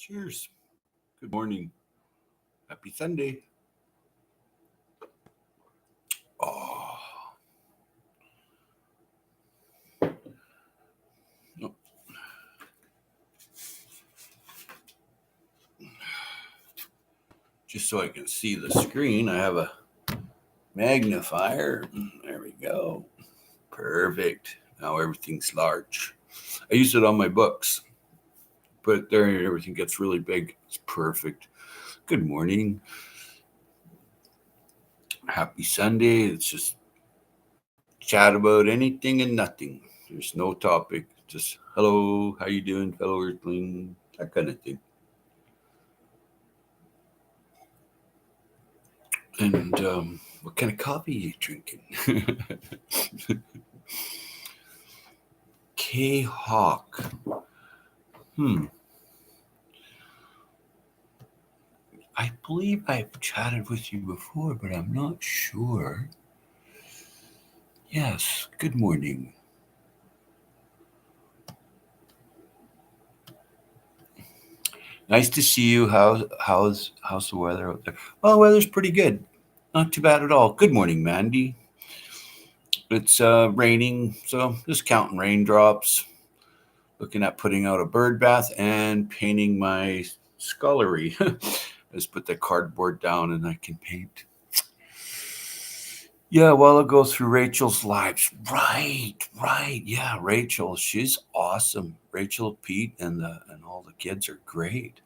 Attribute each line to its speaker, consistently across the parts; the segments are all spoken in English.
Speaker 1: Cheers. Good morning. Happy Sunday. Oh, no, just so I can see the screen, I have a magnifier. There we go. Perfect. Now everything's large. I use it on my books. Put it there and everything gets really big. It's perfect. Good morning. Happy Sunday. It's just chat about anything and nothing. There's no topic. Just hello, how you doing, fellow Earthling? That kind of thing. And what kind of coffee are you drinking? K Hawk. I believe I've chatted with you before, but I'm not sure. Yes, good morning. Nice to see you. How's the weather out there? Well, the weather's pretty good. Not too bad at all. Good morning, Mandy. It's raining, so just counting raindrops. Looking at putting out a bird bath and painting my scullery. Just put the cardboard down and I can paint. Yeah, a while ago through Rachel's lives. Right. Yeah, Rachel, she's awesome. Rachel, Pete, and all the kids are great.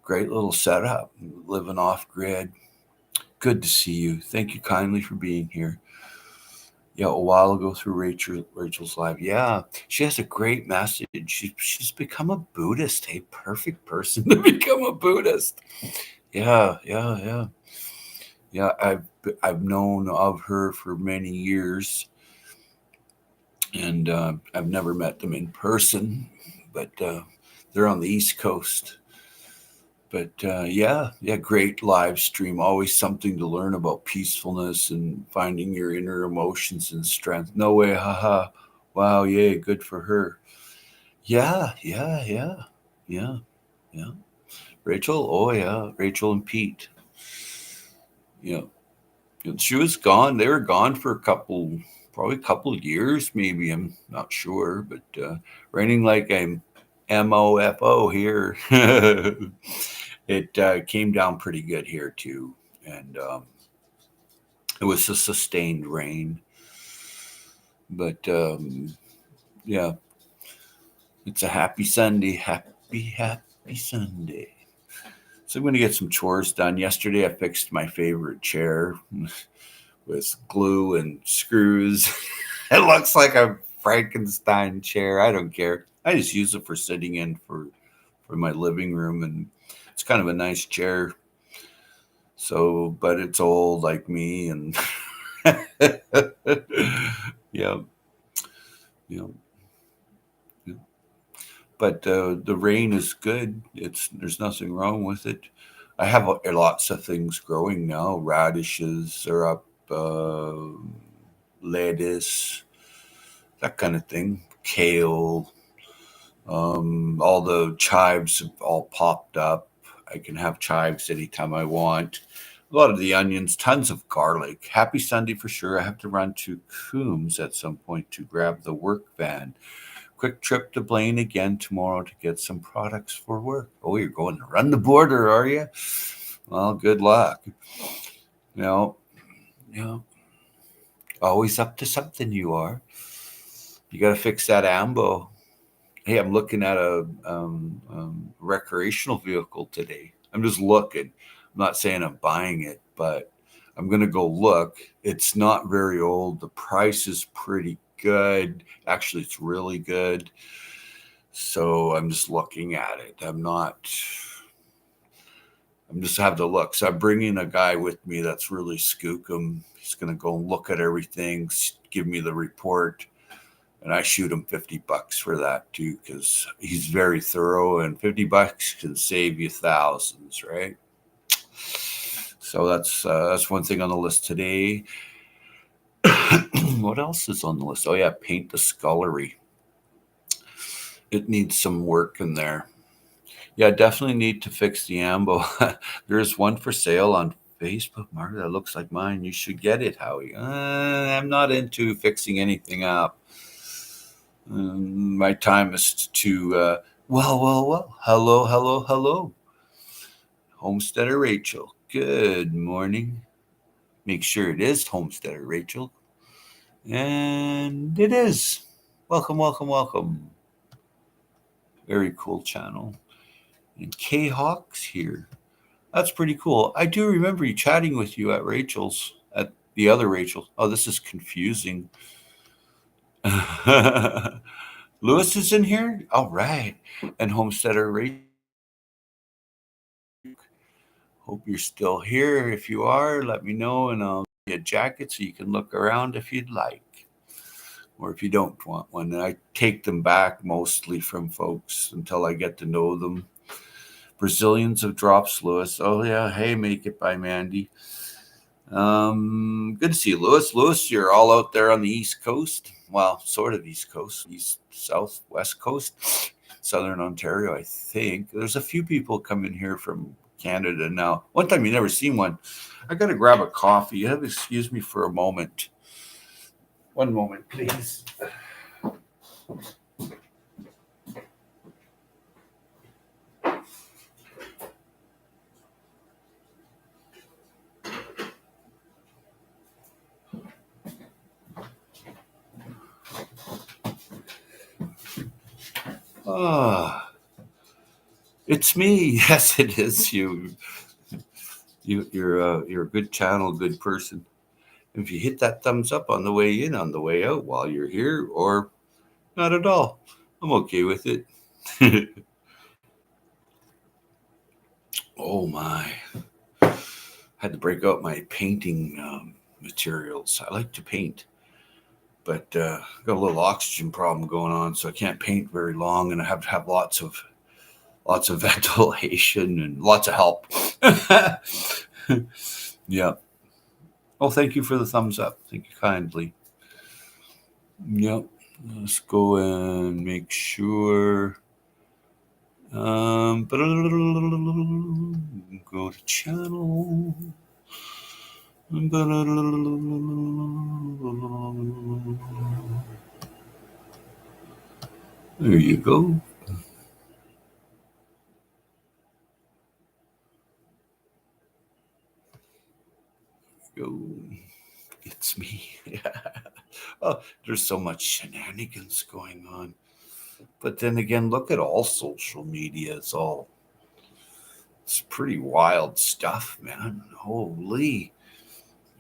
Speaker 1: Great little setup. Living off grid. Good to see you. Thank you kindly for being here. Yeah, a while ago through Rachel's live. Yeah, she has a great message. She's become a Buddhist, a perfect person to become a Buddhist. Yeah. Yeah, I've known of her for many years, and I've never met them in person, but they're on the East Coast. But yeah, great live stream. Always something to learn about peacefulness and finding your inner emotions and strength. No way, haha. Wow, yay, good for her. Yeah. Rachel, oh yeah, Rachel and Pete. Yeah, she was gone. They were gone for probably a couple of years, maybe. I'm not sure, but raining like I'm MOFO here. It came down pretty good here too, and it was a sustained rain. But yeah, it's a happy Sunday. Happy Sunday. So I'm going to get some chores done. Yesterday, I fixed my favorite chair with glue and screws. It looks like a Frankenstein chair. I don't care. I just use it for sitting in for my living room, and it's kind of a nice chair. So, but it's old like me, and yeah, yeah, yeah. But the rain is good. There's nothing wrong with it. I have lots of things growing now. Radishes are up, lettuce, that kind of thing. Kale, all the chives have all popped up. I can have chives anytime I want. A lot of the onions, tons of garlic. Happy Sunday for sure. I have to run to Coombs at some point to grab the work van. Quick trip to Blaine again tomorrow to get some products for work. Oh, you're going to run the border, are you? Well, good luck. You know, you know, always up to something you are. You got to fix that ambo. Hey, I'm looking at a recreational vehicle today. I'm just looking. I'm not saying I'm buying it, but I'm going to go look. It's not very old. The price is pretty good. Actually, it's really good. So I'm just looking at it. I'm just have to look. So I'm bringing a guy with me that's really skookum. He's going to go look at everything, give me the report, and I shoot him $50 for that too, because he's very thorough, and $50 can save you thousands, right? So that's one thing on the list today. What else is on the list? Oh yeah, paint the scullery. It needs some work in there. Yeah, definitely need to fix the ambo. There's one for sale on Facebook, Mark. That looks like mine. You should get it, Howie. I'm not into fixing anything up. My time is to, well. Hello, hello, hello. Homesteader Rachel. Good morning. Make sure it is Homesteader Rachel. And it is. Welcome, welcome, welcome. Very cool channel. And K Hawks here. That's pretty cool. I do remember you chatting with you at Rachel's, at the other Rachel. Oh, this is confusing. Lewis is in here? All right. And Homesteader Rachel. Hope you're still here. If you are, let me know and I'll get you a jacket so you can look around if you'd like. Or if you don't want one, I take them back mostly from folks until I get to know them. Brazilians of Drops, Lewis. Oh, yeah. Hey, make it by Mandy. Good to see you, Lewis. Lewis, you're all out there on the East Coast. Well, sort of East Coast, East, South, West Coast, Southern Ontario, I think. There's a few people coming here from Canada now. One time you never seen one. I got to grab a coffee. You have to excuse me for a moment. One moment, please. Ah, it's me. Yes, it is you. You're a good channel, good person. If you hit that thumbs up on the way in, on the way out, while you're here, or not at all, I'm okay with it. Oh my! Had to break out my painting materials. I like to paint, but got a little oxygen problem going on, so I can't paint very long, and I have to have lots of ventilation and lots of help. Yeah. Oh, thank you for the thumbs up. Thank you kindly. Yep. Let's go and make sure. Go to channel. There you go. Go. It's me. Oh, there's so much shenanigans going on. But then again, look at all social media. It's pretty wild stuff, man. Holy.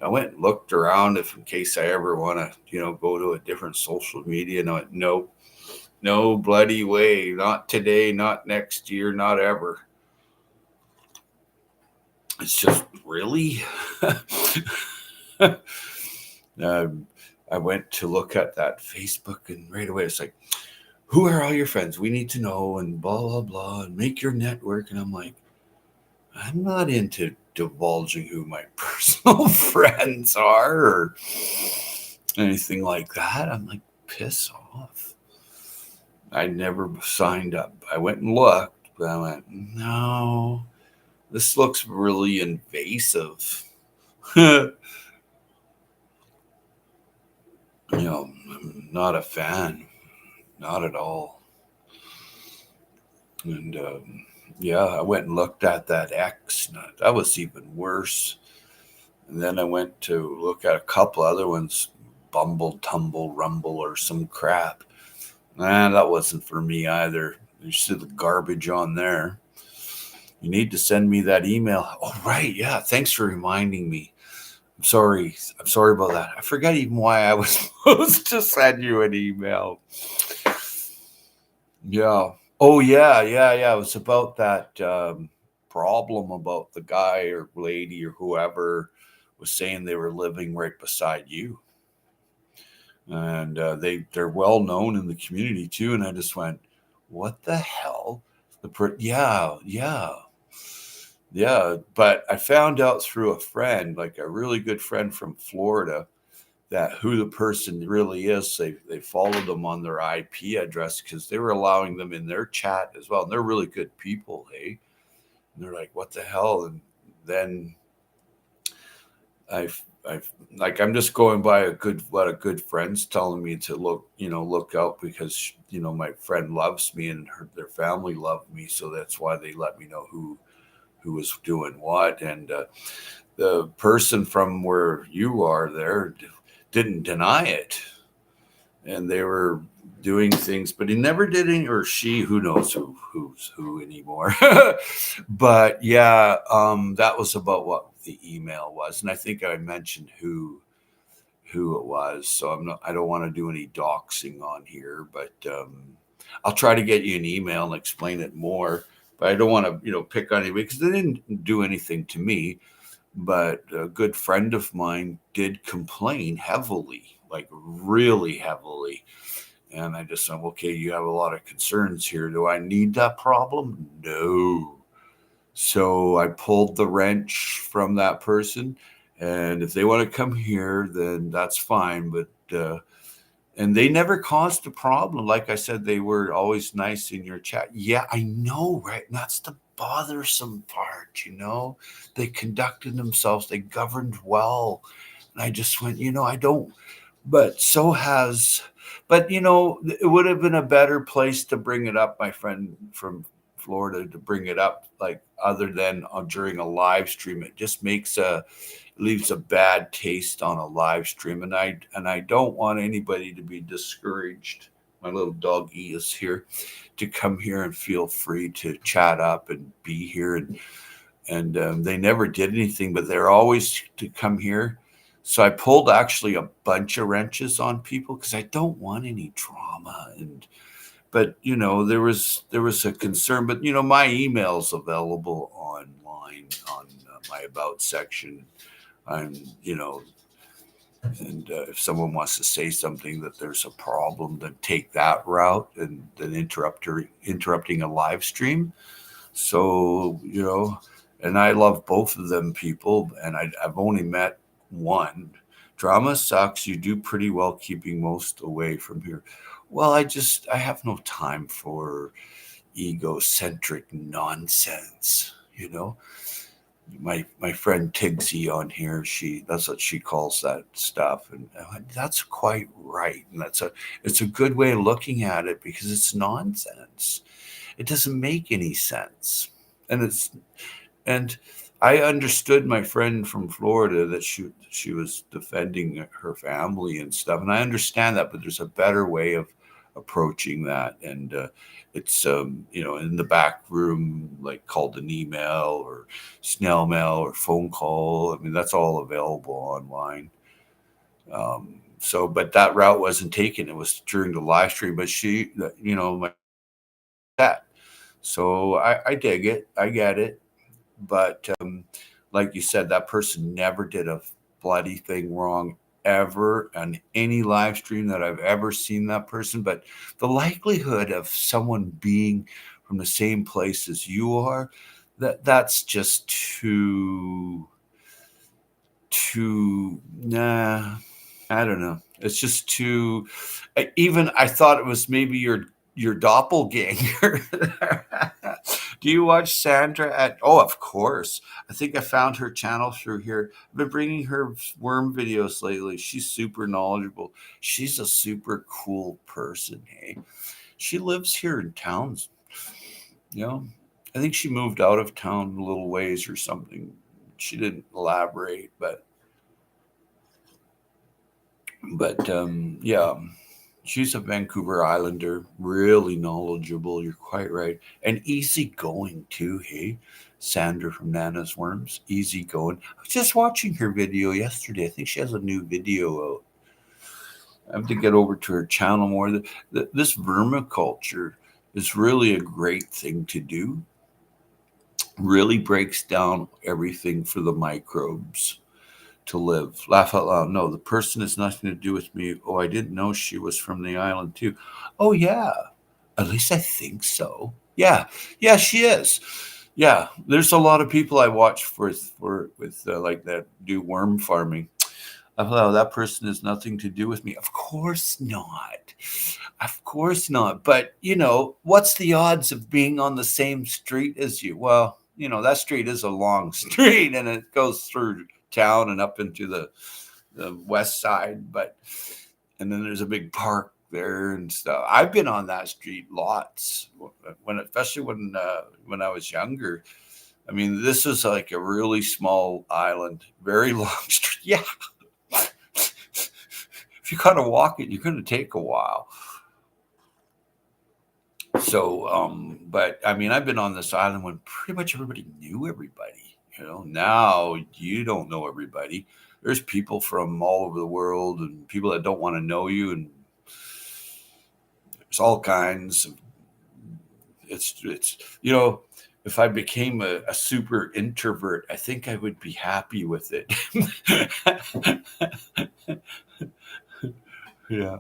Speaker 1: I went and looked around if in case I ever want to, go to a different social media. And I went, nope, no bloody way. Not today, not next year, not ever. It's just really. I went to look at that Facebook and right away it's like, who are all your friends? We need to know and blah, blah, blah, and make your network. And I'm like, I'm not into divulging who my personal friends are or anything like that. I'm like, piss off. I never signed up. I went and looked, but I went, no, this looks really invasive. I'm not a fan, not at all. And yeah, I went and looked at that X. That was even worse. And then I went to look at a couple other ones, Bumble, Tumble, Rumble, or some crap. That wasn't for me either. You see the garbage on there. You need to send me that email. Oh, right. Yeah. Thanks for reminding me. I'm sorry about that. I forgot even why I was supposed to send you an email. Yeah. Oh, yeah. It was about that problem about the guy or lady or whoever was saying they were living right beside you. And they're well known in the community too. And I just went, what the hell? Yeah. But I found out through a friend, like a really good friend from Florida, that who the person really is. They followed them on their IP address because they were allowing them in their chat as well. And they're really good people, hey? And they're like, what the hell? And then I've like I'm just going by what a good friend's telling me to look out because my friend loves me and their family loved me, so that's why they let me know who was doing what. And the person from where you are there didn't deny it, and they were doing things, but he never did any, or she, who knows who's who anymore. But yeah, that was about what the email was, and I think I mentioned who it was. So I don't want to do any doxing on here, but I'll try to get you an email and explain it more. But I don't want to pick on anybody because they didn't do anything to me. But a good friend of mine did complain heavily, like really heavily. And I just said, okay, you have a lot of concerns here. Do I need that problem? No. So I pulled the wrench from that person. And if they want to come here, then that's fine. But, and they never caused a problem. Like I said, they were always nice in your chat. Yeah, I know, right? And that's the bothersome part, They conducted themselves, they governed well. And I just went, I don't, but it would have been a better place to bring it up, my friend from Florida, to bring it up, like other than during a live stream. It just leaves a bad taste on a live stream, and I don't want anybody to be discouraged. My little doggy is here to come here and feel free to chat up and be here, and they never did anything, but they're always to come here. So I pulled actually a bunch of wrenches on people because I don't want any drama. But there was a concern. But my email's available online on my about section. And if someone wants to say something that there's a problem, then take that route and then interrupting a live stream. So and I love both of them people, and I've only met one. Drama sucks. You do pretty well keeping most away from here. Well, I have no time for egocentric nonsense, My friend Tigsy on here, that's what she calls that stuff, and that's quite right. And it's a good way of looking at it because it's nonsense. It doesn't make any sense, and I understood my friend from Florida that she was defending her family and stuff, and I understand that, but there's a better way of approaching that, and it's in the back room, like called an email or snail mail or phone call. I mean, that's all available online. But that route wasn't taken. It was during the live stream, but that. So I dig it. I get it. But like you said, that person never did a bloody thing wrong ever on any live stream that I've ever seen that person. But the likelihood of someone being from the same place as you are, that's just too nah. I don't know. It's just too. Even I thought it was maybe your doppelganger. Do you watch Sandra Oh, of course. I think I found her channel through here. I've been bringing her worm videos lately. She's super knowledgeable. She's a super cool person, hey. She lives here in town. I think she moved out of town a little ways or something. She didn't elaborate, but yeah. She's a Vancouver Islander, really knowledgeable. You're quite right. And easygoing too, hey? Sandra from Nana's Worms, easygoing. I was just watching her video yesterday. I think she has a new video out. I have to get over to her channel more. This vermiculture is really a great thing to do. Really breaks down everything for the microbes to live. Laugh out loud. No, the person has nothing to do with me. Oh, I didn't know she was from the island too. Oh yeah, at least I think so. Yeah, she is. Yeah, there's a lot of people I watch with like that do worm farming. Well, that person has nothing to do with me. Of course not. Of course not. But, what's the odds of being on the same street as you? Well, that street is a long street and it goes through town and up into the west side. And then there's a big park there and stuff. I've been on that street lots especially when I was younger. I mean, this is like a really small island, very long street. Yeah. If you kind of walk it, you're going to take a while. So, but I mean, I've been on this island when pretty much everybody knew everybody. Now you don't know everybody. There's people from all over the world and people that don't want to know you, and there's all kinds of. It's if I became a super introvert, I think I would be happy with it. Yeah.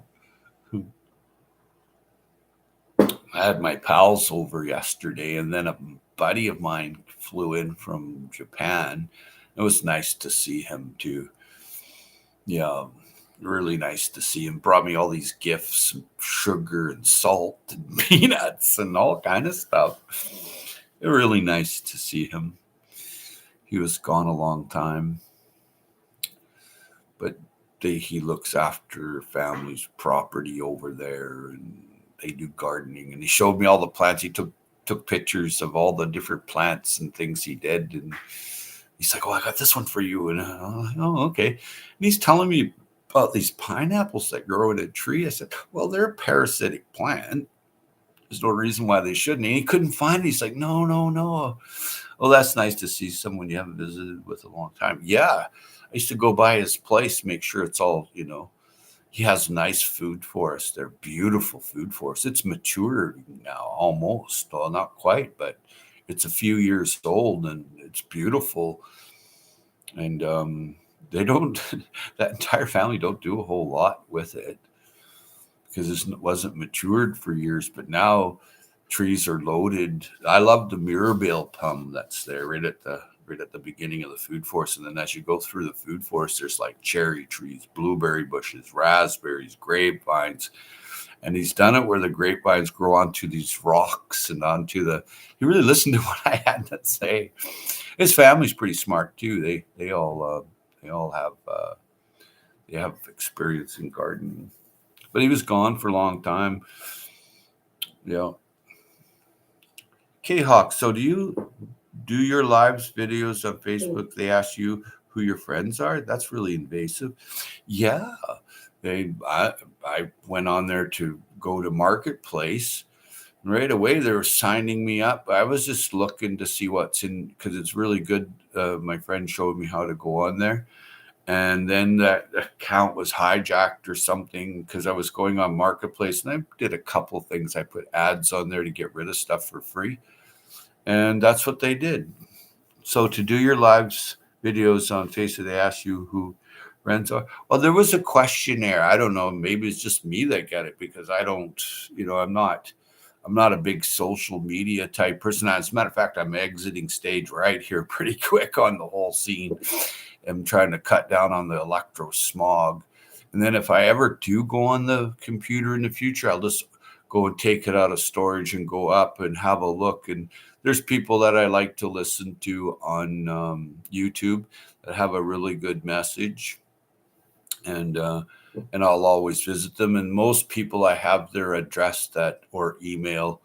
Speaker 1: I had my pals over yesterday, and then a buddy of mine flew in from Japan. It was nice to see him too. Yeah, really nice to see him. Brought me all these gifts, sugar and salt and peanuts and all kind of stuff. Really nice to see him. He was gone a long time, but he looks after family's property over there, and they do gardening. And he showed me all the plants. He took pictures of all the different plants and things he did, and he's like, "Oh, I got this one for you." And I'm like, "Oh, okay." And he's telling me about these pineapples that grow in a tree. I said, "Well, they're a parasitic plant. There's no reason why they shouldn't." And he couldn't find it. He's like, "No, no, no." Well, that's nice to see someone you haven't visited with a long time. Yeah. I used to go by his place, make sure it's all, he has nice food forests. They're beautiful food forests. It's mature now, almost. Well, not quite, but it's a few years old and it's beautiful. And they don't, that entire family don't do a whole lot with it because it wasn't matured for years. But now trees are loaded. I love the Mirabelle plum that's there right at the beginning of the food forest. And then as you go through the food forest, there's like cherry trees, blueberry bushes, raspberries, grapevines. And he's done it where the grapevines grow onto these rocks and he really listened to what I had to say. His family's pretty smart too. They all have experience in gardening, but he was gone for a long time. Yeah. K-Hawk, so do you do your lives videos on Facebook? They ask you who your friends are. That's really invasive. Yeah, I went on there to go to Marketplace. Right away, they were signing me up. I was just looking to see what's in because it's really good. My friend showed me how to go on there, and then that account was hijacked or something because I was going on Marketplace and I did a couple things. I put ads on there to get rid of stuff for free, and that's what they did. So to do your lives videos on Facebook, they ask you who friends are. Well, there was a questionnaire. I don't know. Maybe it's just me that get it because I don't. I'm not a big social media type person. As a matter of fact, I'm exiting stage right here pretty quick on the whole scene. I'm trying to cut down on the electro smog. And then if I ever do go on the computer in the future, I'll just go and take it out of storage and go up and have a look. And there's people that I like to listen to on YouTube that have a really good message. And I'll always visit them. And most people, I have their address or email.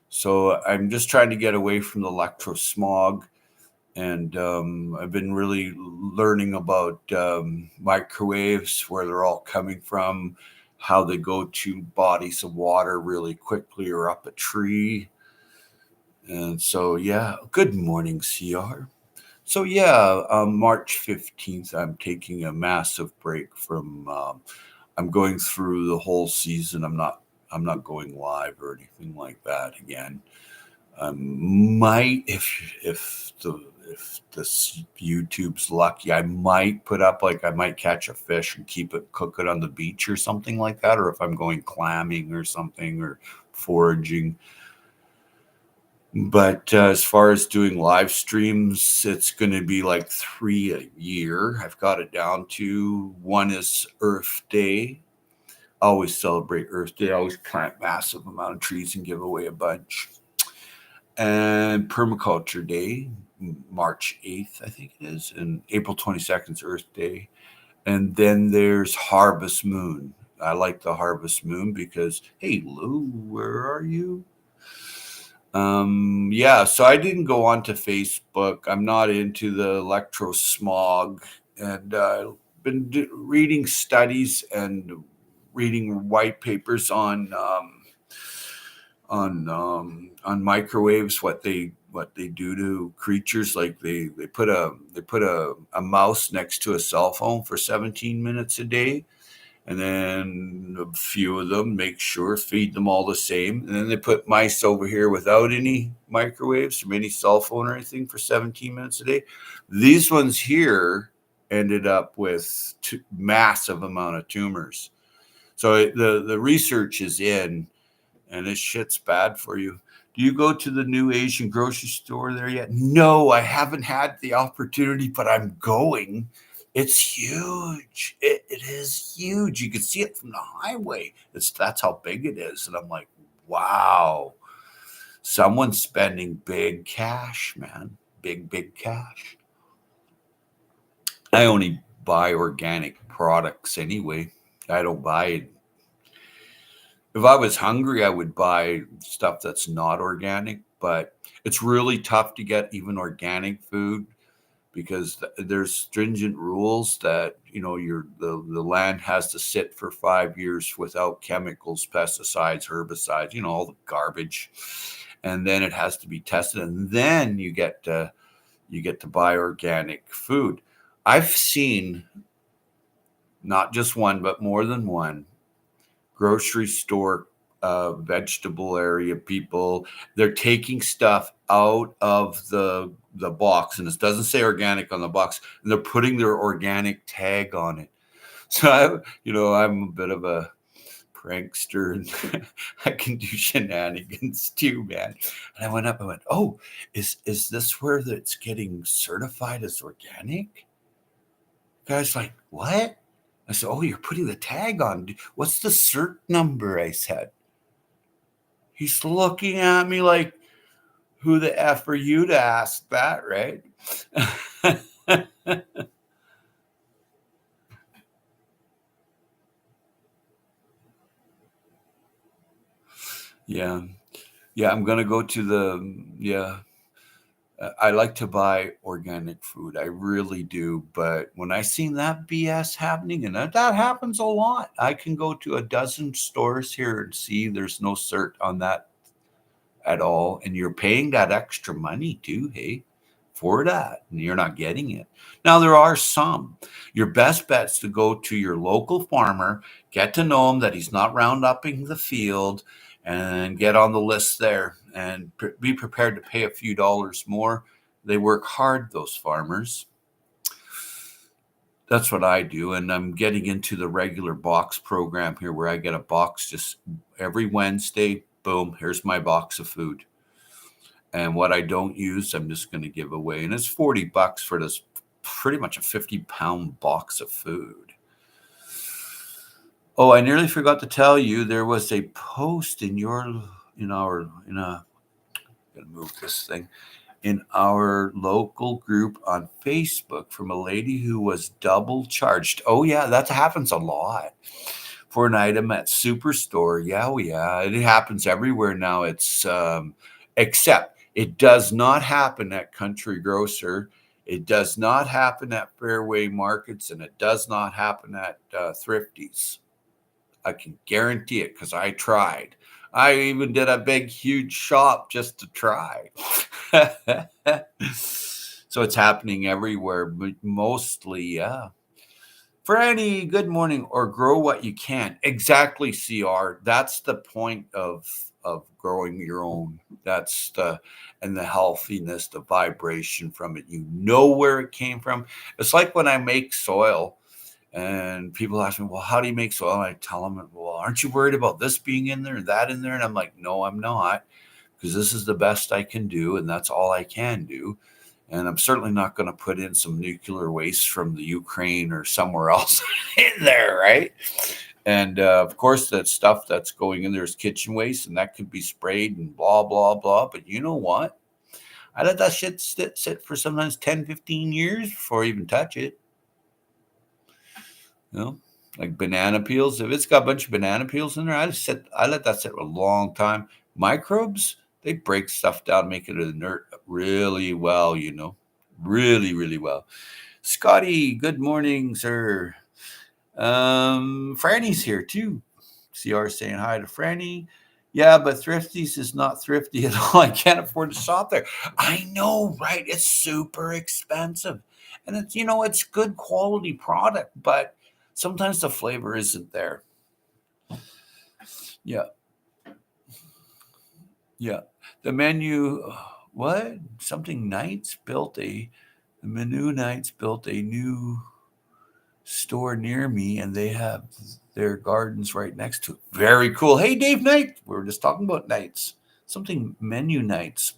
Speaker 1: So I'm just trying to get away from the electro smog. And I've been really learning about microwaves, where they're all coming from, how they go to bodies of water really quickly or up a tree. And so, yeah, good morning, CR. So, yeah, March 15th, I'm taking a massive break from, I'm going through the whole season. I'm not going live or anything like that again. Might if this YouTube's lucky, I might put up I might catch a fish and cook it on the beach or something like that, or if I'm going clamming or something or foraging. But as far as doing live streams, it's going to be like 3 a year. I've got it down to one is Earth Day. I always celebrate Earth Day. I always plant massive amount of trees and give away a bunch. And Permaculture Day, March 8th, I think it is, and April 22nd is Earth Day. And then there's Harvest Moon. I like the Harvest Moon because, hey, Lou, where are you? Yeah, so I didn't go onto Facebook. I'm not into the electro smog, and been reading studies and reading white papers on microwaves, what they do to creatures. Like they put a mouse next to a cell phone for 17 minutes a day, and then a few of them make sure feed them all the same, and then they put mice over here without any microwaves from any cell phone or anything for 17 minutes a day. These ones here ended up with massive amount of tumors. So the research is in, and this shit's bad for you. Do you go to the new Asian grocery store there yet? No, I haven't had the opportunity, but I'm going. It's huge. It is huge. You can see it from the highway. That's how big it is. And I'm like, wow, someone's spending big cash, man. Big cash. I only buy organic products anyway. I don't buy. If I was hungry, I would buy stuff that's not organic, but it's really tough to get even organic food because there's stringent rules that the land has to sit for 5 years without chemicals, pesticides, herbicides, all the garbage, and then it has to be tested, and then you get to buy organic food. I've seen not just one, but more than one grocery store vegetable area people. They're taking stuff out of the box, and it doesn't say organic on the box, and they're putting their organic tag on it. So I'm a bit of a prankster, and I can do shenanigans too, man. And I went, oh, is this where it's getting certified as organic? Guy's like, what? I said, oh, you're putting the tag on. What's the cert number? I said. He's looking at me like, who the F are you to ask that, right? Yeah. Yeah, I'm going to go to yeah. I like to buy organic food. I really do. But when I seen that BS happening, and that happens a lot, I can go to a dozen stores here and see there's no cert on that at all. And you're paying that extra money too, hey, for that. And you're not getting it. Now, there are some. Your best bet's to go to your local farmer, get to know him that he's not rounduping the field, and get on the list there and be prepared to pay a few dollars more. They work hard, those farmers. That's what I do. And I'm getting into the regular box program here where I get a box just every Wednesday. Boom, here's my box of food. And what I don't use, I'm just going to give away. And it's $40 for this pretty much a 50-pound box of food. Oh, I nearly forgot to tell you, there was a post gotta move this thing, in our local group on Facebook from a lady who was double charged. Oh yeah, that happens a lot for an item at Superstore. Yeah, oh yeah, it happens everywhere now. It's except it does not happen at Country Grocer. It does not happen at Fairway Markets, and it does not happen at Thrifties. I can guarantee it because I tried. I even did a big, huge shop just to try. So it's happening everywhere, but mostly, yeah. Franny, good morning. Or grow what you can. Exactly, CR. That's the point of growing your own. That's and the healthiness, the vibration from it. You know where it came from. It's like when I make soil. And people ask me, well, how do you make soil? And I tell them, well, aren't you worried about this being in there and that in there? And I'm like, no, I'm not. because this is the best I can do, and that's all I can do. And I'm certainly not going to put in some nuclear waste from the Ukraine or somewhere else in there, right? And of course, that stuff that's going in there is kitchen waste, and that could be sprayed and blah, blah, blah. But you know what? I let that shit sit for sometimes 10, 15 years before I even touch it. You know, like banana peels. If it's got a bunch of banana peels in there, I let that sit a long time. Microbes, they break stuff down, make it inert really well, really, really well. Scotty, good morning, sir. Franny's here too. CR saying hi to Franny. Yeah, but Thrifties is not thrifty at all. I can't afford to shop there. I know, right? It's super expensive. And it's good quality product, but sometimes the flavor isn't there. Yeah. Yeah. The menu, what? The Menu Nights built a new store near me, and they have their gardens right next to it. Very cool. Hey, Dave Knight. We were just talking about nights. Something Menu Nights.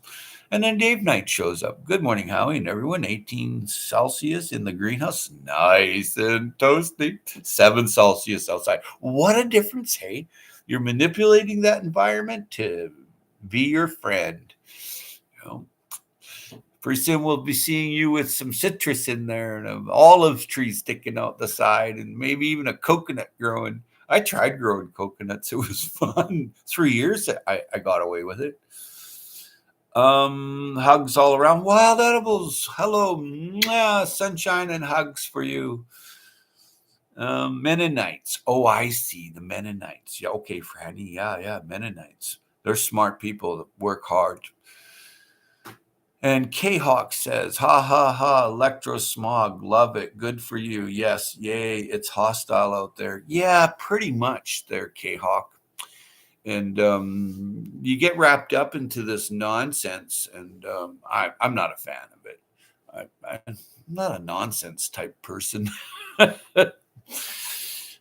Speaker 1: And then Dave Knight shows up. Good morning, Howie, and everyone. 18 Celsius in the greenhouse. Nice and toasty. 7 Celsius outside. What a difference, hey? You're manipulating that environment to be your friend. Pretty soon we'll be seeing you with some citrus in there and an olive tree sticking out the side and maybe even a coconut growing. I tried growing coconuts. It was fun. 3 years I got away with it. Hugs all around. Wild Edibles. Hello. Mwah, sunshine and hugs for you. Mennonites. Oh, I see. The Mennonites. Yeah, okay, Franny. Yeah, Mennonites. They're smart people that work hard. And K-Hawk says, ha, ha, ha, electrosmog, love it, good for you. Yes, yay, it's hostile out there. Yeah, pretty much there, K-Hawk. And you get wrapped up into this nonsense, and I'm not a fan of it. I'm not a nonsense type person.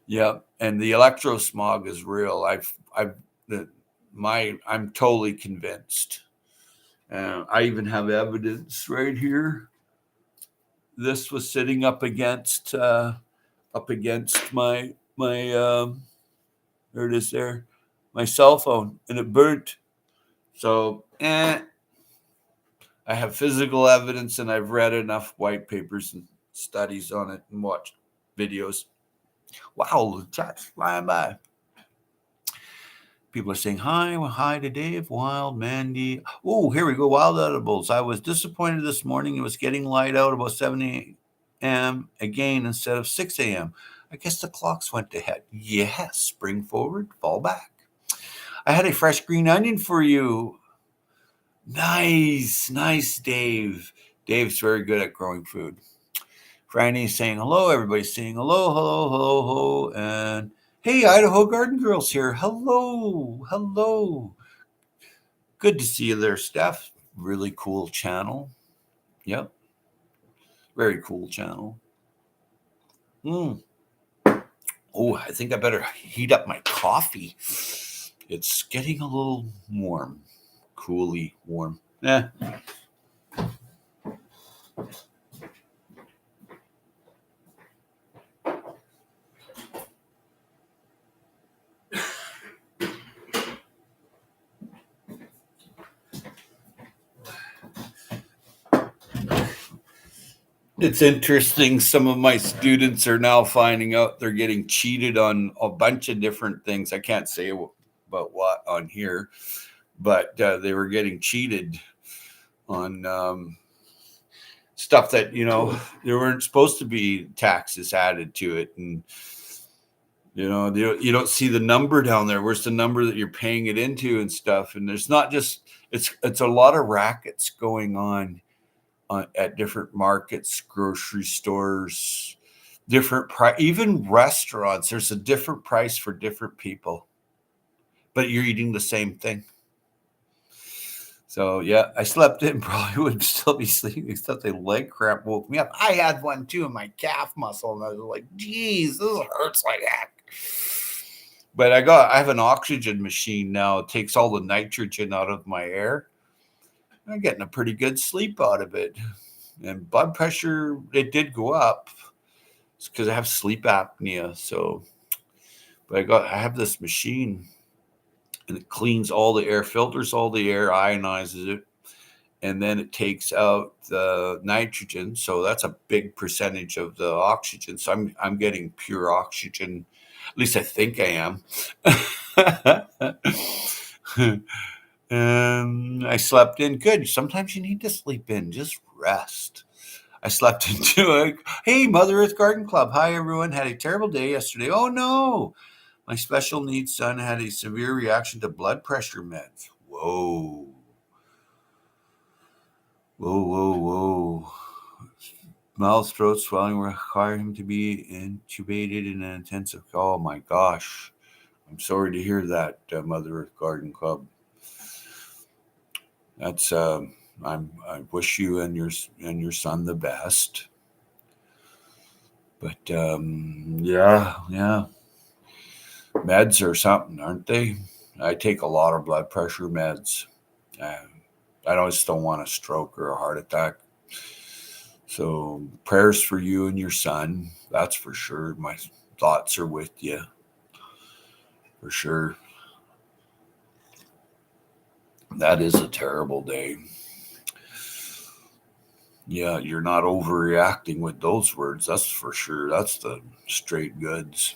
Speaker 1: Yeah, and the electrosmog is real. I'm totally convinced. I even have evidence right here. This was sitting up against my there it is there, my cell phone, and it burnt. So I have physical evidence, and I've read enough white papers and studies on it and watched videos. Wow, the chat's flying by. People are saying hi to Dave, Wild, Mandy. Oh, here we go, Wild Edibles. I was disappointed this morning. It was getting light out about 7 a.m. again instead of 6 a.m. I guess the clocks went ahead. Yes, spring forward, fall back. I had a fresh green onion for you. Nice, Dave. Dave's very good at growing food. Franny's saying hello. Everybody's saying hello. And hey, Idaho Garden Girls here. Hello. Good to see you there, Steph. Really cool channel. Yep. Very cool channel. Oh, I think I better heat up my coffee. It's getting a little warm. Coolly warm. It's interesting. Some of my students are now finding out they're getting cheated on a bunch of different things. I can't say about what on here, but they were getting cheated on stuff that, there weren't supposed to be taxes added to it. And, you don't see the number down there. Where's the number that you're paying it into and stuff? And there's not just, it's a lot of rackets going on at different markets, grocery stores, different price, even restaurants. There's a different price for different people, but you're eating the same thing. So yeah, I slept in, probably would still be sleeping, except the leg cramp woke me up. I had one too in my calf muscle, and I was like, geez, this hurts like heck. But I have an oxygen machine now. It takes all the nitrogen out of my air. I'm getting a pretty good sleep out of it. And blood pressure, it did go up. It's because I have sleep apnea. So, but I have this machine, and it cleans all the air, filters all the air, ionizes it, and then it takes out the nitrogen. So that's a big percentage of the oxygen. So I'm getting pure oxygen. At least I think I am. I slept in good. Sometimes you need to sleep in, just rest. I slept into it. Hey, Mother Earth Garden Club. Hi, everyone. Had a terrible day yesterday. Oh, no. My special needs son had a severe reaction to blood pressure meds. Whoa. Whoa, whoa, whoa. Mouth, throat swelling require him to be intubated in an intensive. Oh, my gosh. I'm sorry to hear that, Mother Earth Garden Club. That's I wish you and your son the best. But yeah, meds are something, aren't they? I take a lot of blood pressure meds. I just don't want a stroke or a heart attack. So prayers for you and your son. That's for sure. My thoughts are with you, for sure. That is a terrible day. Yeah, you're not overreacting with those words. That's for sure. That's the straight goods.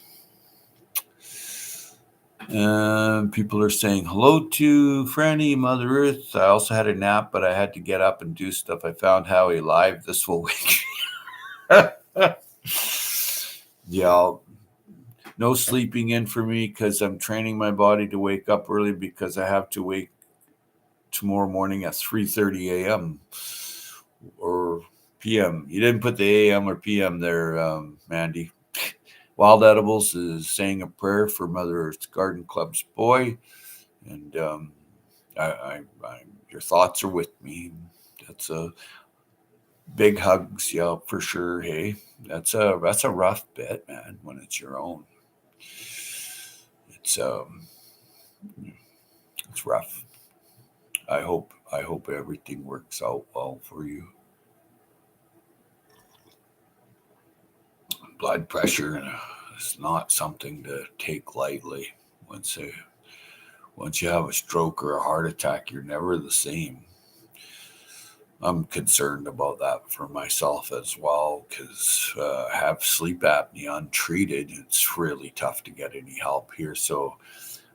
Speaker 1: People are saying hello to Franny, Mother Earth. I also had a nap, but I had to get up and do stuff. I found Howie live. This will wake me. Yeah, no sleeping in for me because I'm training my body to wake up early because I have to wake tomorrow morning at 3:30 a.m. or p.m. You didn't put the a.m. or p.m. there, Mandy. Wild Edibles is saying a prayer for Mother Earth's Garden Club's boy, and your thoughts are with me. That's a big hugs, yeah, for sure. Hey, that's a rough bit, man. When it's your own, it's it's rough. I hope everything works out well for you. Blood pressure is not something to take lightly. Once a Once you have a stroke or a heart attack, you're never the same. I'm concerned about that for myself as well because I have sleep apnea untreated. It's really tough to get any help here. So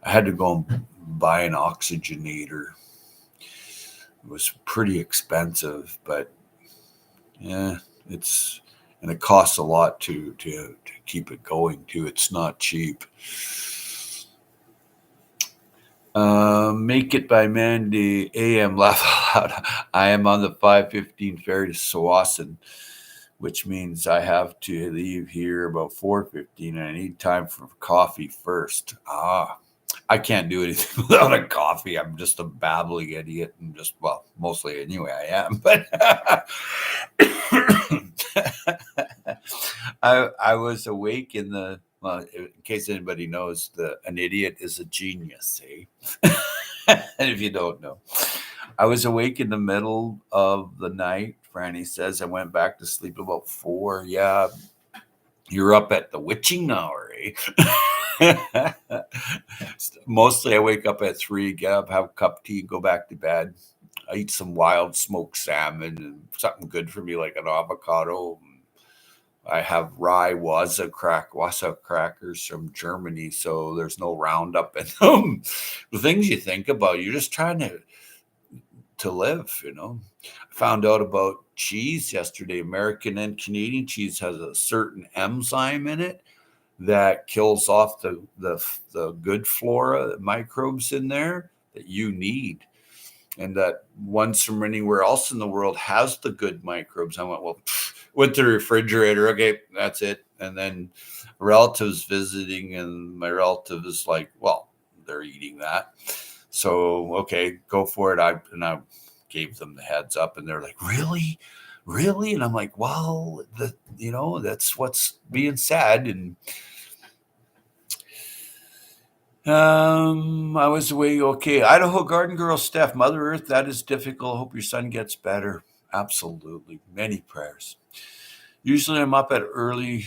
Speaker 1: I had to go and buy an oxygenator. It was pretty expensive, but yeah, and it costs a lot to keep it going too. It's not cheap. Make it by Mandy AM. Laugh out loud. I am on the 5:15 ferry to Sawasan, which means I have to leave here about 4:15, and I need time for coffee first. I can't do anything without a coffee. I'm just a babbling idiot, and mostly anyway I am. But I was awake in the in case anybody knows, an idiot is a genius, eh? And if you don't know, I was awake in the middle of the night. Franny says I went back to sleep about 4. Yeah, you're up at the witching hour, eh? Mostly I wake up at 3, get up, have a cup of tea, go back to bed. I eat some wild smoked salmon and something good for me like an avocado. I have rye Wasa crackers from Germany, so there's no Roundup in them. The things you think about, you're just trying to live, you know. I found out about cheese yesterday. American and Canadian cheese has a certain enzyme in it that kills off the good flora microbes in there that you need, and that ones from anywhere else in the world has the good microbes. I went, well, went to the refrigerator. Okay, that's it. And then relatives visiting, and my relative is like, well, they're eating that. So, okay, go for it. I gave them the heads up, and they're like, really? Really? And I'm like, well, that's what's being said. And I was away. Okay. Idaho Garden Girl Steph, Mother Earth, that is difficult. Hope your son gets better. Absolutely. Many prayers. Usually I'm up at early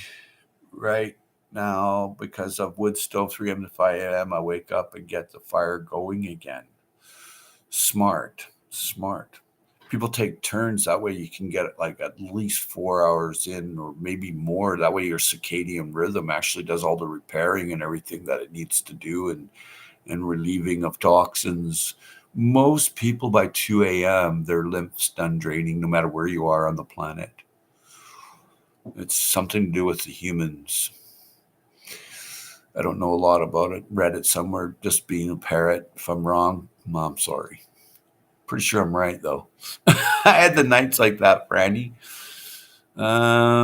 Speaker 1: right now because of wood stove, 3 a.m. to 5 a.m. I wake up and get the fire going again. Smart. Smart. People take turns. That way you can get like at least 4 hours in or maybe more. That way your circadian rhythm actually does all the repairing and everything that it needs to do and relieving of toxins. Most people by 2 a.m., their lymph's done draining no matter where you are on the planet. It's something to do with the humans. I don't know a lot about it. Read it somewhere, just being a parrot. If I'm wrong, I'm sorry. Pretty sure I'm right, though. I had the nights like that, Brandy. Yeah,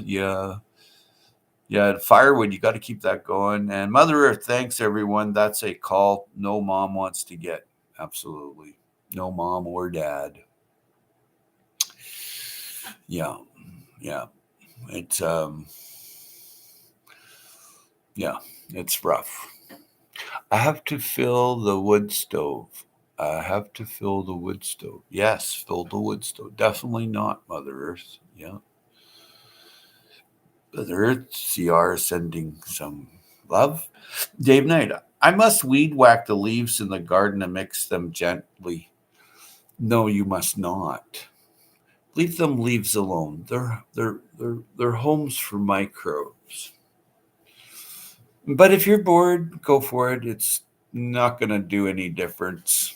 Speaker 1: yeah. Yeah, firewood, you got to keep that going. And Mother Earth, thanks everyone. That's a call no mom wants to get. Absolutely. No mom or dad. Yeah. Yeah. It's yeah, it's rough. I have to fill the wood stove. I have to fill the wood stove. Yes, fill the wood stove. Definitely not Mother Earth. Yeah. Mother Earth, CR sending some love. Dave Knight, I must weed whack the leaves in the garden and mix them gently. No, you must not. Leave them leaves alone. They're homes for microbes. But if you're bored, go for it. It's not going to do any difference.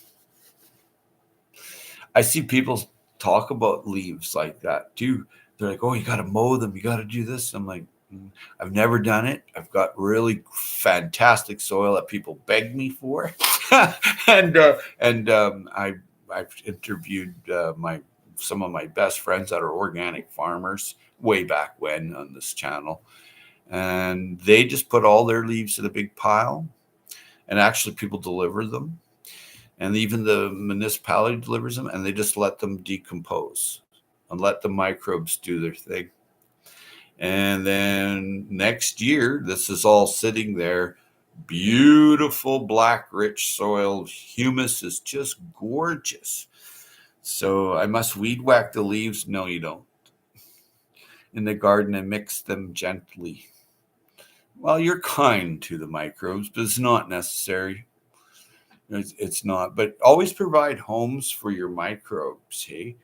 Speaker 1: I see people talk about leaves like that too. They're like, "Oh, you got to mow them. You got to do this." I'm like, I've never done it. I've got really fantastic soil that people beg me for, and I've interviewed my some of my best friends that are organic farmers way back when on this channel, and they just put all their leaves in a big pile, and actually people deliver them, and even the municipality delivers them, and they just let them decompose and let the microbes do their thing. And then next year, this is all sitting there, beautiful black, rich soil. Humus is just gorgeous. So I must weed whack the leaves. No, you don't. In the garden and mix them gently. Well, you're kind to the microbes, but it's not necessary. It's not. But always provide homes for your microbes, hey?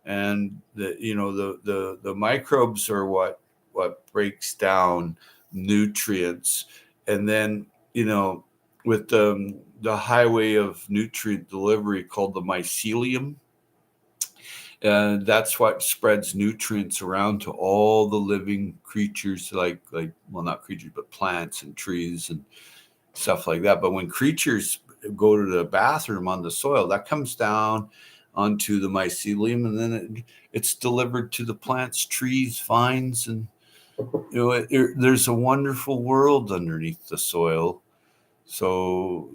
Speaker 1: And the microbes are what breaks down nutrients, and then with the highway of nutrient delivery called the mycelium, and that's what spreads nutrients around to all the living creatures, like well, not creatures but plants and trees and stuff like that. But when creatures go to the bathroom on the soil, that comes down onto the mycelium, and then it's delivered to the plants, trees, vines, and there's a wonderful world underneath the soil. So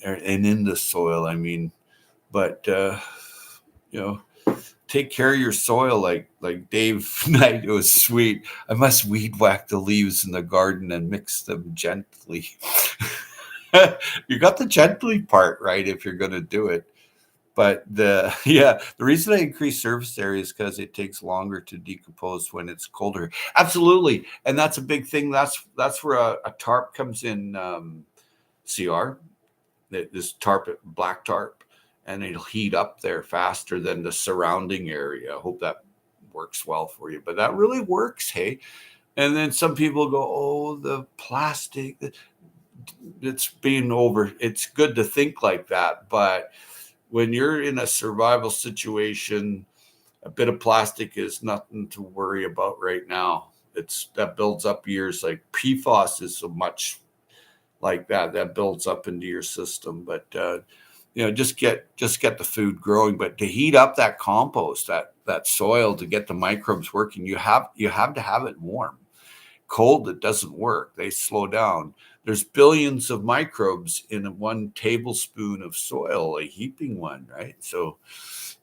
Speaker 1: and in the soil, I mean, but you know, take care of your soil, like Dave Knight. It was sweet. I must weed whack the leaves in the garden and mix them gently. You got the gently part right if you're going to do it. But the reason I increase surface area is because it takes longer to decompose when it's colder. Absolutely, and that's a big thing. That's where a tarp comes in. CR, this tarp, black tarp, and it'll heat up there faster than the surrounding area. I hope that works well for you, but that really works. Hey, and then some people go, "Oh, the plastic." It's being over. It's good to think like that, but when you're in a survival situation, a bit of plastic is nothing to worry about right now. That builds up years. Like PFAS is so much like that builds up into your system. But just get the food growing. But to heat up that compost, that soil, to get the microbes working, you have to have it warm. Cold, it doesn't work. They slow down. There's billions of microbes in one tablespoon of soil, a heaping one, right? So,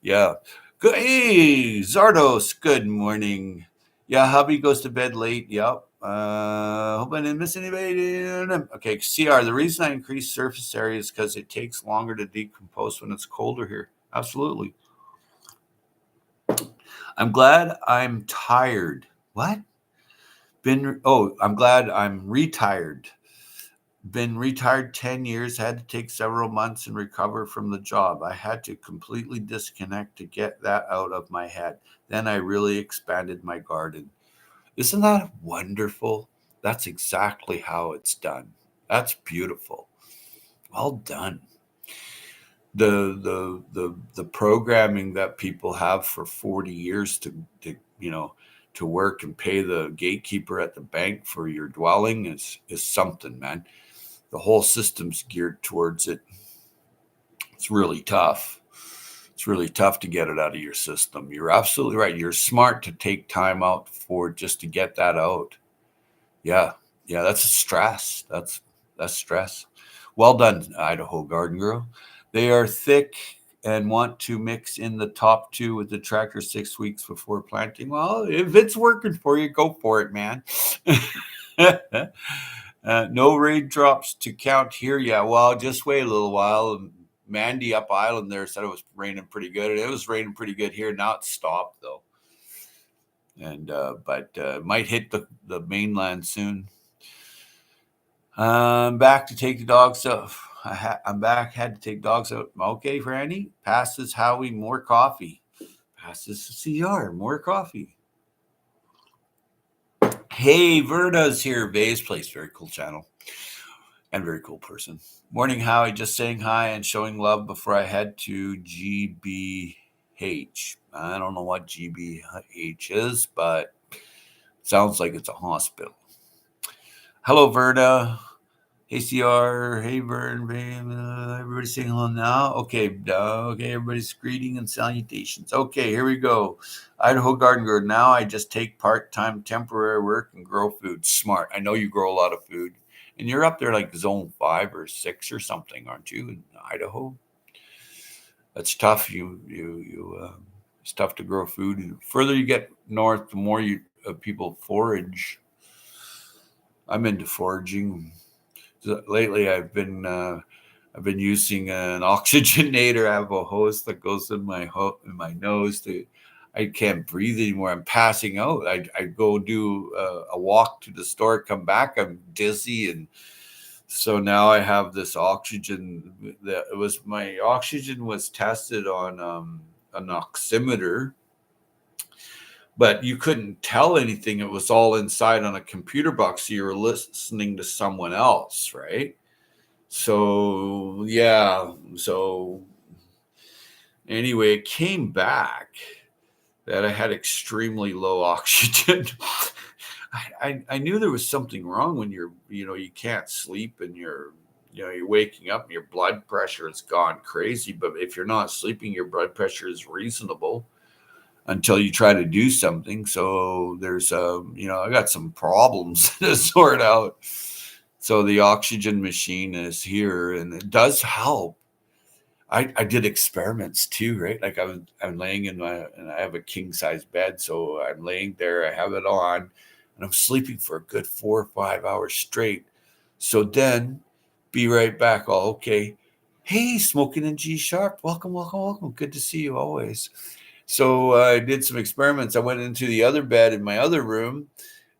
Speaker 1: yeah. Good. Hey, Zardos, good morning. Yeah, hubby goes to bed late. Yep. Hope I didn't miss anybody. Okay, CR. The reason I increase surface area is because it takes longer to decompose when it's colder here. Absolutely. I'm glad I'm tired. What? I'm glad I'm retired. Been retired 10 years, had to take several months and recover from the job. I had to completely disconnect to get that out of my head. Then I really expanded my garden. Isn't that wonderful? That's exactly how it's done. That's beautiful. Well done. The programming that people have for 40 years to work and pay the gatekeeper at the bank for your dwelling is something, man. The whole system's geared towards it. It's really tough. It's really tough to get it out of your system. You're absolutely right. You're smart to take time out for just to get that out. Yeah. Yeah, that's a stress. That's stress. Well done, Idaho Garden Girl. They are thick and want to mix in the top two with the tractor 6 weeks before planting. Well, if it's working for you, go for it, man. No raindrops to count here yet. Well, just wait a little while. Mandy up island there said it was raining pretty good. It was raining pretty good here. Now it's stopped though, and but might hit the mainland soon. I'm back to take the dogs out. I'm back. Had to take dogs out. Okay, Franny. Passes Howie more coffee. Passes CR more coffee. Hey, Verna's here. Bay's Place. Very cool channel. And very cool person. Morning, Howie. Just saying hi and showing love before I head to GBH. I don't know what GBH is, but it sounds like it's a hospital. Hello, Verna. Hey, CR. Hey, Vern. Everybody saying hello now. Okay. Okay. Everybody's greeting and salutations. Okay. Here we go. Idaho Garden Girl. Now I just take part-time temporary work and grow food. Smart. I know you grow a lot of food. And you're up there like zone 5 or 6 or something, aren't you, in Idaho? That's tough. It's tough to grow food. The further you get north, the more people forage. I'm into foraging. Lately, I've been using an oxygenator. I have a hose that goes in my nose. I can't breathe anymore. I'm passing out. I go do a walk to the store, come back. I'm dizzy, and so now I have this oxygen. My oxygen was tested on an oximeter, but you couldn't tell anything. It was all inside on a computer box. So you were listening to someone else, right? So yeah. So anyway, it came back that I had extremely low oxygen. I knew there was something wrong when you can't sleep and you're waking up and your blood pressure has gone crazy. But if you're not sleeping, your blood pressure is reasonable until you try to do something. So there's I got some problems to sort out. So the oxygen machine is here and it does help. I did experiments too, right? Like I'm laying and I have a king size bed. So I'm laying there, I have it on and I'm sleeping for a good 4 or 5 hours straight. So then be right back. All okay. Hey, Smoking in G Sharp. Welcome, welcome, welcome. Good to see you always. So I did some experiments. I went into the other bed in my other room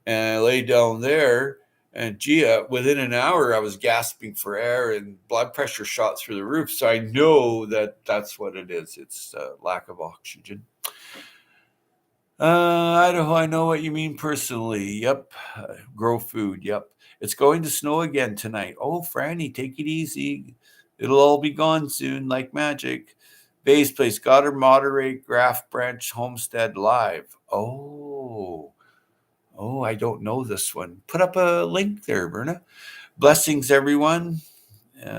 Speaker 1: and I lay down there. And within an hour, I was gasping for air and blood pressure shot through the roof. So I know that that's what it is. It's lack of oxygen. Idaho, I know what you mean personally. Yep. Grow food. Yep. It's going to snow again tonight. Oh, Franny, take it easy. It'll all be gone soon like magic. Bay's Place, Goddard Moderate, Graft Branch Homestead Live. Oh, I don't know this one. Put up a link there, Berna. Blessings, everyone.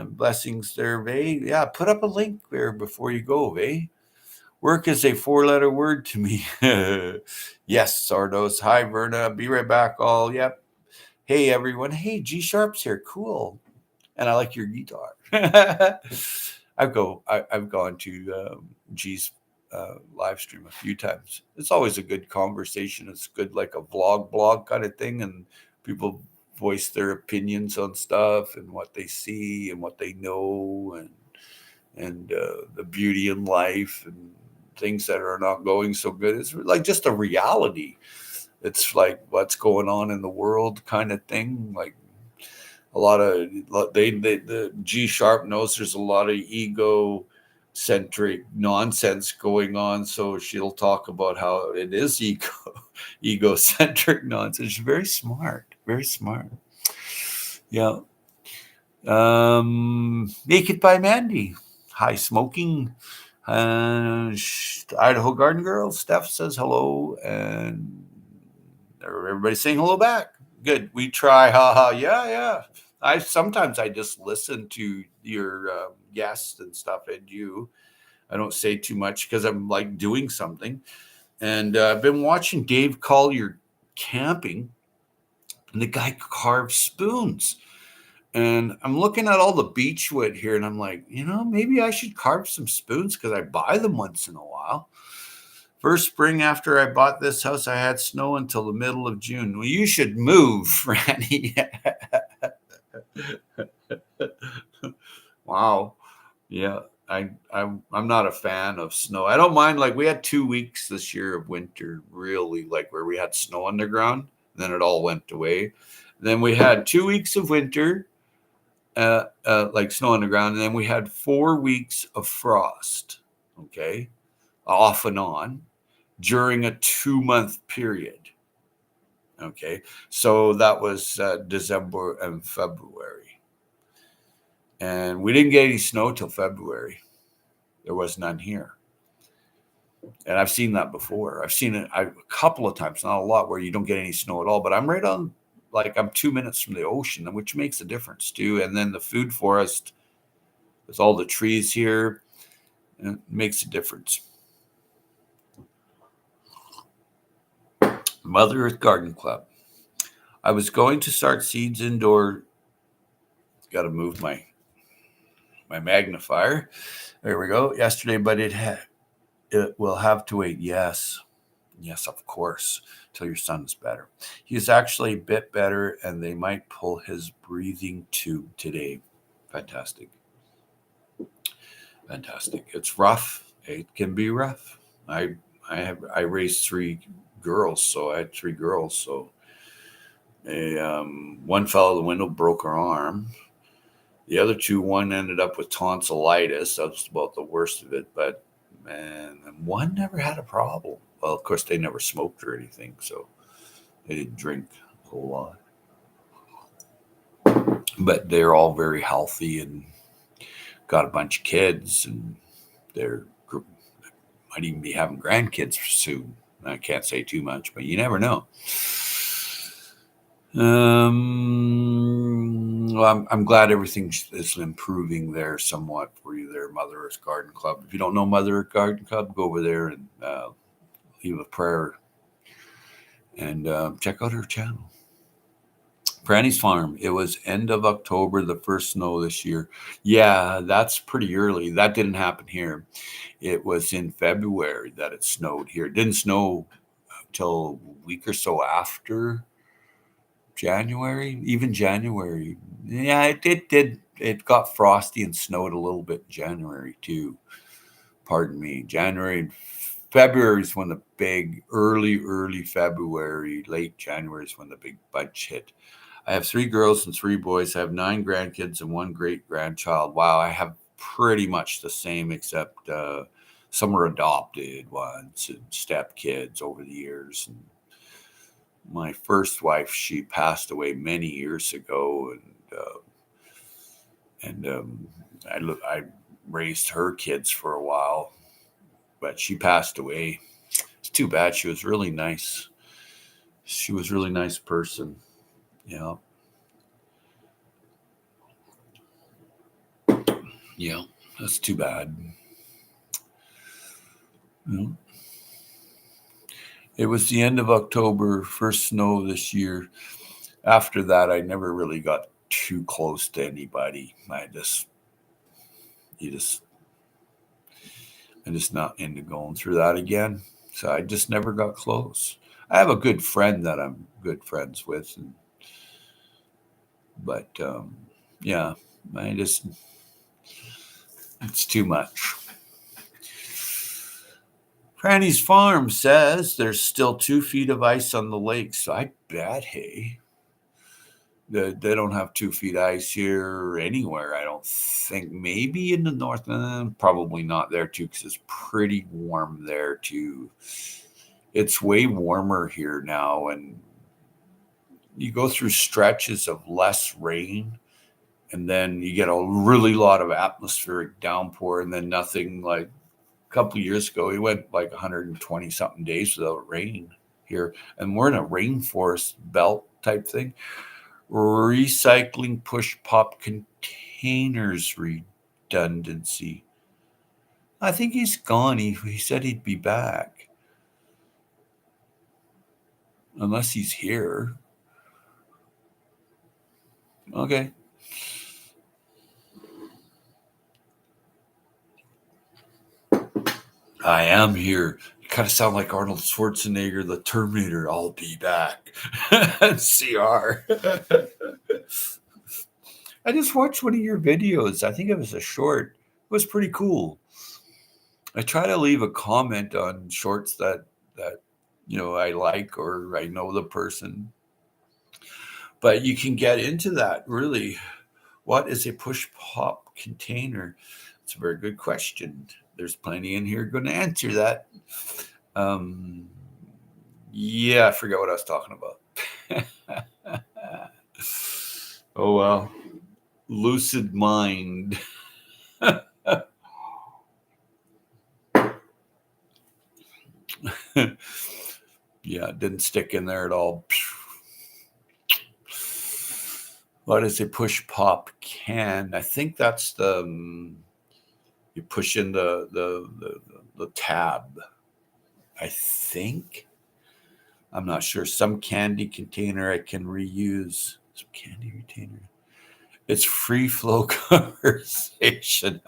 Speaker 1: Blessings there, Vay. Yeah, put up a link there before you go, Vay. Work is a 4-letter word to me. Yes, Sardos. Hi, Verna. Be right back, all. Yep. Hey, everyone. Hey, G Sharp's here. Cool. And I like your guitar. I've gone to G's live stream a few times. It's always a good conversation. It's good, like a blog kind of thing. And people voice their opinions on stuff and what they see and what they know, and the beauty in life and things that are not going so good. It's like just a reality. It's like what's going on in the world kind of thing. Like a lot of the G Sharp knows there's a lot of egocentric nonsense going on, so she'll talk about how it is egocentric nonsense. She's very smart, very smart. Yeah. Naked by Mandy. High smoking. Idaho Garden Girl. Steph says hello, and everybody's saying hello back. Good. We try. Haha. Yeah. I sometimes I just listen to your guests and stuff, and you. I don't say too much because I'm like doing something. And I've been watching Dave Collier camping, and the guy carves spoons. And I'm looking at all the beechwood here, and I'm like, maybe I should carve some spoons because I buy them once in a while. First spring after I bought this house, I had snow until the middle of June. Well, you should move, Randy. Wow. Yeah, I'm not a fan of snow. I don't mind. Like we had 2 weeks this year of winter, really, like where we had snow on the ground, and then it all went away. Then we had 2 weeks of winter, like snow on the ground, and then we had 4 weeks of frost. Okay, off and on during a 2-month period. Okay, so that was December and February, and we didn't get any snow till February. There was none here. And I've seen that before. I've seen it a couple of times, not a lot, where you don't get any snow at all. But I'm right on, like I'm 2 minutes from the ocean, which makes a difference too. And then the food forest with all the trees here, it makes a difference. Mother Earth Garden Club. I was going to start seeds indoor. Got to move my magnifier. There we go. Yesterday, but it will have to wait. Yes, of course, till your son is better. He is actually a bit better, and they might pull his breathing tube today. Fantastic. It's rough. It can be rough. I raised 3 girls, so I had 3 girls. So one fell out the window, broke her arm. The other 2, one ended up with tonsillitis. That was about the worst of it. But man, one never had a problem. Well, of course, they never smoked or anything, so they didn't drink a whole lot. But they're all very healthy and got a bunch of kids, and they're might even be having grandkids soon. I can't say too much, but you never know. Well, I'm glad everything is improving there somewhat for you there, Mother Earth Garden Club. If you don't know Mother Earth Garden Club, go over there and leave a prayer and check out her channel. Franny's Farm. It was end of October, the first snow this year. Yeah, that's pretty early. That didn't happen here. It was in February that it snowed here. It didn't snow until a week or so after January, even January. Yeah, it did. It got frosty and snowed a little bit in January too. Pardon me. January and February is when the big early February, late January is when the big bunch hit. I have 3 girls and 3 boys. I have 9 grandkids and 1 great grandchild. Wow, I have pretty much the same, except some are adopted ones and stepkids over the years. And my first wife, she passed away many years ago, and I raised her kids for a while, but she passed away. It's too bad. She was really nice. She was a really nice person. Yeah. Yeah, that's too bad. Yeah. It was the end of October, first snow this year. After that, I never really got too close to anybody. I'm just not into going through that again. So I just never got close. I have a good friend that I'm good friends with, and But yeah, it's too much. Franny's Farm says there's still 2 feet of ice on the lake. So I bet, hey, they don't have 2 feet ice here anywhere. I don't think. Maybe in the north, probably not there too, because it's pretty warm there too. It's way warmer here now, and you go through stretches of less rain, and then you get a really lot of atmospheric downpour, and then nothing. Like a couple of years ago, we went like 120 something days without rain here, and we're in a rainforest belt type thing. Recycling push pop containers redundancy. I think he's gone. He said he'd be back. Unless he's here. Okay. I am here. You kind of sound like Arnold Schwarzenegger, the Terminator. I'll be back. CR. I just watched one of your videos. I think it was a short. It was pretty cool. I try to leave a comment on shorts that I like or I know the person. But you can get into that really. What is a push pop container? It's a very good question. There's plenty in here going to answer that. Yeah, I forgot what I was talking about. Oh well. Lucid mind. Yeah, it didn't stick in there at all. What is a push pop can? I think that's the you push in the tab. I think. I'm not sure. Some candy container I can reuse. Some candy retainer. It's free flow conversation.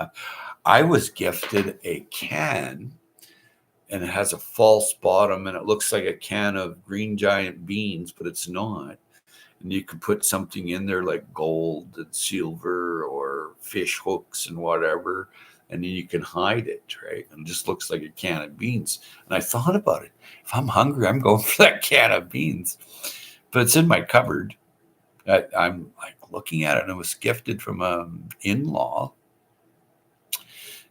Speaker 1: I was gifted a can and it has a false bottom and it looks like a can of Green Giant beans, but it's not. And you can put something in there like gold and silver or fish hooks and whatever. And then you can hide it, right? And it just looks like a can of beans. And I thought about it. If I'm hungry, I'm going for that can of beans. But it's in my cupboard. I'm like looking at it, and it was gifted from an in-law.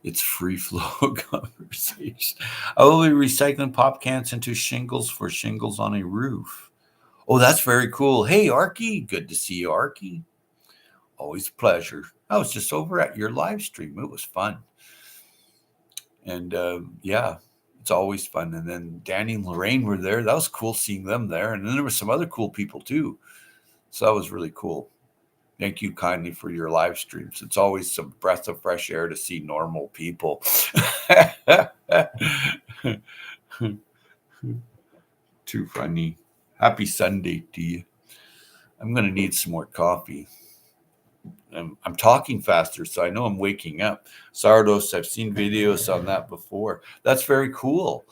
Speaker 1: It's free flow conversation. I will be recycling pop cans into shingles for shingles on a roof. Oh, that's very cool. Hey, Arky. Good to see you, Arky. Always a pleasure. I was just over at your live stream. It was fun. And yeah, it's always fun. And then Danny and Lorraine were there. That was cool seeing them there. And then there were some other cool people too. So that was really cool. Thank you kindly for your live streams. It's always some breath of fresh air to see normal people. Too funny. Happy Sunday to you. I'm going to need some more coffee. I'm talking faster, so I know I'm waking up. Sardos, I've seen videos on that before. That's very cool.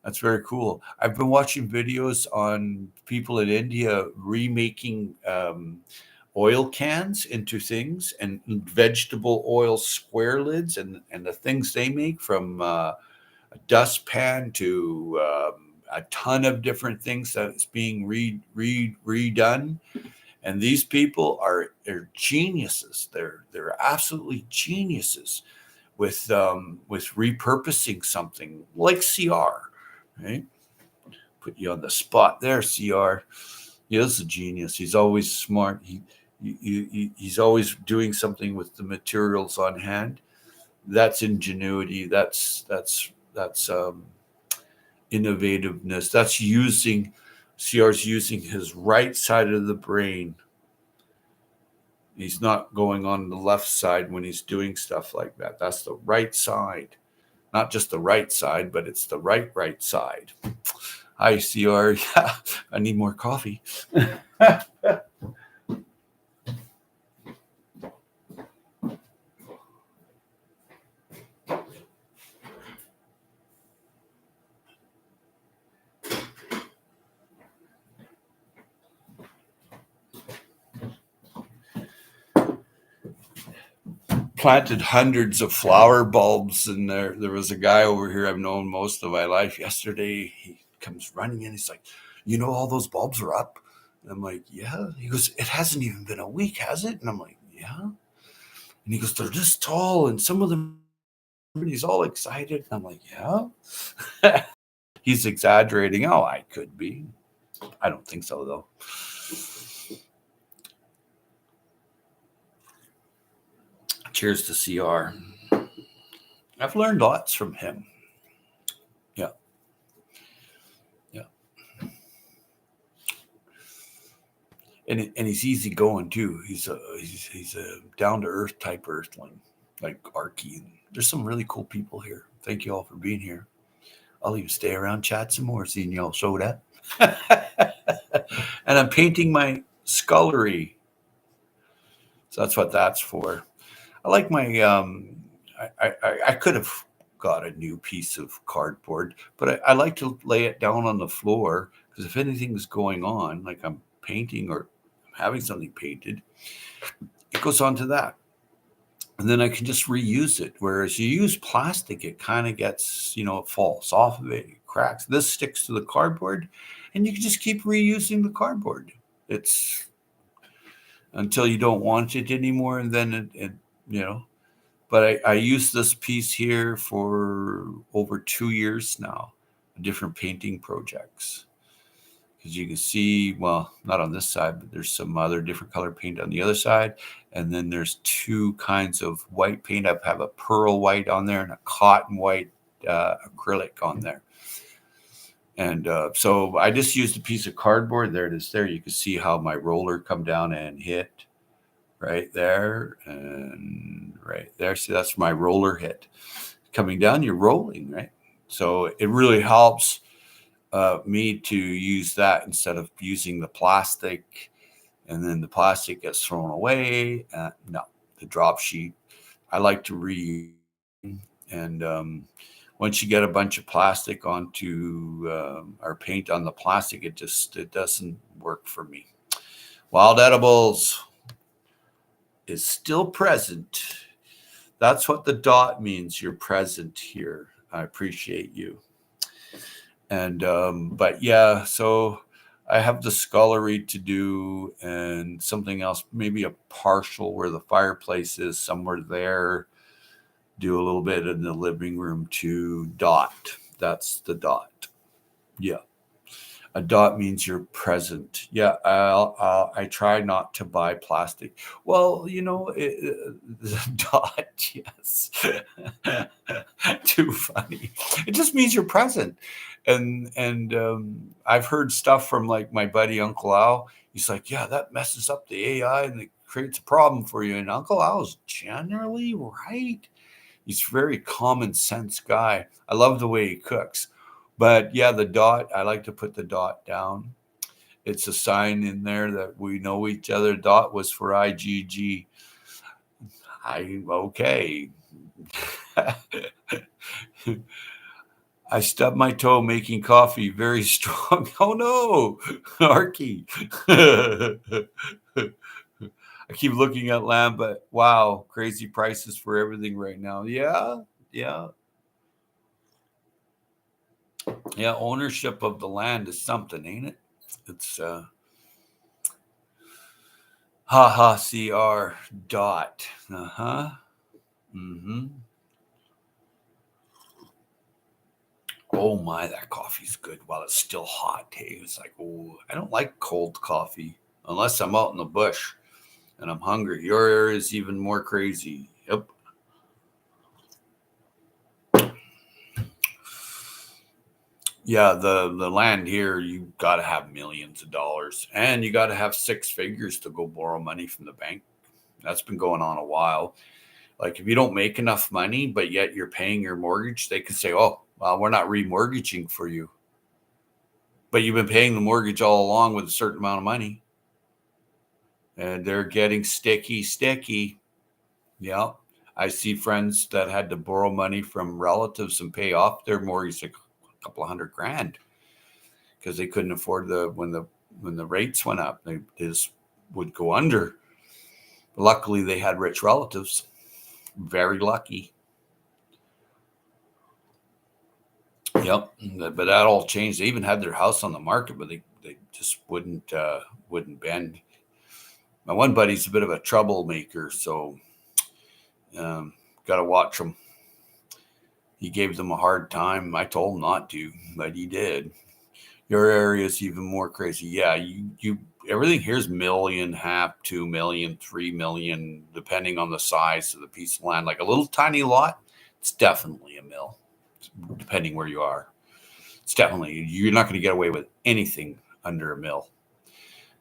Speaker 1: That's very cool. I've been watching videos on people in India remaking oil cans into things and vegetable oil square lids and the things they make from a dustpan to a ton of different things that's being redone. And these people they're geniuses. They're absolutely geniuses with repurposing something like CR, right? Put you on the spot there, CR. He is a genius. He's always smart. He's always doing something with the materials on hand. That's ingenuity. That's innovativeness. That's using CR's using his right side of the brain. He's not going on the left side when he's doing stuff like that. That's the right side. Not just the right side, but it's the right side. Hi, CR. Yeah, I need more coffee. planted hundreds of flower bulbs, and there was a guy over here I've known most of my life. Yesterday, he comes running in. He's like, all those bulbs are up? And I'm like, yeah. He goes, it hasn't even been a week, has it? And I'm like, yeah. And he goes, they're this tall, and some of them, and he's all excited. And I'm like, yeah. He's exaggerating. Oh, I could be. I don't think so, though. Cheers to CR. I've learned lots from him. Yeah. And he's easy going too. He's a down to earth type earthling, like Arky. And there's some really cool people here. Thank you all for being here. I'll even stay around, chat some more, seeing y'all showed up. And I'm painting my scullery, so that's what that's for. I like my. I could have got a new piece of cardboard, but I like to lay it down on the floor, because if anything's going on, like I'm painting or having something painted, it goes onto that, and then I can just reuse it. Whereas you use plastic, it kind of gets, it falls off of it, it cracks. This sticks to the cardboard, and you can just keep reusing the cardboard. It's until you don't want it anymore, and then it but I used this piece here for over 2 years now, different painting projects. Because you can see, well, not on this side, but there's some other different color paint on the other side. And then there's 2 kinds of white paint. I have a pearl white on there and a cotton white acrylic on there. And so I just used a piece of cardboard. There it is there. You can see how my roller come down and hit right there and right there. See, that's my roller hit. Coming down, you're rolling, right? So it really helps me to use that instead of using the plastic, and then the plastic gets thrown away. No, the drop sheet, I like to reuse. And once you get a bunch of plastic onto or paint on the plastic, it doesn't work for me. Wild Edibles is still present. That's what the dot means. You're present here. I appreciate you. And but yeah, so I have the scullery to do and something else, maybe a partial where the fireplace is somewhere there. Do a little bit in the living room too. Dot. That's the dot. Yeah. A dot means you're present. Yeah, I try not to buy plastic. Well, the dot, yes. Too funny. It just means you're present. And I've heard stuff from like my buddy Uncle Al. He's like, yeah, that messes up the AI and it creates a problem for you. And Uncle Al's generally right. He's a very common sense guy. I love the way he cooks. But yeah, the dot, I like to put the dot down. It's a sign in there that we know each other. Dot was for IGG. Okay. I stubbed my toe making coffee very strong. Oh no, Arky. I keep looking at land, but wow, crazy prices for everything right now. Yeah. Yeah, ownership of the land is something, ain't it? It's CR dot. Mm-hmm. Oh my, that coffee's good while it's still hot. Hey, it's like, oh, I don't like cold coffee unless I'm out in the bush and I'm hungry. Your area is even more crazy. Yep. Yeah, the land here, you got to have millions of dollars, and you got to have 6 figures to go borrow money from the bank. That's been going on a while. Like if you don't make enough money, but yet you're paying your mortgage, they could say, oh, well, we're not remortgaging for you. But you've been paying the mortgage all along with a certain amount of money. And they're getting sticky. Yeah. I see friends that had to borrow money from relatives and pay off their mortgage like a couple of $100,000 because they couldn't afford when the rates went up. They just would go under. Luckily, they had rich relatives. very lucky. Yep, but that all changed. They even had their house on the market, but they just wouldn't bend. My one buddy's a bit of a troublemaker, so got to watch him. He gave them a hard time. I told him not to, but he did. Your area is even more crazy. Yeah, you everything here is million, half, 2 million, 3 million, depending on the size of the piece of land. Like a little tiny lot, it's definitely a mill, depending where you are. It's definitely, you're not going to get away with anything under a mill. I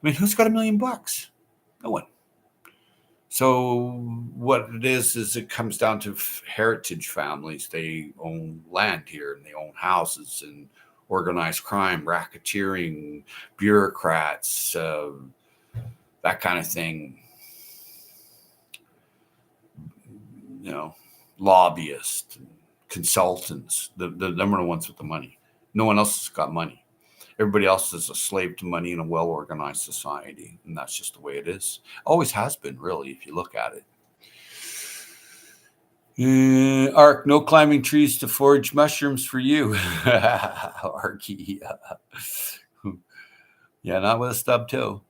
Speaker 1: mean, who's got $1 million? No one. So what it is it comes down to heritage families. They own land here and they own houses, and organized crime, racketeering, bureaucrats, that kind of thing. You know, lobbyists, consultants, the number one ones with the money. No one else has got money. Everybody else is a slave to money in a well-organized society, and that's just the way it is. Always has been, really, if you look at it. Ark, no climbing trees to forage mushrooms for you. Arky. Yeah, not with a stub toe.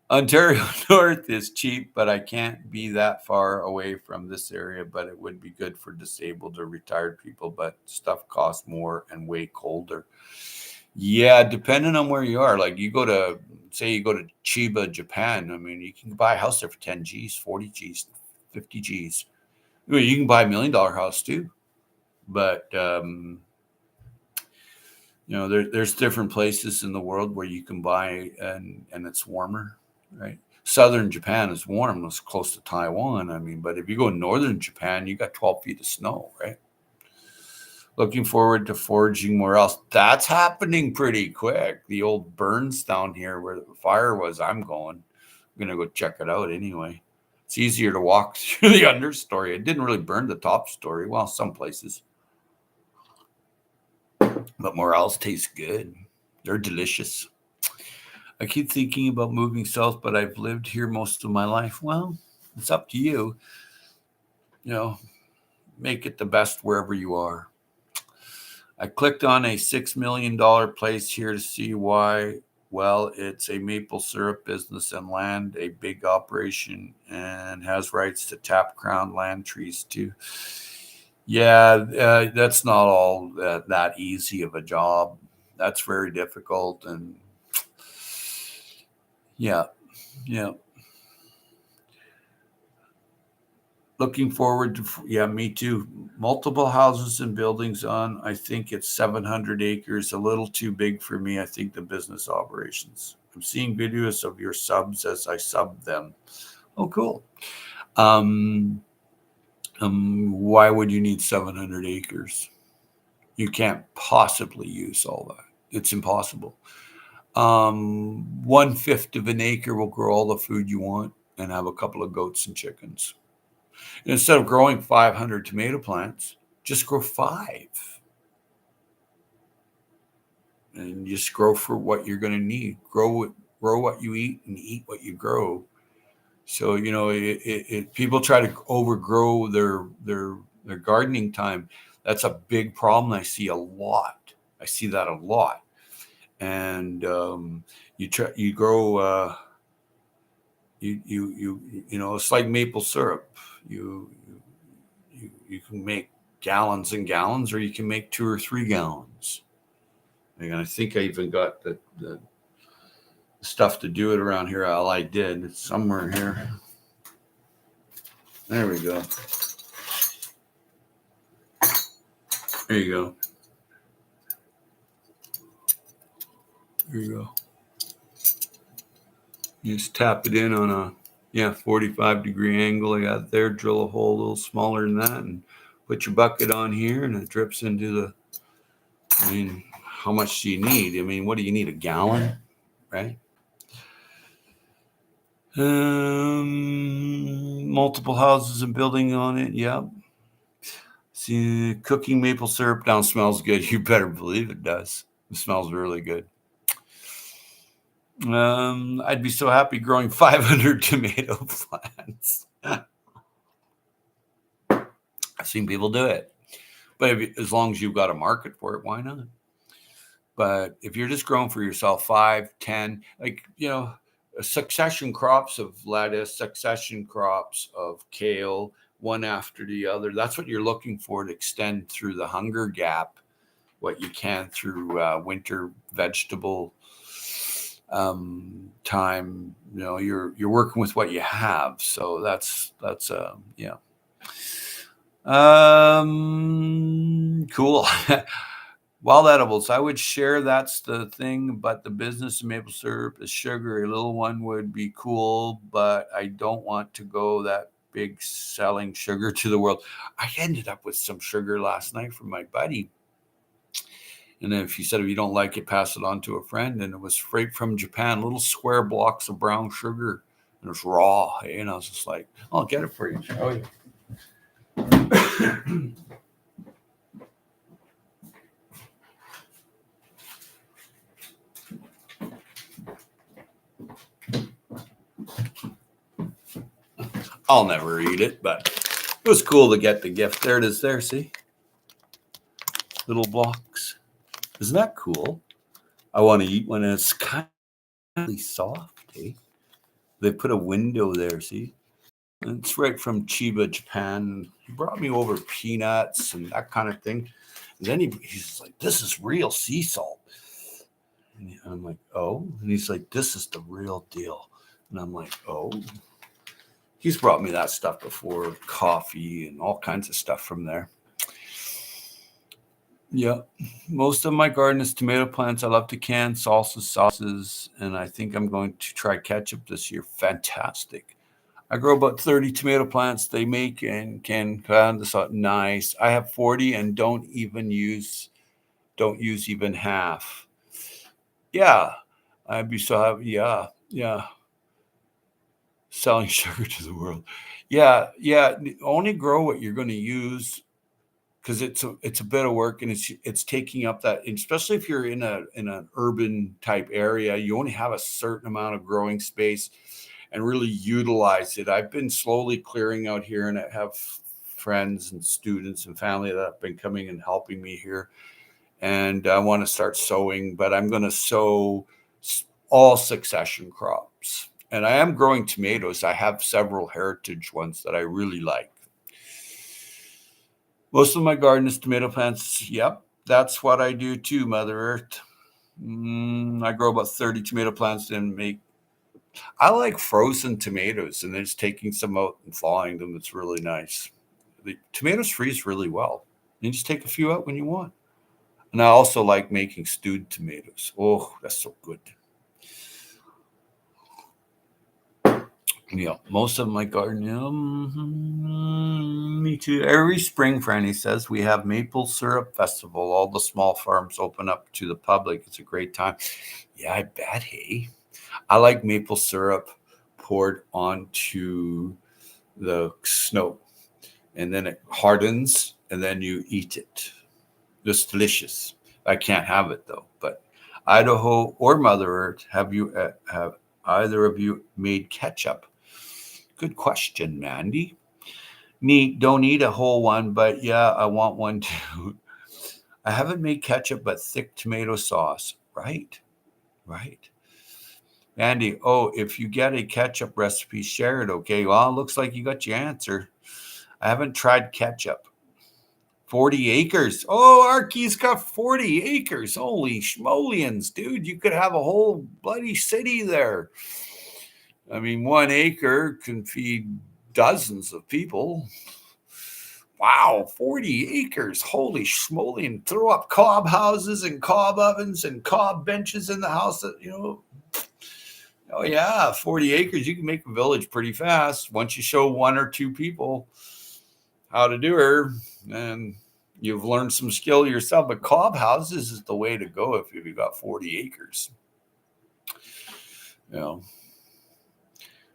Speaker 1: Ontario North is cheap, but I can't be that far away from this area, but it would be good for disabled or retired people, but stuff costs more and way colder. Yeah, depending on where you are. Like you go to Chiba, Japan. I mean, you can buy a house there for 10 G's, 40 G's, 50 G's. I mean, you can buy $1 million house too. But, there's different places in the world where you can buy and it's warmer, right? Southern Japan is warm. It's close to Taiwan. I mean, but if you go northern Japan, you got 12 feet of snow, right? Looking forward to foraging more else. That's happening pretty quick. The old burns down here where the fire was, I'm going to go check it out anyway. It's easier to walk through the understory. It didn't really burn the top story. Well, some places. But morels taste good. They're delicious. I keep thinking about moving south, but I've lived here most of my life. Well, it's up to you. Make it the best wherever you are. I clicked on a $6 million place here to see why. Well, it's a maple syrup business and land, a big operation, and has rights to tap crown land trees too. Yeah, that's not all that easy of a job. That's very difficult. And yeah. Looking forward to, me too. Multiple houses and buildings on, I think it's 700 acres, a little too big for me. I think the business operations. I'm seeing videos of your subs as I sub them. Oh, cool. Why would you need 700 acres? You can't possibly use all that. It's impossible. 1/5 of an acre will grow all the food you want and have a couple of goats and chickens. Instead of growing 500 tomato plants, just grow 5. And just grow for what you're going to need. Grow what you eat and eat what you grow. So, people try to overgrow their gardening time. That's a big problem. I see a lot. I see that a lot. And you grow. It's like maple syrup. You can make gallons and gallons, or you can make 2 or 3 gallons. And I think I even got the stuff to do it around here. All I did, it's somewhere here. There we go. There you go. There you go. You just tap it in on a 45-degree angle. I got there, drill a hole a little smaller than that, and put your bucket on here, and it drips into how much do you need? What do you need? A gallon, right? Multiple houses and building on it. Yep. See, cooking maple syrup down smells good. You better believe it does. It smells really good. I'd be so happy growing 500 tomato plants. I've seen people do it. But as long as you've got a market for it, why not? But if you're just growing for yourself, 5, 10, like, succession crops of lettuce, succession crops of kale, one after the other, that's what you're looking for to extend through the hunger gap, what you can through winter vegetable time. You're working with what you have. So that's yeah. Cool. Wild edibles, I would share. That's the thing. But the business of maple syrup, the sugar, a little one would be cool. But I don't want to go that big selling sugar to the world. I ended up with some sugar last night from my buddy. And then if you don't like it, pass it on to a friend. And it was straight from Japan, little square blocks of brown sugar. And it was raw. And I was just like, I'll get it for you. Oh, yeah. I'll never eat it, but it was cool to get the gift. There it is there, see? Little blocks. Isn't that cool? I want to eat one, and it's kind of really soft, eh? They put a window there, see? And it's right from Chiba, Japan. He brought me over peanuts and that kind of thing. And then he's like, this is real sea salt. And I'm like, oh. And he's like, this is the real deal. And I'm like, oh. He's brought me that stuff before, coffee and all kinds of stuff from there. Yeah. Most of my garden is tomato plants. I love to can sauces, and I think I'm going to try ketchup this year. Fantastic. I grow about 30 tomato plants. They make and can this out nice. I have 40 and don't use even half. Yeah. I'd be so happy. Yeah. Selling sugar to the world. Yeah. Only grow what you're going to use, because it's a bit of work, and it's taking up that, especially if you're in an urban type area, you only have a certain amount of growing space, and really utilize it. I've been slowly clearing out here, and I have friends and students and family that have been coming and helping me here. And I want to start sowing, but I'm going to sow all succession crops. And I am growing tomatoes. I have several heritage ones that I really like. Most of my garden is tomato plants. Yep, that's what I do too, Mother Earth. I grow about 30 tomato plants and I like frozen tomatoes, and then just taking some out and thawing them. It's really nice. The tomatoes freeze really well. You just take a few out when you want. And I also like making stewed tomatoes. Oh, that's so good. Yeah, most of my garden. Me too. Every spring, Franny says, we have Maple Syrup Festival. All the small farms open up to the public. It's a great time. Yeah, I bet. Hey, I like maple syrup poured onto the snow, and then it hardens, and then you eat it. It's delicious. I can't have it though. But Idaho or Mother Earth, have either of you made ketchup? Good question, Mandy. Don't eat a whole one, but yeah, I want one too. I haven't made ketchup, but thick tomato sauce. Right. Andy, if you get a ketchup recipe, share it, okay? Well, it looks like you got your answer. I haven't tried ketchup. 40 acres. Oh, Arky's got 40 acres. Holy schmolians, dude. You could have a whole bloody city there. I mean, 1 acre can feed dozens of people. Wow, 40 acres. Holy schmoly. And throw up cob houses and cob ovens and cob benches in the house. Oh, yeah, 40 acres. You can make a village pretty fast once you show 1 or 2 people how to do it, and you've learned some skill yourself. But cob houses is the way to go if you've got 40 acres.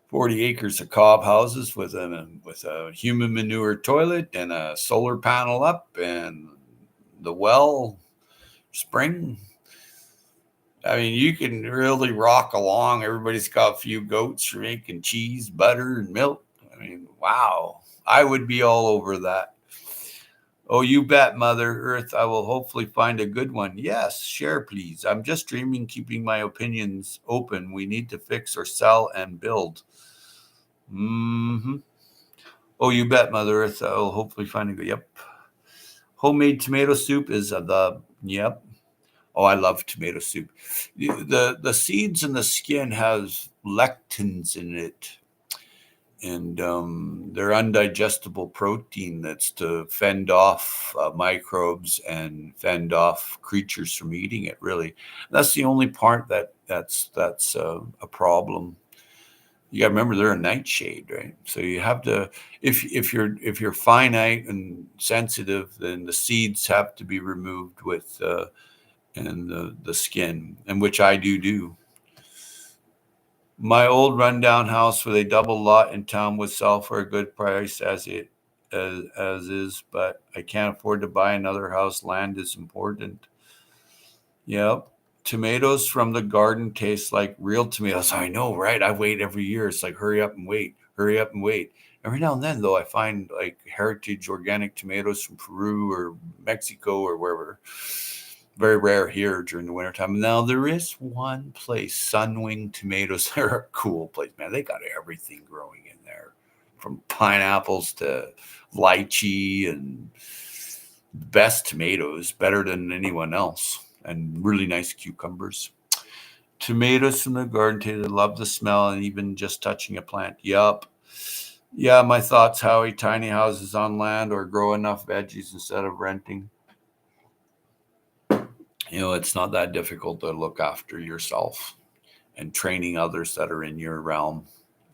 Speaker 1: 40 acres of cob houses with a human manure toilet and a solar panel up and the well spring. I mean, you can really rock along. Everybody's got a few goats for making cheese, butter, and milk. I mean, wow. I would be all over that. Oh, you bet, Mother Earth. I will hopefully find a good one. Yes, share, please. I'm just dreaming, keeping my opinions open. We need to fix or sell and build. Mm-hmm. Oh, you bet, Mother Earth. I will hopefully find a good. Yep. Homemade tomato soup is yep. Oh, I love tomato soup. The seeds and the skin has lectins in it, and they're undigestible protein that's to fend off microbes and fend off creatures from eating it. Really, that's the only part that's a problem. You got to remember they're a nightshade, right? So you have to, if you're finite and sensitive, then the seeds have to be removed with and the skin, and which I do. My old rundown house with a double lot in town would sell for a good price as is, but I can't afford to buy another house. Land is important. Yep. Tomatoes from the garden taste like real tomatoes. I know, right? I wait every year. It's like hurry up and wait, hurry up and wait. Every now and then, though, I find like heritage organic tomatoes from Peru or Mexico or wherever. Very rare here during the wintertime. Now, there is one place, Sunwing Tomatoes. They're a cool place, man. They got everything growing in there from pineapples to lychee and best tomatoes, better than anyone else, and really nice cucumbers. Tomatoes from the garden, I love the smell and even just touching a plant. Yup. Yeah, my thoughts, Howie. Tiny houses on land or grow enough veggies instead of renting. It's not that difficult to look after yourself and training others that are in your realm.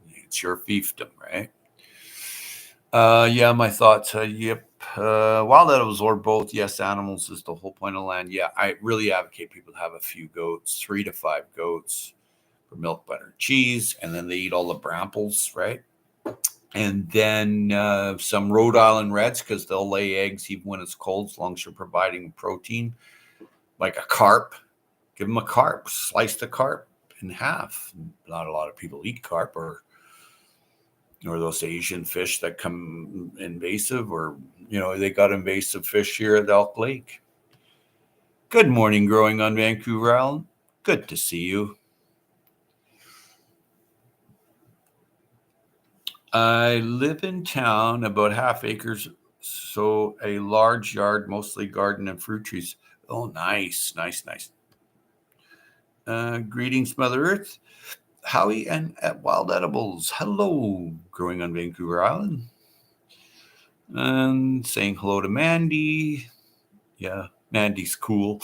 Speaker 1: It's your fiefdom, right? Yeah, my thoughts. Yep. Wild animals or both. Yes, animals is the whole point of land. Yeah, I really advocate people to have a few goats, 3 to 5 goats for milk, butter, and cheese, and then they eat all the bramples, right? And then some Rhode Island Reds because they'll lay eggs even when it's cold, as long as you're providing protein, like a carp. Give them a carp, slice the carp in half. Not a lot of people eat carp or those Asian fish that come invasive, or they got invasive fish here at Elk Lake. Good morning, growing on Vancouver Island. Good to see you. I live in town, about half acres, so a large yard, mostly garden and fruit trees. Oh, nice, nice, nice. Greetings, Mother Earth. Howie and at Wild Edibles. Hello, growing on Vancouver Island. And saying hello to Mandy. Yeah, Mandy's cool.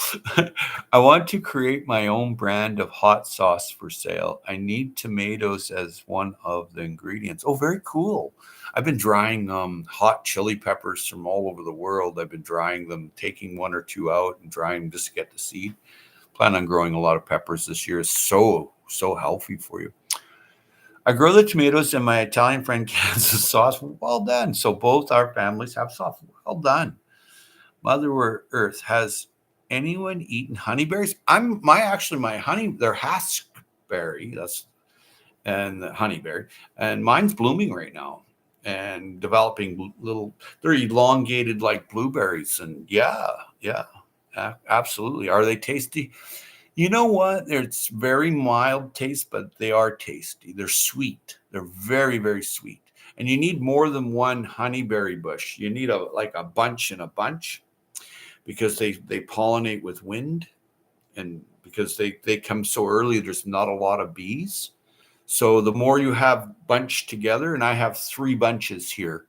Speaker 1: I want to create my own brand of hot sauce for sale. I need tomatoes as one of the ingredients. Oh, very cool. I've been drying hot chili peppers from all over the world. I've been drying them, taking 1 or 2 out and drying them just to get the seed. Plan on growing a lot of peppers this year. It's so healthy for you. I grow the tomatoes and my Italian friend cans the sauce. Well done. So both our families have sauce. Well done. Mother Earth, has anyone eaten honeyberries? My honey, they're haskberry, and the honeyberry, and mine's blooming right now and developing they're elongated like blueberries, and yeah, absolutely. Are they tasty? You know what? It's very mild taste, but they are tasty. They're sweet. They're very, very sweet. And you need more than one honeyberry bush. You need a bunch and a bunch because they pollinate with wind, and because they come so early, there's not a lot of bees. So the more you have bunched together, and I have 3 bunches here,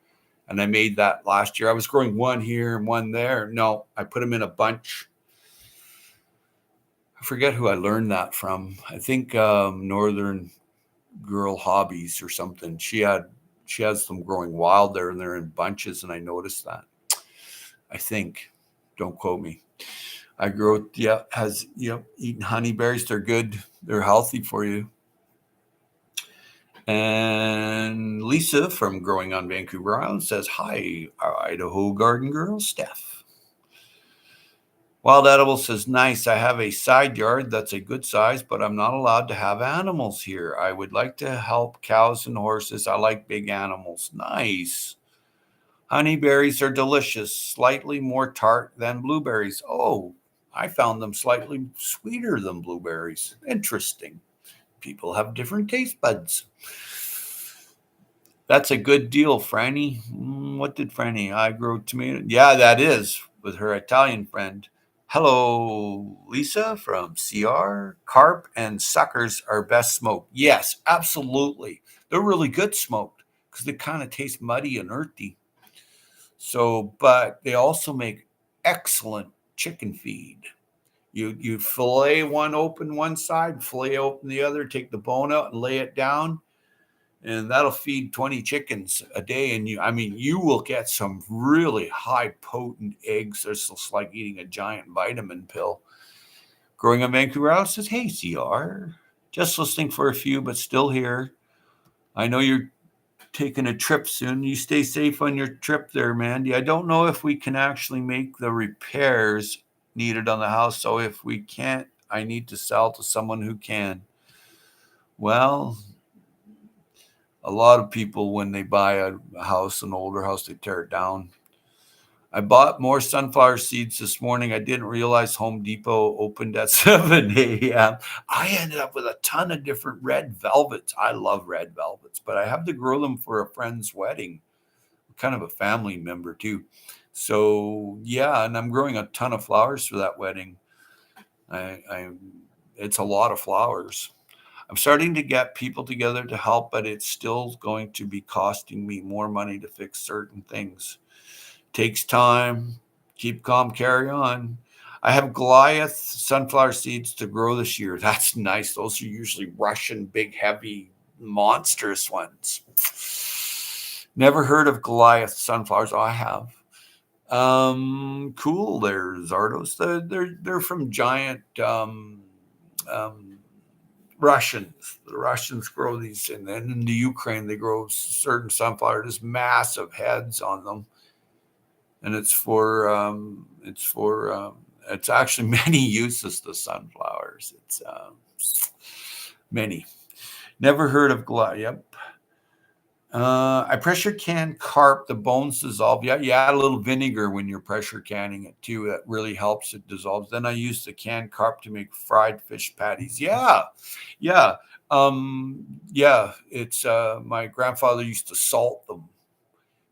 Speaker 1: and I made that last year. I was growing one here and one there. No, I put them in a bunch. I forget who I learned that from. I think Northern Girl Hobbies or something. She has them growing wild there, and they're in bunches, and I noticed that. I think. Don't quote me. I grow, eating honeyberries. They're good. They're healthy for you. And Lisa from Growing on Vancouver Island says, hi, Idaho Garden Girl, Steph. Wild Edible says, nice. I have a side yard that's a good size, but I'm not allowed to have animals here. I would like to help cows and horses. I like big animals. Nice. Honeyberries are delicious, slightly more tart than blueberries. Oh, I found them slightly sweeter than blueberries. Interesting. People have different taste buds. That's a good deal, Franny. What did Franny? I grow tomato. Yeah, that is with her Italian friend. Hello, Lisa from CR. Carp and suckers are best smoked. Yes, absolutely. They're really good smoked because they kind of taste muddy and earthy. So, but they also make excellent chicken feed. You fillet one open one side, fillet open the other, take the bone out and lay it down, and that'll feed 20 chickens a day. And you will get some really high potent eggs. It's just like eating a giant vitamin pill. Growing up in Vancouver House says, hey, CR, just listening for a few, but still here. I know you're taking a trip soon. You stay safe on your trip there, Mandy. I don't know if we can actually make the repairs needed on the house. So if we can't, I need to sell to someone who can. Well, a lot of people, when they buy a house, an older house, they tear it down. I bought more sunflower seeds this morning. I didn't realize Home Depot opened at 7 a.m. I ended up with a ton of different red velvets. I love red velvets, but I have to grow them for a friend's wedding, kind of a family member too. So yeah, and I'm growing a ton of flowers for that wedding. I it's a lot of flowers. I'm starting to get people together to help, but it's still going to be costing me more money to fix certain things. Takes time. Keep calm, carry on. I have Goliath sunflower seeds to grow this year. That's nice. Those are usually Russian, big, heavy, monstrous ones. Never heard of Goliath sunflowers. Oh, I have. Cool. There's Zardos. They're from giant um, Russians. The Russians grow these, and then in the Ukraine they grow certain sunflowers, just massive heads on them, and it's actually many uses to sunflowers. It's many. Never heard of Yep. I pressure can carp, the bones dissolve. Yeah, you add a little vinegar when you're pressure canning it too. That really helps it dissolves. Then I use the canned carp to make fried fish patties. Yeah, yeah, yeah. It's my grandfather used to salt them.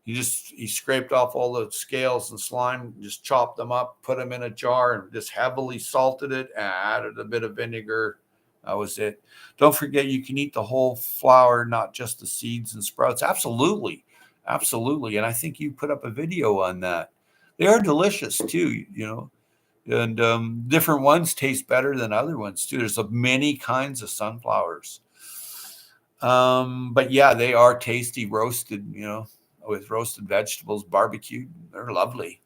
Speaker 1: He scraped off all the scales and slime, just chopped them up, put them in a jar, and just heavily salted it, and added a bit of vinegar. That was it. Don't forget, you can eat the whole flower, not just the seeds and sprouts. Absolutely, absolutely. And I think you put up a video on that. They are delicious too, and different ones taste better than other ones too. There's many kinds of sunflowers. But yeah, they are tasty roasted, with roasted vegetables, barbecued. They're lovely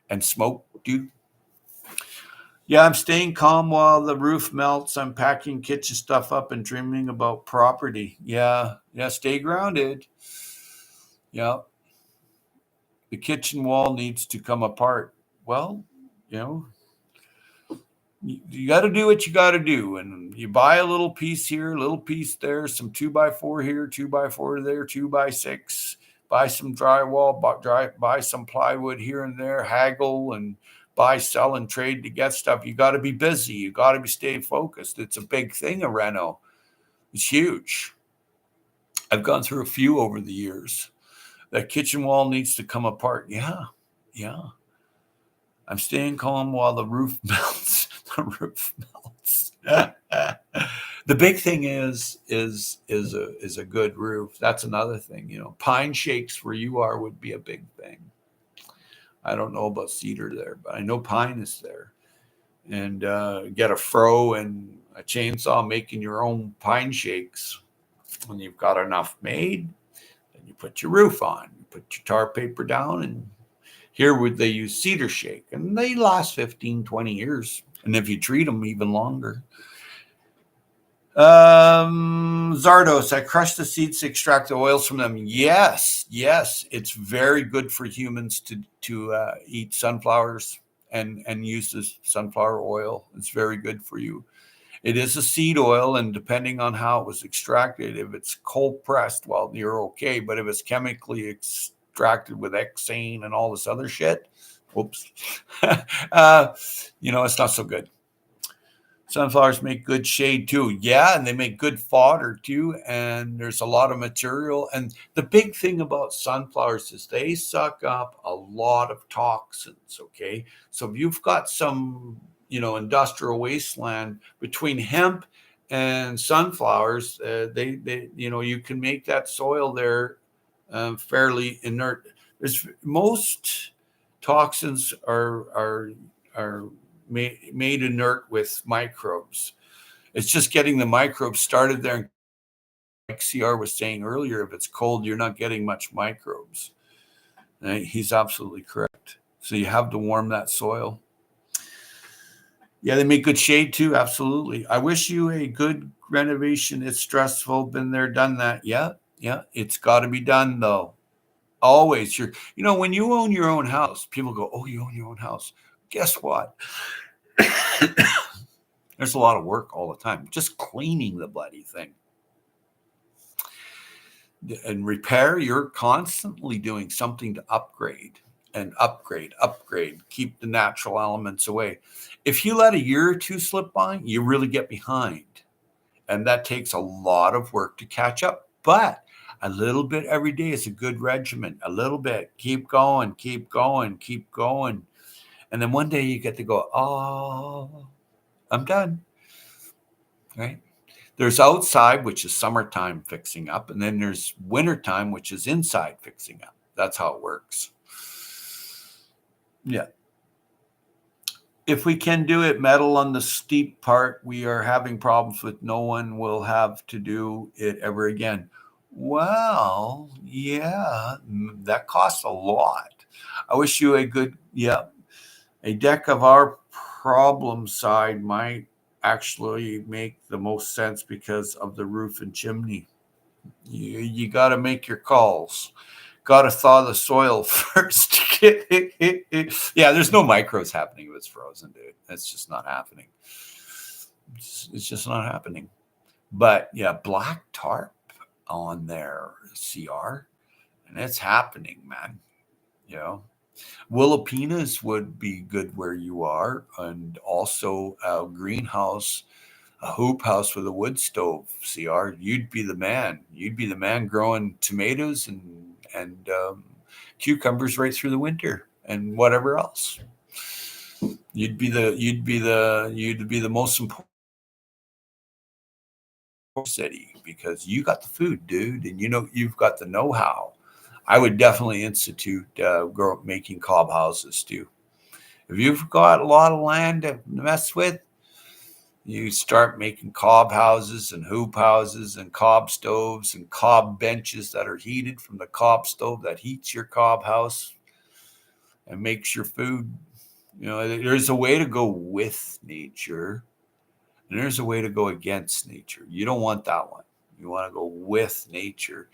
Speaker 1: and smoked, dude. Yeah, I'm staying calm while the roof melts. I'm packing kitchen stuff up and dreaming about property. Yeah, yeah, stay grounded. Yeah, the kitchen wall needs to come apart. Well, you know, you got to do what you got to do, and you buy a little piece here, a little piece there, some 2x4 here, 2x4 there, 2x6. Buy some drywall, buy some plywood here and there, haggle and buy, sell, and trade to get stuff. You got to be busy. You got to be stay focused. It's a big thing, a reno. It's huge. I've gone through a few over the years. That kitchen wall needs to come apart. Yeah, yeah. I'm staying calm while the roof melts. The roof melts. The big thing is a good roof. That's another thing. Pine shakes where you are would be a big thing. I don't know about cedar there, but I know pine is there. And get a fro and a chainsaw making your own pine shakes. When you've got enough made, then you put your roof on. You put your tar paper down, and here would they use cedar shake, and they last 15, 20 years. And if you treat them, even longer. Zardos, I crush the seeds to extract the oils from them. Yes, it's very good for humans to eat sunflowers and use this sunflower oil. It's very good for you. It is a seed oil, and depending on how it was extracted, if it's cold pressed, well, you're okay. But if it's chemically extracted extracted with Xane and all this other shit. Whoops. It's not so good. Sunflowers make good shade too. Yeah, and they make good fodder too. And there's a lot of material. And the big thing about sunflowers is they suck up a lot of toxins. Okay. So if you've got some, industrial wasteland between hemp and sunflowers, you can make that soil there fairly inert. Most toxins are made inert with microbes. It's just getting the microbes started there. Like CR was saying earlier, if it's cold, you're not getting much microbes. Right? He's absolutely correct. So you have to warm that soil. Yeah, they make good shade too. Absolutely. I wish you a good renovation. It's stressful. Been there, done that. Yeah. It's got to be done though. Always. When you own your own house, people go, "Oh, you own your own house." Guess what? There's a lot of work all the time, just cleaning the bloody thing. And repair, you're constantly doing something to upgrade and upgrade, keep the natural elements away. If you let a year or two slip by, you really get behind. And that takes a lot of work to catch up. But a little bit every day is a good regimen. A little bit. Keep going, keep going, keep going. And then one day you get to go, "Oh, I'm done." Right? There's outside, which is summertime fixing up. And then there's wintertime, which is inside fixing up. That's how it works. Yeah. If we can do it, metal on the steep part, we are having problems with. No one will have to do it ever again. Well, yeah, that costs a lot. I wish you a good, a deck of our problem side might actually make the most sense because of the roof and chimney. You got to make your calls. Got to thaw the soil first. Yeah, there's no micros happening if it's frozen, dude. That's just not happening. It's just not happening. But yeah, black tarp on there, CR, and it's happening, man. Willow-pinnas would be good where you are, and also a greenhouse, a hoop house with a wood stove. CR, you'd be the man. You'd be the man growing tomatoes and cucumbers right through the winter and whatever else. You'd be the most important city because you got the food, dude, and you've got the know-how. I would definitely institute making cob houses too. If you've got a lot of land to mess with, you start making cob houses and hoop houses and cob stoves and cob benches that are heated from the cob stove that heats your cob house and makes your food. There's a way to go with nature and there's a way to go against nature. You don't want that one. You want to go with nature.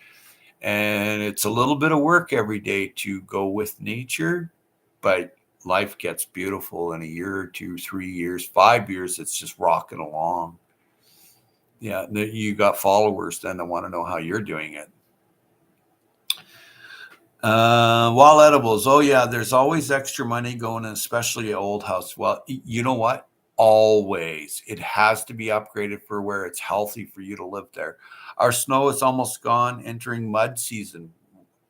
Speaker 1: And it's a little bit of work every day to go with nature, but life gets beautiful in a year or 2, 3 years, 5 years. It's just rocking along. Yeah, you got followers then that want to know how you're doing it. Wall edibles. Oh yeah, there's always extra money going in, especially an old house. Well, you know what? Always. It has to be upgraded for where it's healthy for you to live there. Our snow is almost gone, entering mud season.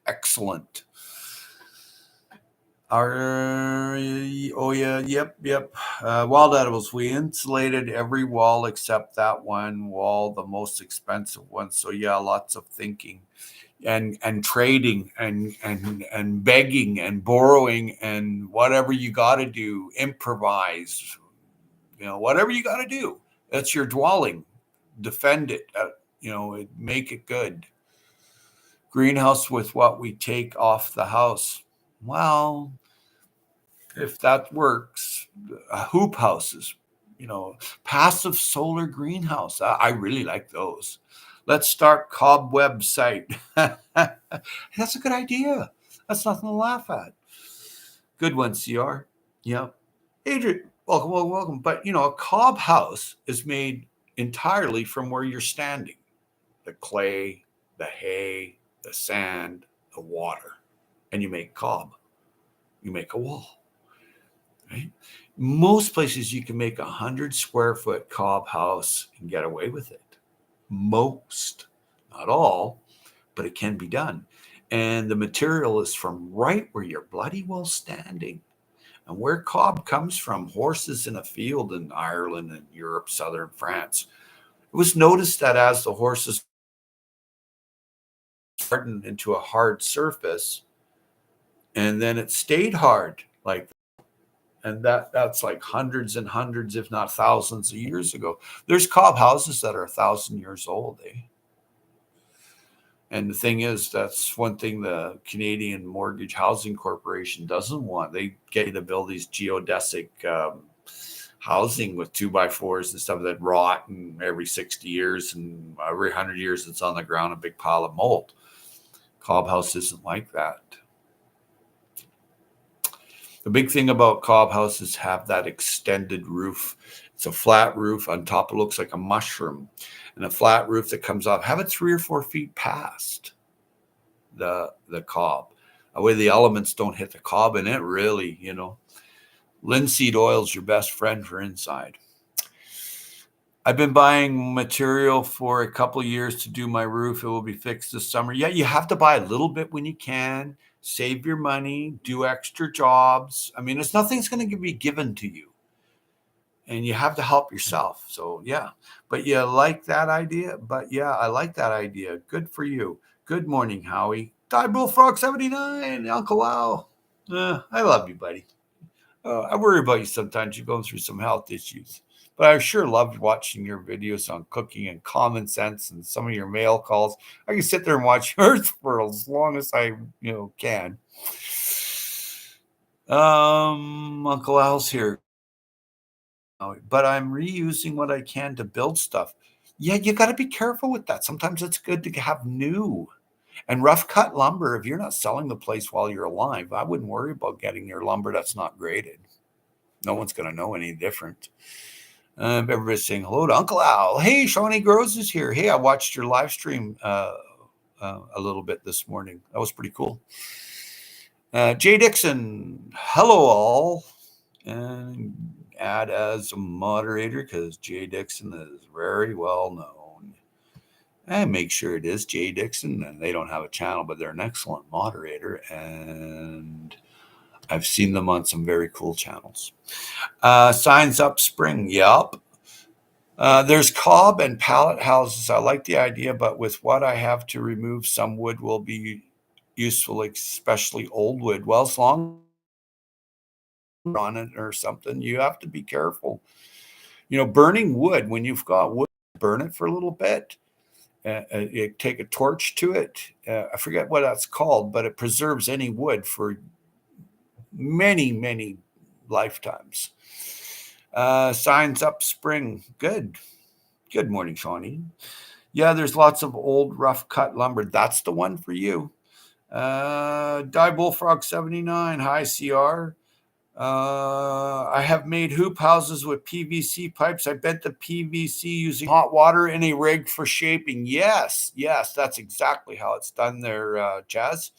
Speaker 1: Excellent. Wild edibles. We insulated every wall except that one wall, the most expensive one. So yeah, lots of thinking and trading and begging and borrowing and whatever you got to do, improvise. Whatever you got to do. That's your dwelling. Defend it. Make it good. Greenhouse with what we take off the house. Well, if that works, hoop houses, passive solar greenhouse. I really like those. Let's start cobweb site. That's a good idea. That's nothing to laugh at. Good one, CR. Yeah. Adrian, welcome. But, a cob house is made entirely from where you're standing. The clay, the hay, the sand, the water. and you make cob. You make a wall, right? Most places you can make 100 square foot cob house and get away with it. Most, not all, but it can be done. And the material is from right where you're bloody well standing. And where cob comes from, horses in a field in Ireland and Europe, southern France. It was noticed that as the horses hardened into a hard surface, and then it stayed hard like that. And that's like hundreds and hundreds, if not thousands of years ago. There's cob houses that are 1,000 years old. And the thing is, that's one thing the Canadian Mortgage Housing Corporation doesn't want. They get you to build these geodesic housing with 2x4s and stuff that rot, and every 60 years and every 100 years it's on the ground, a big pile of mold. Cob house isn't like that. The big thing about cob houses have that extended roof. It's a flat roof. On top it looks like a mushroom, and a flat roof that comes off. Have it 3 or 4 feet past the cob. That way the elements don't hit the cob, and it really, linseed oil is your best friend for inside. I've been buying material for a couple of years to do my roof. It will be fixed this summer. Yeah, you have to buy a little bit when you can. Save your money, do extra jobs. I mean, nothing's going to be given to you. And you have to help yourself. So, yeah. But you like that idea? But, yeah, I like that idea. Good for you. Good morning, Howie. Die Bullfrog 79, Uncle Al. I love you, buddy. I worry about you sometimes. You're going through some health issues. But I sure loved watching your videos on cooking and common sense and some of your mail calls. I can sit there and watch yours for as long as I, can. Uncle Al's here. But I'm reusing what I can to build stuff. Yeah, you got to be careful with that. Sometimes it's good to have new. And rough cut lumber, if you're not selling the place while you're alive, I wouldn't worry about getting your lumber that's not graded. No one's going to know any different. Everybody's saying hello to Uncle Al. Hey, Shawnee Groves is here. Hey, I watched your live stream a little bit this morning. That was pretty cool. Jay Dixon, hello all. And add as a moderator because Jay Dixon is very well known. And make sure it is Jay Dixon. And they don't have a channel, but they're an excellent moderator. And I've seen them on some very cool channels. Signs Up Spring. Yep. There's cob and pallet houses. I like the idea, but with what I have to remove, some wood will be useful, especially old wood. Well, as long as on it or something, you have to be careful. Burning wood, when you've got wood, burn it for a little bit. You take a torch to it. I forget what that's called, but it preserves any wood for many, many lifetimes. Signs Up Spring. Good morning, Shawnee. Yeah, there's lots of old rough cut lumber. That's the one for you. Die Bullfrog 79. Hi, CR. I have made hoop houses with PVC pipes. I bent the PVC using hot water in a rig for shaping. Yes, that's exactly how it's done there, Chaz.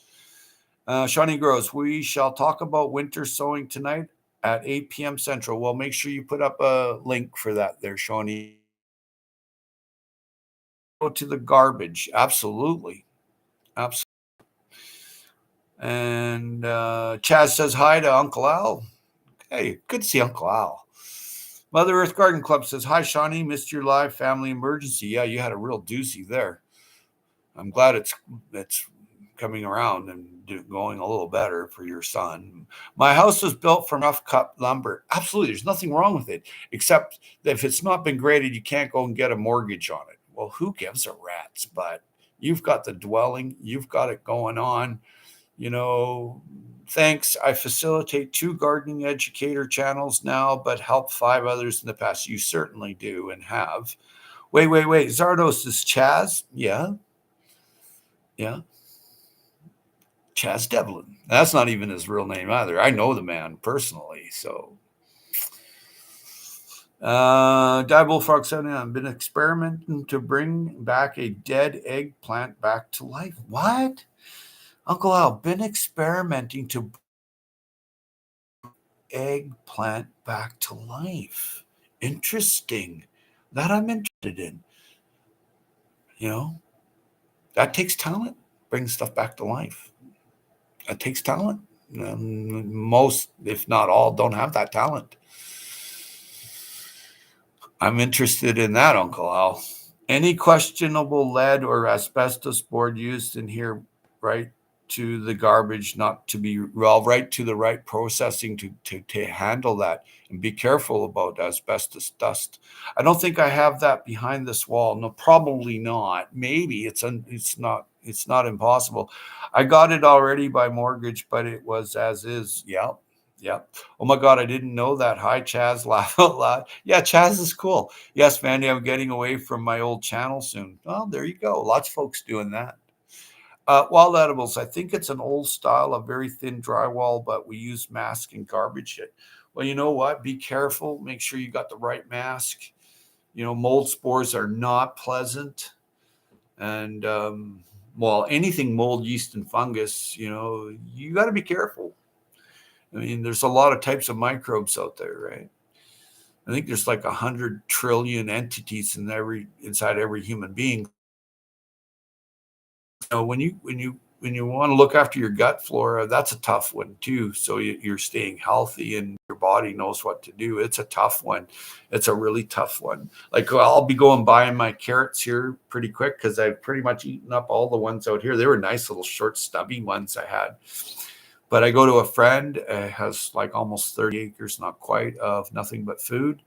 Speaker 1: Shawnee Groves, we shall talk about winter sowing tonight at 8 p.m. Central. Well, make sure you put up a link for that there, Shawnee. Go to the garbage. Absolutely. And Chaz says hi to Uncle Al. Hey, good to see Uncle Al. Mother Earth Garden Club says, hi, Shawnee. Missed your live family emergency. Yeah, you had a real doozy there. I'm glad it's coming around and going a little better for your son. My house was built from rough cut lumber. Absolutely. There's nothing wrong with it, except that if it's not been graded, you can't go and get a mortgage on it. Well, who gives a rat's butt? You've got the dwelling. You've got it going on. Thanks. I facilitate 2 gardening educator channels now, but helped 5 others in the past. You certainly do and have. Wait. Zardos is Chaz? Yeah. Chaz Devlin. That's not even his real name either. I know the man personally, so. Die Bullfrog 79. I've been experimenting to bring back a dead eggplant back to life. What? Uncle Al, been experimenting to eggplant back to life. Interesting. That I'm interested in. You know, that takes talent. Brings stuff back to life. That takes talent. Most, if not all, don't have that talent. I'm interested in that, Uncle Al. Any questionable lead or asbestos board used in here, right to the garbage, not to be, well, right to the right processing to handle that. And be careful about asbestos dust. I don't think I have that behind this wall. No, probably not. Maybe it's not impossible. I got it already by mortgage, but it was as is. Yeah. Yeah. Oh my God, I didn't know that. Hi, Chaz. Laugh out loud. Yeah, Chaz is cool. Yes, Mandy, I'm getting away from my old channel soon. Well, there you go. Lots of folks doing that. Wild edibles. I think it's an old style of very thin drywall, but we use mask and garbage it. Well, you know what? Be careful. Make sure you got the right mask. You know, mold spores are not pleasant. And, well, anything mold, yeast, and fungus, you know, you got to be careful. I mean, there's a lot of types of microbes out there, right? I think there's like 100 trillion entities inside every human being. You know, when you want to look after your gut flora, that's a tough one too. So you're staying healthy and your body knows what to do. It's a tough one. It's a really tough one. Like I'll be going buying my carrots here pretty quick because I've pretty much eaten up all the ones out here. They were nice little short stubby ones I had. But I go to a friend, has like almost 30 acres, not quite, of nothing but food.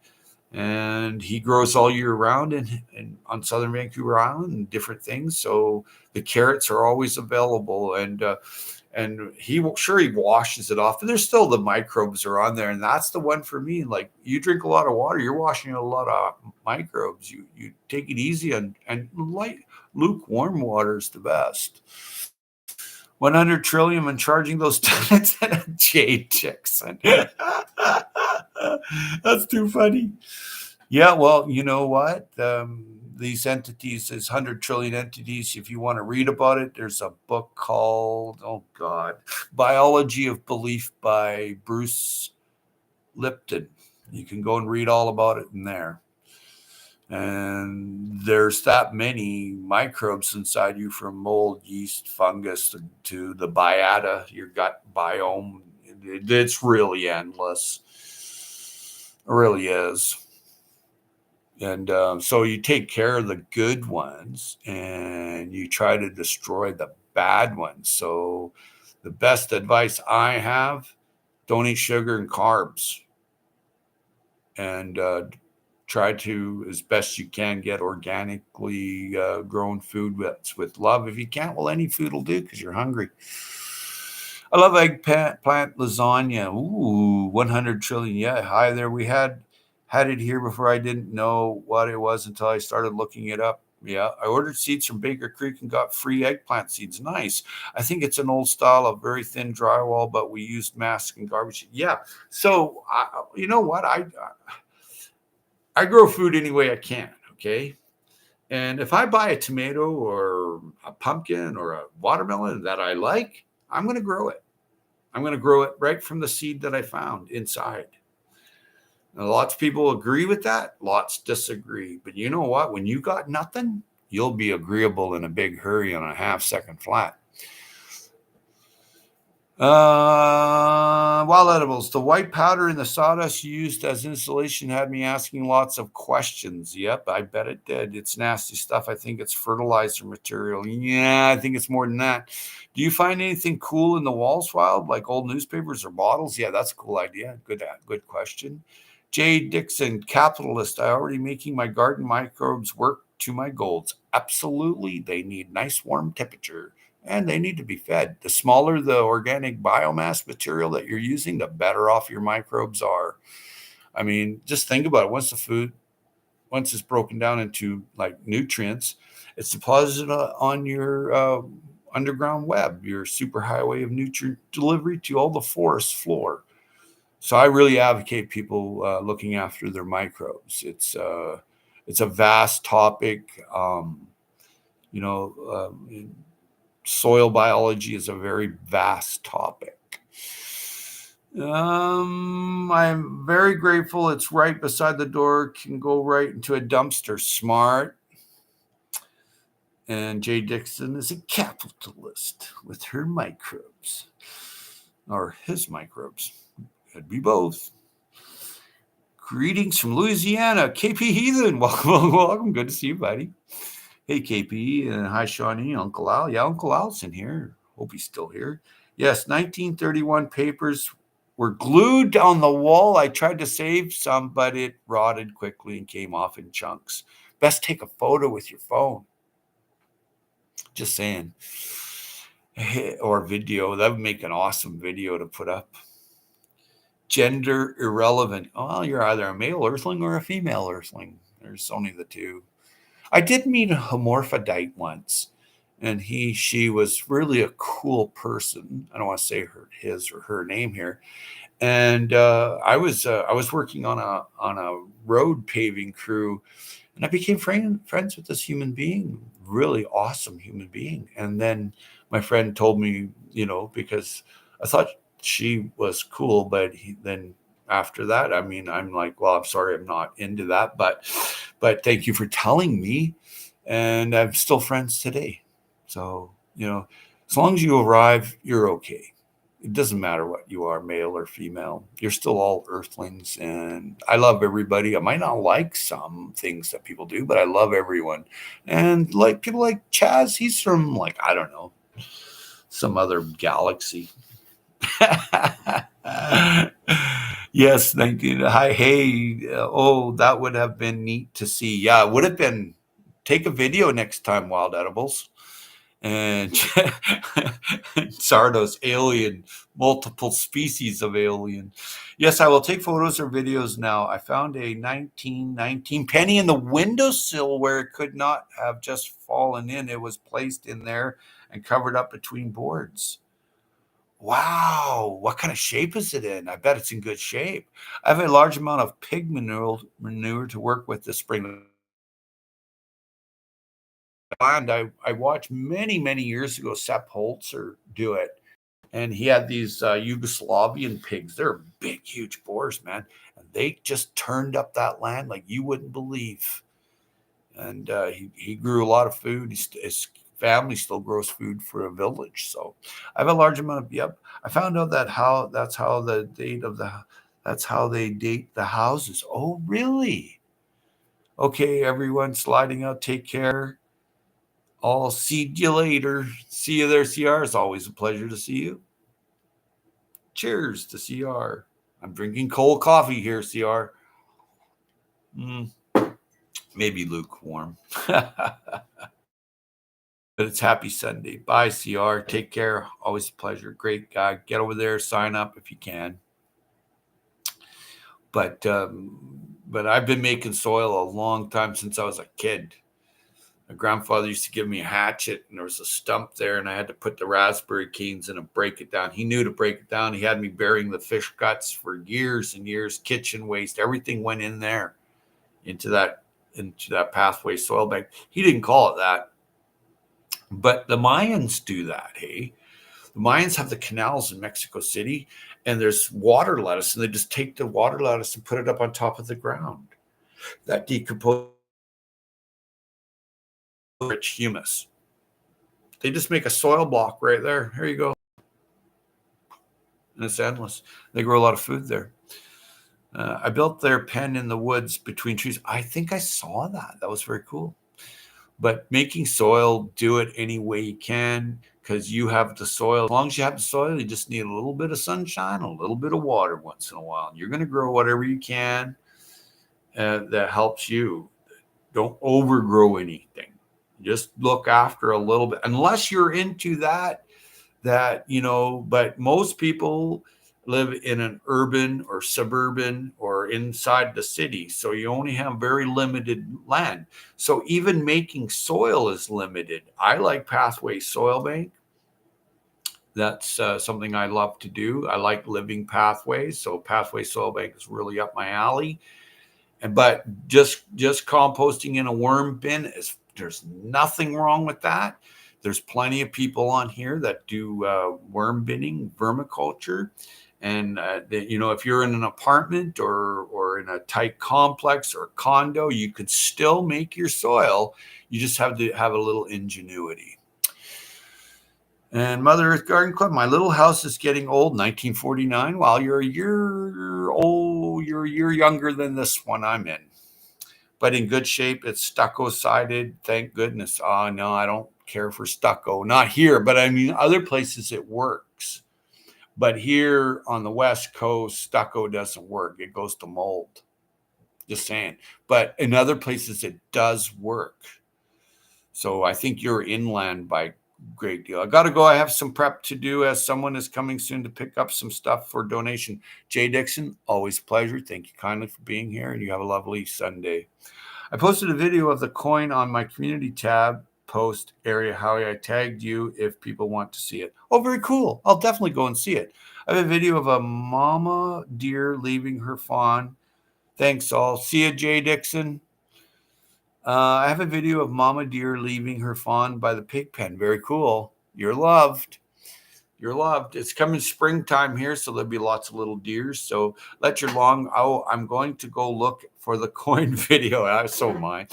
Speaker 1: And he grows all year round in on southern Vancouver Island and different things. So the carrots are always available. And he washes it off, but there's still the microbes are on there. And that's the one for me. Like you drink a lot of water, you're washing a lot of microbes. You take it easy and light lukewarm water is the best. 100 trillion and charging those tenants and Jade Jackson. That's too funny. Yeah, well, you know what? These entities, is 100 trillion entities. If you want to read about it, there's a book called, oh God, Biology of Belief by Bruce Lipton. You can go and read all about it in there. And there's that many microbes inside you, from mold, yeast, fungus to the biota, your gut biome. It's really endless. It really is. And so you take care of the good ones and you try to destroy the bad ones. So the best advice I have, don't eat sugar and carbs. And try to, as best you can, get organically grown food with love. If you can't, well, any food will do because you're hungry. I love eggplant lasagna. Ooh, 100 trillion. Yeah, hi there. We had it here before. I didn't know what it was until I started looking it up. Yeah, I ordered seeds from Baker Creek and got free eggplant seeds. Nice. I think it's an old style of very thin drywall, but we used mask and garbage. Yeah. So, you know what? I grow food any way I can. Okay. And if I buy a tomato or a pumpkin or a watermelon that I like, I'm going to grow it. I'm going to grow it right from the seed that I found inside. Now, lots of people agree with that. Lots disagree. But you know what? When you got nothing, you'll be agreeable in a big hurry on a half-second flat. Wild edibles. The white powder in the sawdust used as insulation had me asking lots of questions. Yep, I bet it did. It's nasty stuff. I think it's fertilizer material. Yeah, I think it's more than that. Do you find anything cool in the walls, Wild, like old newspapers or bottles? Yeah, that's a cool idea. Good question. Jay Dixon, capitalist. I already making my garden microbes work to my goals. Absolutely, they need nice warm temperature. And they need to be fed. The smaller the organic biomass material that you're using, the better off your microbes are. I mean, just think about it. Once it's broken down into like nutrients, it's deposited on your underground web, your superhighway of nutrient delivery to all the forest floor. So I really advocate people looking after their microbes. It's a vast topic. You know, soil biology is a very vast topic. I'm very grateful it's right beside the door, can go right into a dumpster. Smart. And Jay Dixon is a capitalist with her microbes. Or his microbes. Could be both. Greetings from Louisiana. KP Heathen. Welcome, welcome. Good to see you, buddy. Hey, KP. And hi, Shawnee. Uncle Al. Yeah, Uncle Al's in here. Hope he's still here. Yes, 1931 papers were glued on the wall. I tried to save some, but it rotted quickly and came off in chunks. Best take a photo with your phone. Just saying. Or video. That would make an awesome video to put up. Gender irrelevant. Well, you're either a male earthling or a female earthling. There's only the two. I did meet a hermaphrodite once, and she was really a cool person. I don't want to say his or her name here. And I was working on a road paving crew, and I became friends with this human being, really awesome human being. And then my friend told me, because I thought she was cool, but then after that, I mean, I'm like, well, I'm sorry, I'm not into that, but thank you for telling me, and I'm still friends today. So, as long as you arrive, you're okay. It doesn't matter what you are, male or female. You're still all earthlings, and I love everybody. I might not like some things that people do, but I love everyone. And like people like Chaz, he's from I don't know, some other galaxy. Yes, 19. Hi, hey. Oh, that would have been neat to see. Yeah, it would have been. Take a video next time, Wild Edibles. And Sardos, alien, multiple species of alien. Yes, I will take photos or videos now. I found a 1919 penny in the windowsill where it could not have just fallen in. It was placed in there and covered up between boards. Wow, what kind of shape is it in? I bet it's in good shape. I have a large amount of pig manure to work with this spring. And I watched many years ago Sepp Holzer do it, and he had these Yugoslavian pigs. They're big, huge boars, man, and they just turned up that land like you wouldn't believe. And he grew a lot of food. His family still grows food for a village. So I have a large amount of. Yep, I found out that's how they date the houses. Oh, really? Okay, everyone, sliding out. Take care. I'll see you later. See you there, CR. It's always a pleasure to see you. Cheers to CR. I'm drinking cold coffee here, CR. Maybe lukewarm. But it's happy Sunday. Bye, CR. Take care. Always a pleasure. Great guy. Get over there. Sign up if you can. But I've been making soil a long time, since I was a kid. My grandfather used to give me a hatchet, and there was a stump there, and I had to put the raspberry canes in and break it down. He knew to break it down. He had me burying the fish guts for years and years, kitchen waste. Everything went in there into that pathway soil bank. He didn't call it that. But the Mayans do that, hey? The Mayans have the canals in Mexico City, and there's water lettuce, and they just take the water lettuce and put it up on top of the ground. That decomposes rich humus. They just make a soil block right there. Here you go. And it's endless. They grow a lot of food there. I built their pen in the woods between trees. I think I saw that. That was very cool. But making soil, do it any way you can, because you have the soil. As long as you have the soil, you just need a little bit of sunshine, a little bit of water once in a while. You're going to grow whatever you can that helps you. Don't overgrow anything. Just look after a little bit, unless you're into that, but most people live in an urban or suburban or inside the city. So you only have very limited land. So even making soil is limited. I like Pathway Soil Bank. That's something I love to do. I like living pathways. So Pathway Soil Bank is really up my alley. But just composting in a worm bin there's nothing wrong with that, There's plenty of people on here that do worm binning, vermiculture. And, if you're in an apartment or in a tight complex or condo, you could still make your soil. You just have to have a little ingenuity. And Mother Earth Garden Club, my little house is getting old, 1949. Well, you're a year old, you're a year younger than this one I'm in. But in good shape. It's stucco sided, thank goodness. Oh, no, I don't care for stucco. Not here, but I mean, other places it works. But here on the West Coast, stucco doesn't work. It goes to mold. Just saying. But in other places, it does work. So I think you're inland by great deal. I got to go. I have some prep to do as someone is coming soon to pick up some stuff for donation. Jay Dixon, always a pleasure. Thank you kindly for being here, and you have a lovely Sunday. I posted a video of the coin on my community tab post area, Howie. I tagged you if people want to see it. Oh, very cool. I'll definitely go and see it. I have a video of a mama deer leaving her fawn. Thanks all. See you, Jay Dixon. I have a video of mama deer leaving her fawn by the pig pen. Very cool. You're loved. You're loved. It's coming springtime here, so there'll be lots of little deers. So let your long. Oh, I'm going to go look for the coin video. So am I.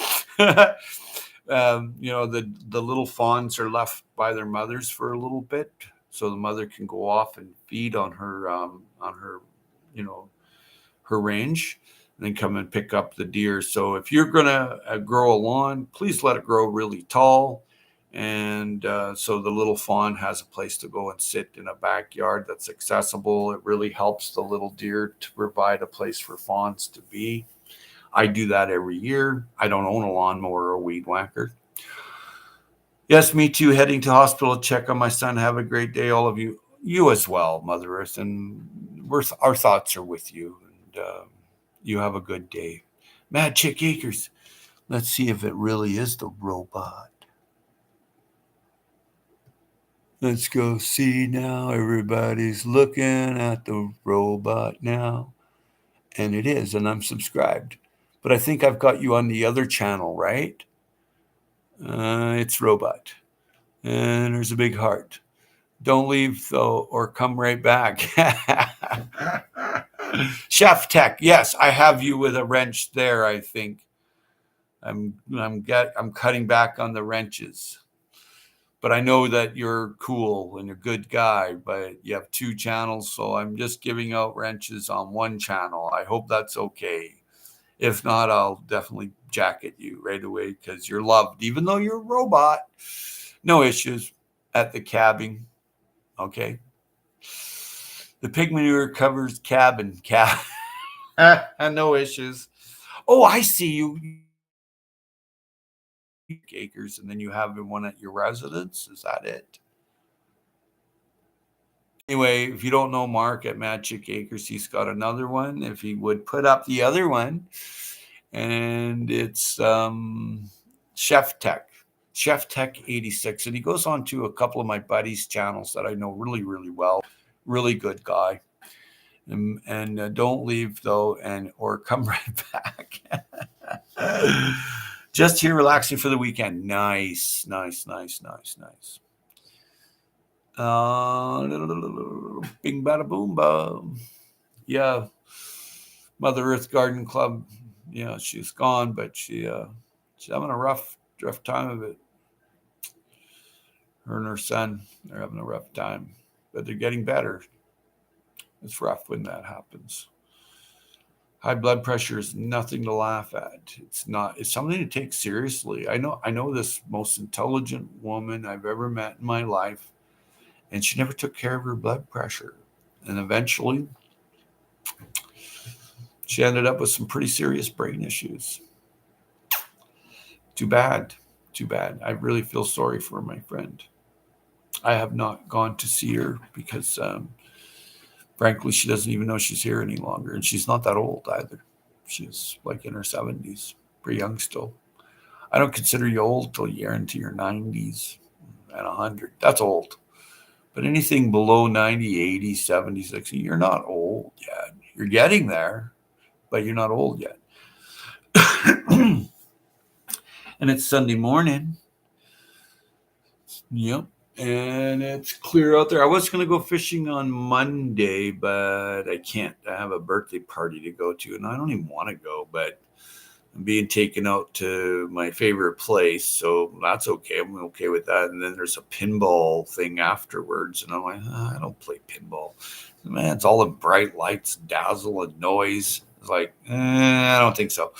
Speaker 1: The little fawns are left by their mothers for a little bit, so the mother can go off and feed on her her range, and then come and pick up the deer. So if you're gonna grow a lawn, please let it grow really tall. And so the little fawn has a place to go and sit in a backyard that's accessible. It really helps the little deer to provide a place for fawns to be. I do that every year. I don't own a lawnmower or a weed whacker. Yes, me too. Heading to hospital to check on my son. Have a great day, all of you. You as well, Mother Earth. And our thoughts are with you. And you have a good day. Mad Chick Acres. Let's see if it really is the robot. Let's go see now. Everybody's looking at the robot now. And it is, and I'm subscribed. But I think I've got you on the other channel, right? It's robot. And there's a big heart. Don't leave, though, or come right back. Chef Tech, yes, I have you with a wrench there, I think. I'm cutting back on the wrenches. But I know that you're cool and a good guy, but you have two channels, so I'm just giving out wrenches on one channel. I hope that's okay. If not, I'll definitely jacket you right away because you're loved, even though you're a robot. No issues at the cabbing. Okay. The pig manure covers cabin. No issues. Oh, I see you. Acres, and then you have one at your residence. Is that it? Anyway, if you don't know Mark at Magic Acres, he's got another one. If he would put up the other one, and it's Chef Tech 86, and he goes on to a couple of my buddies' channels that I know really, really well. Really good guy. And don't leave though, or come right back. Just here relaxing for the weekend. Nice. Bing bada boom ba. Yeah. Mother Earth Garden Club. Yeah, she's gone, but she's having a rough time of it. Her and her son, they're having a rough time, but they're getting better. It's rough when that happens. High blood pressure is nothing to laugh at. It's not. It's something to take seriously. I know this most intelligent woman I've ever met in my life, and she never took care of her blood pressure. And eventually, she ended up with some pretty serious brain issues. Too bad. I really feel sorry for my friend. I have not gone to see her because frankly, she doesn't even know she's here any longer. And she's not that old either. She's like in her 70s, pretty young still. I don't consider you old till you're into your 90s and 100. That's old. But anything below 90, 80, 70, 60, you're not old yet. You're getting there, but you're not old yet. And it's Sunday morning. Yep. And it's clear out there. I was going to go fishing on Monday, but I can't. I have a birthday party to go to, and I don't even want to go, but I'm being taken out to my favorite place, so that's okay. I'm okay with that. And then there's a pinball thing afterwards, and I'm like, I don't play pinball. Man, it's all in bright lights, dazzle, and noise. It's like, I don't think so.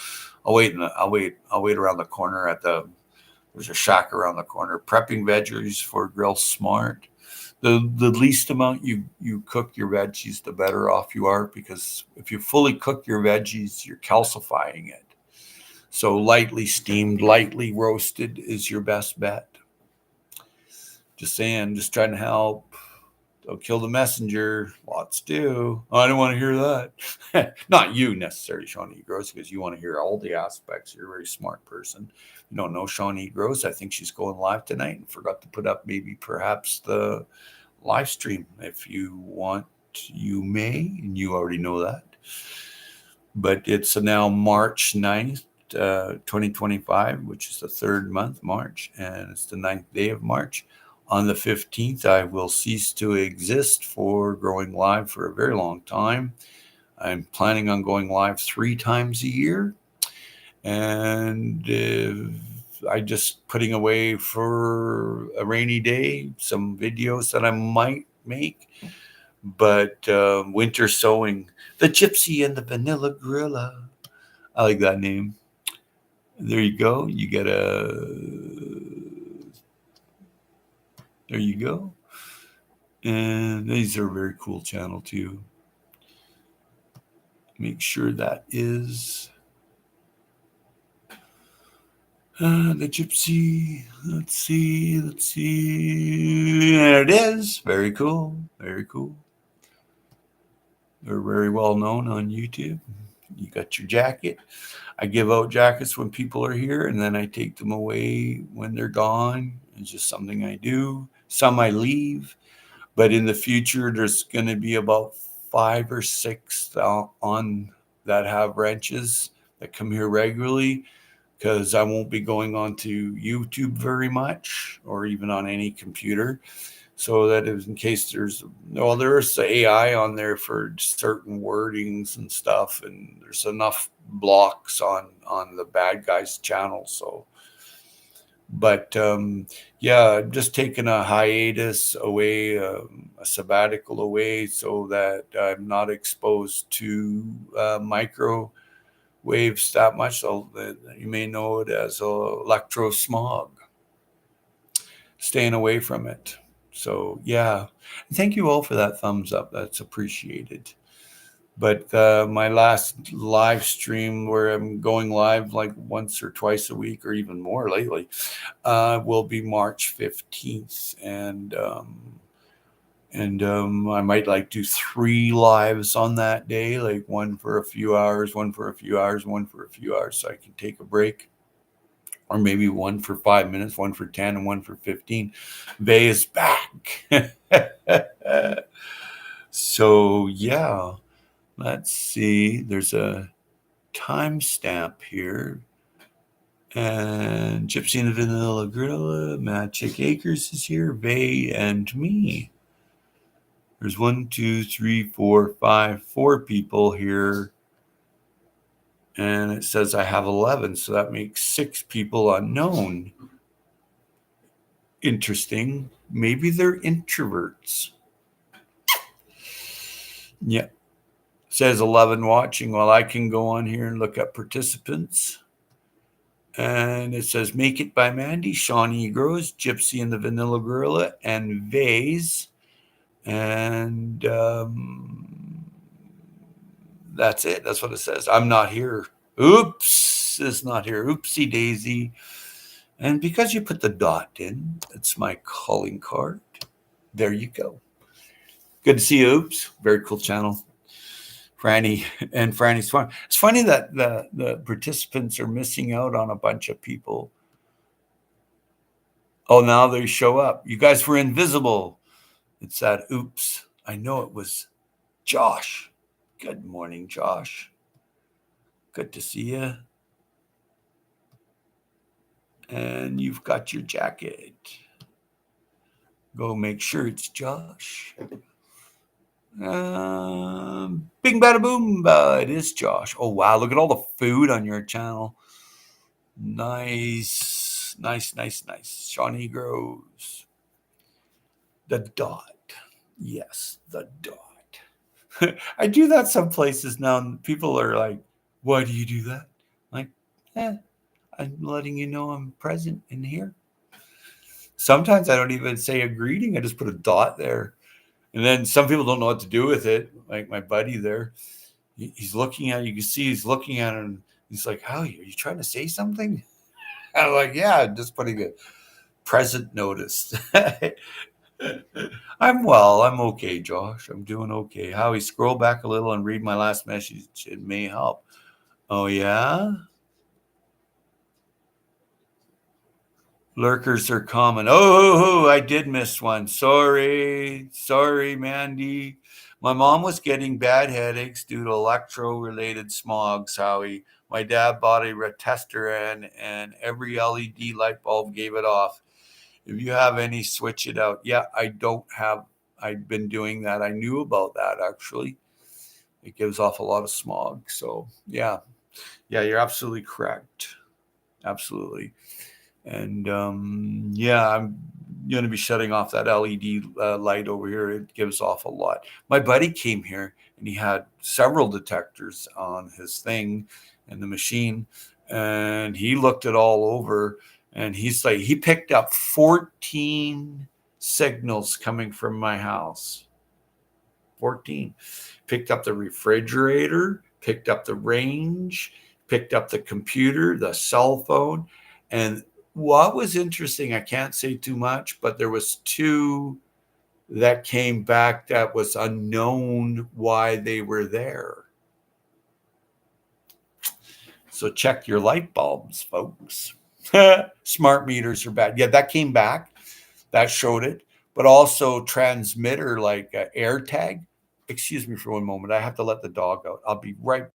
Speaker 1: I'll wait around the corner at the. There's a shack around the corner. Prepping veggies for Grill Smart. The least amount you cook your veggies, the better off you are, because if you fully cook your veggies, you're calcifying it. So lightly steamed, lightly roasted is your best bet. Just saying, just trying to help. Don't kill the messenger. Lots do. Oh, I don't want to hear that. Not you necessarily, Shawnee Gross, because you want to hear all the aspects. You're a very smart person. You don't know Shawnee Gross. I think she's going live tonight and forgot to put up maybe perhaps the live stream. If you want, you may, and you already know that. But it's now March 9th, 2025, which is the third month, March, and it's the 9th day of March. On the 15th, I will cease to exist for Growing Live for a very long time. I'm planning on going live 3 times a year, and I just putting away for a rainy day some videos that I might make. But winter sowing, the Gypsy and the Vanilla Gorilla. I like that name. There you go. You get there you go. And these are a very cool channel too. Make sure that is the Gypsy. Let's see. There it is. Very cool. Very cool. They're very well known on YouTube. You got your jacket. I give out jackets when people are here, and then I take them away when they're gone. It's just something I do. Some I leave, but in the future, there's going to be about 5 or 6 on that have wrenches that come here regularly, because I won't be going onto YouTube very much, or even on any computer. So that is in case there's AI on there for certain wordings and stuff, and there's enough blocks on the bad guys channel. So, but yeah, I'm just taking a hiatus away, a sabbatical away, so that I'm not exposed to microwaves that much. So you may know it as electro smog. Staying away from it. So yeah, thank you all for that thumbs up. That's appreciated. But my last live stream, where I'm going live like once or twice a week, or even more lately, will be March 15th, and I might like do 3 lives on that day, like one for a few hours, one for a few hours, one for a few hours, so I can take a break. Or maybe one for 5 minutes, one for 10, and one for 15. Vay is back. So, yeah, let's see. There's a timestamp here. And Gypsy and the Vanilla Gorilla, Magic Acres is here, Vay and me. There's 1, 2, 3, 4, 5, 4 people here. And it says I have 11, so that makes 6 people unknown. Interesting. Maybe they're introverts. Yeah. Says 11 watching. Well, I can go on here and look at participants. And it says Make It by Mandy, Shawnee Grows, Gypsy and the Vanilla Gorilla, and Vase. And that's it. That's what it says. I'm not here. Oops. It's not here. Oopsie daisy. And because you put the dot in, it's my calling card. There you go. Good to see you. Oops. Very cool channel. Franny and Franny's Farm. It's funny that the participants are missing out on a bunch of people. Oh, now they show up. You guys were invisible. It's that oops. I know it was Josh. Good morning, Josh. Good to see you. And you've got your jacket. Go make sure it's Josh. Bing bada boom. It is Josh. Oh, wow. Look at all the food on your channel. Nice. Nice, nice, nice. Shawnee Grows. The dot. Yes, the dot. I do that some places now, and people are like, why do you do that? I'm like, I'm letting you know I'm present in here. Sometimes I don't even say a greeting. I just put a dot there. And then some people don't know what to do with it. Like my buddy there, he's looking at it. You can see he's looking at it, and he's like, Howie, are you trying to say something? And I'm like, yeah, just putting a present notice. I'm well. I'm okay, Josh. I'm doing okay. Howie, scroll back a little and read my last message. It may help. Oh, yeah? Lurkers are common. Oh, I did miss one. Sorry, Mandy. My mom was getting bad headaches due to electro-related smogs, Howie. My dad bought a Retestoran and every LED light bulb gave it off. If you have any, switch it out. Yeah, I don't have. I've been doing that. I knew about that actually. It gives off a lot of smog. So yeah, you're absolutely correct. Absolutely. And yeah, I'm going to be shutting off that LED light over here. It gives off a lot. My buddy came here and he had several detectors on his thing and the machine, and he looked it all over. And he's like, he picked up 14 signals coming from my house. 14. Picked up the refrigerator, picked up the range, picked up the computer, the cell phone. And what was interesting, I can't say too much, but there was 2 that came back that was unknown why they were there. So check your light bulbs, folks. Smart meters are bad. Yeah, that came back. That showed it. But also transmitter like AirTag. Excuse me for one moment. I have to let the dog out. I'll be right back.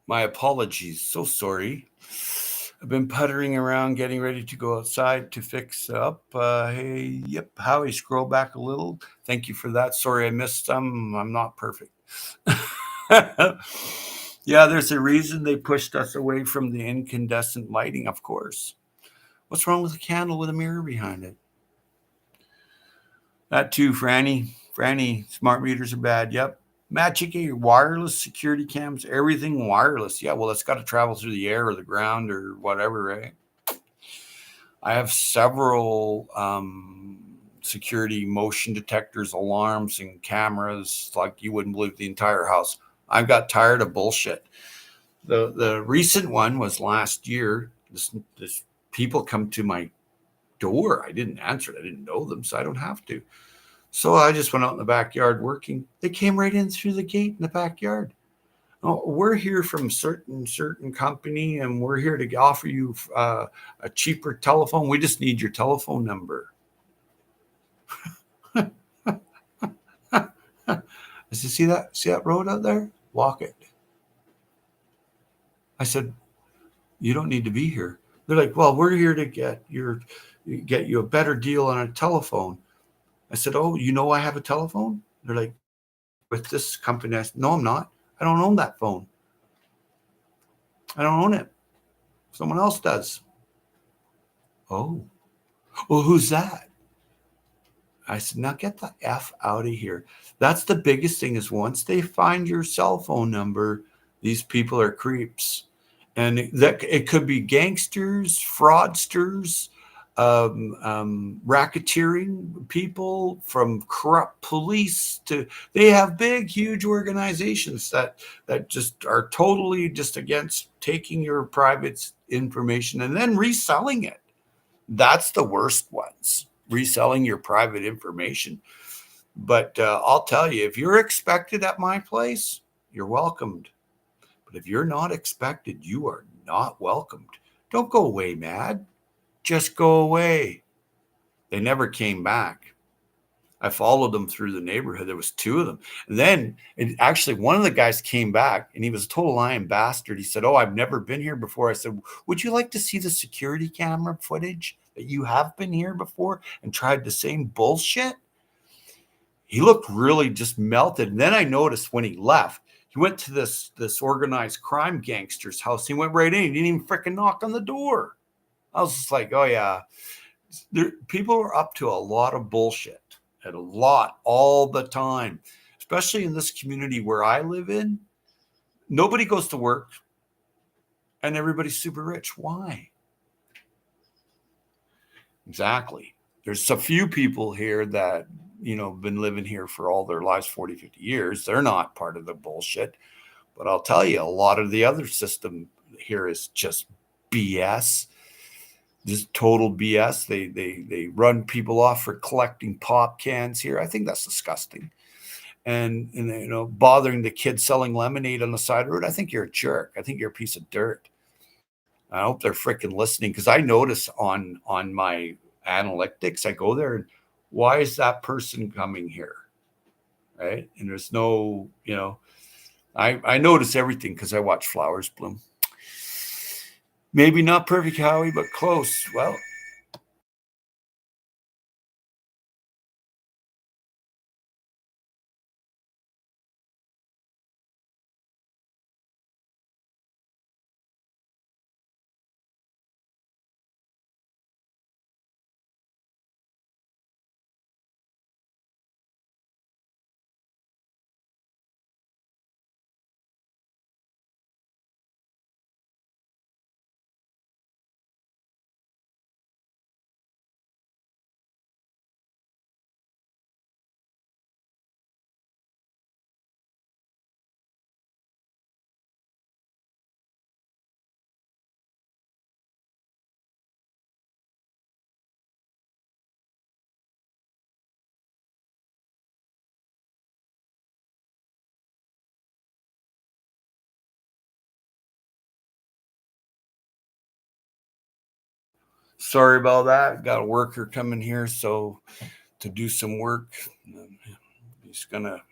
Speaker 1: My apologies. So sorry. I've been puttering around getting ready to go outside to fix up. Hey, yep, Howie, scroll back a little. Thank you for that. Sorry I missed some. I'm not perfect. Yeah, there's a reason they pushed us away from the incandescent lighting, of course. What's wrong with a candle with a mirror behind it? That too, Franny. Franny, smart meters are bad. Yep. Magic, wireless security cams, everything wireless. Yeah, well, it's got to travel through the air or the ground or whatever, right? I have several security motion detectors, alarms, and cameras like you wouldn't believe, the entire house. I got tired of bullshit. The recent one was last year. This people come to my door. I didn't answer it. I didn't know them, so I don't have to. So I just went out in the backyard working. They came right in through the gate in the backyard. Oh, we're here from certain company, and we're here to offer you a cheaper telephone. We just need your telephone number. I said, see that road out there? Walk it. I said, you don't need to be here. They're like, well, we're here to get you a better deal on a telephone. I said, oh, you know, I have a telephone? They're like, with this company. I said, no, I'm not. I don't own that phone. I don't own it. Someone else does. Oh, well, who's that? I said, now get the F out of here. That's the biggest thing is once they find your cell phone number, these people are creeps. And that it could be gangsters, fraudsters, racketeering people, from corrupt police to they have big, huge organizations that just are totally just against taking your private information and then reselling it. That's the worst ones, reselling your private information. But I'll tell you, if you're expected at my place, you're welcomed. But if you're not expected, you are not welcomed. Don't go away mad. Just go away. They never came back. I followed them through the neighborhood. There was two of them. And then actually one of the guys came back and he was a total lying bastard. He said, oh, I've never been here before. I said, would you like to see the security camera footage that you have been here before and tried the same bullshit? He looked really just melted. And then I noticed when he left, he went to this organized crime gangster's house. He went right in. He didn't even freaking knock on the door. I was just like, oh yeah. People are up to a lot of bullshit, and a lot all the time, especially in this community where I live in. Nobody goes to work and everybody's super rich. Why? Exactly. There's a few people here that, been living here for all their lives, 40, 50 years. They're not part of the bullshit. But I'll tell you, a lot of the other system here is just BS. Just total BS. They run people off for collecting pop cans here. I think that's disgusting. And bothering the kids selling lemonade on the side of the road. I think you're a jerk. I think you're a piece of dirt. I hope they're freaking listening, because I notice on my analytics, I go there and why is that person coming here? Right. And there's no, I notice everything because I watch flowers bloom. Maybe not perfect, Howie, but close. Well, sorry about that. Got a worker coming here, so to do some work. He's gonna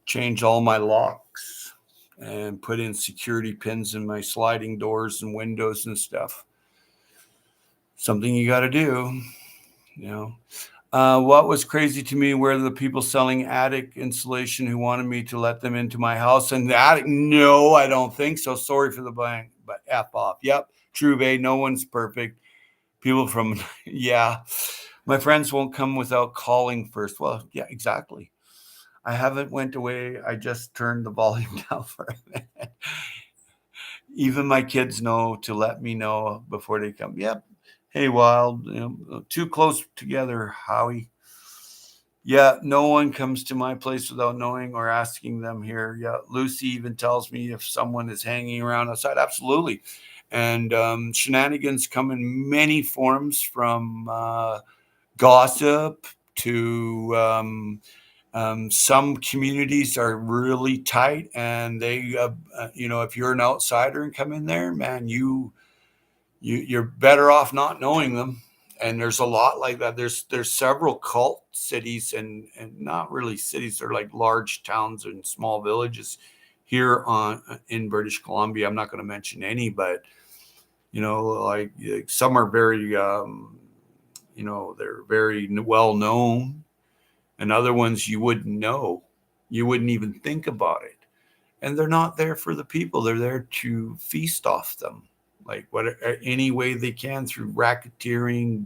Speaker 1: change all my locks and put in security pins in my sliding doors and windows and stuff. Something you got to do, you know. What was crazy to me were the people selling attic insulation who wanted me to let them into my house. And the attic, no, I don't think so. Sorry for the blank, but F off. Yep, true, babe. No one's perfect. People from, yeah, my friends won't come without calling first. Well, yeah, exactly. I haven't went away. I just turned the volume down for a minute. Even my kids know to let me know before they come. Yep. Hey, Wild, too close together, Howie. Yeah, no one comes to my place without knowing or asking them here. Yeah, Lucy even tells me if someone is hanging around outside. Absolutely. And shenanigans come in many forms, from gossip to some communities are really tight, and they, if you're an outsider and come in there, man, you're better off not knowing them. And there's a lot like that. There's several cult cities, and not really cities, they're like large towns and small villages here in British Columbia. I'm not going to mention any, but like some are very they're very well known,
Speaker 2: and other ones you wouldn't know. You wouldn't even think about it. And they're not there for the people. They're there to feast off them, like what any way they can through racketeering,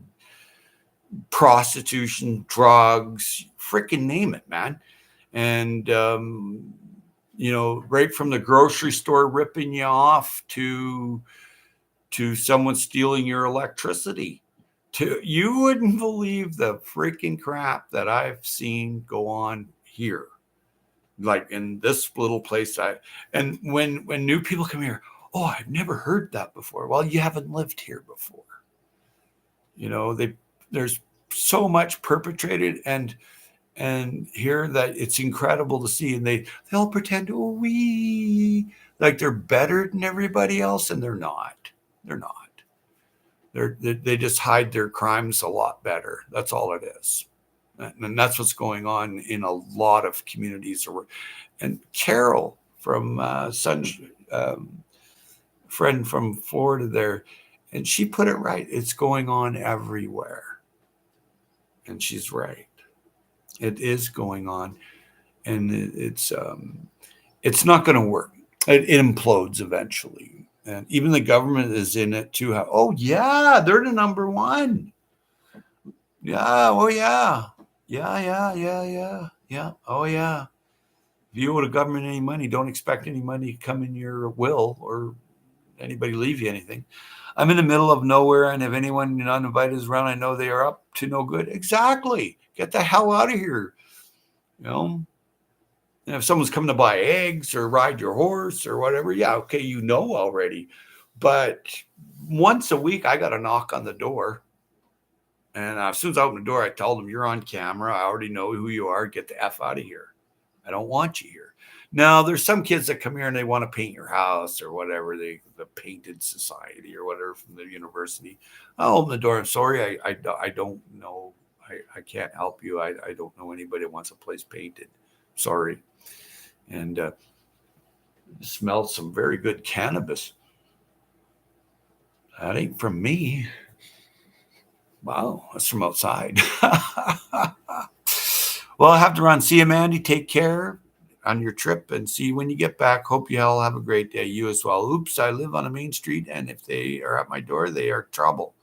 Speaker 2: prostitution, drugs, freaking name it, man. And right from the grocery store ripping you off to someone stealing your electricity. You wouldn't believe the freaking crap that I've seen go on here, like in this little place. And when new people come here, oh, I've never heard that before. Well, you haven't lived here before. There's so much perpetrated and here that it's incredible to see. And they'll pretend, oh, like they're better than everybody else, and they're not. They're not. They just hide their crimes a lot better. That's all it is. And that's what's going on in a lot of communities. And Carol from friend from Florida there, and she put it right. It's going on everywhere. And she's right. It is going on. And it's not going to work. It implodes eventually. And even the government is in it too. Oh, yeah, they're the number one. Yeah, oh, yeah. Yeah. Oh, yeah. If you owe the government any money, don't expect any money to come in your will or anybody leave you anything. I'm in the middle of nowhere, and if anyone uninvited is around, I know they are up to no good. Exactly. Get the hell out of here. And if someone's coming to buy eggs or ride your horse or whatever, yeah, okay, already. But once a week, I got to knock on the door. And as soon as I open the door, I tell them, you're on camera. I already know who you are. Get the F out of here. I don't want you here. Now, there's some kids that come here and they want to paint your house or whatever, the Painted Society or whatever from the university. I'll open the door. I'm sorry, I don't know. I can't help you. I don't know anybody that wants a place painted. Sorry. And smelled some very good cannabis. That ain't from me. Wow, that's from outside. Well, I have to run. See you, Mandy. Take care on your trip and see you when you get back. Hope you all have a great day. You as well. Oops, I live on a main street, and if they are at my door, they are trouble.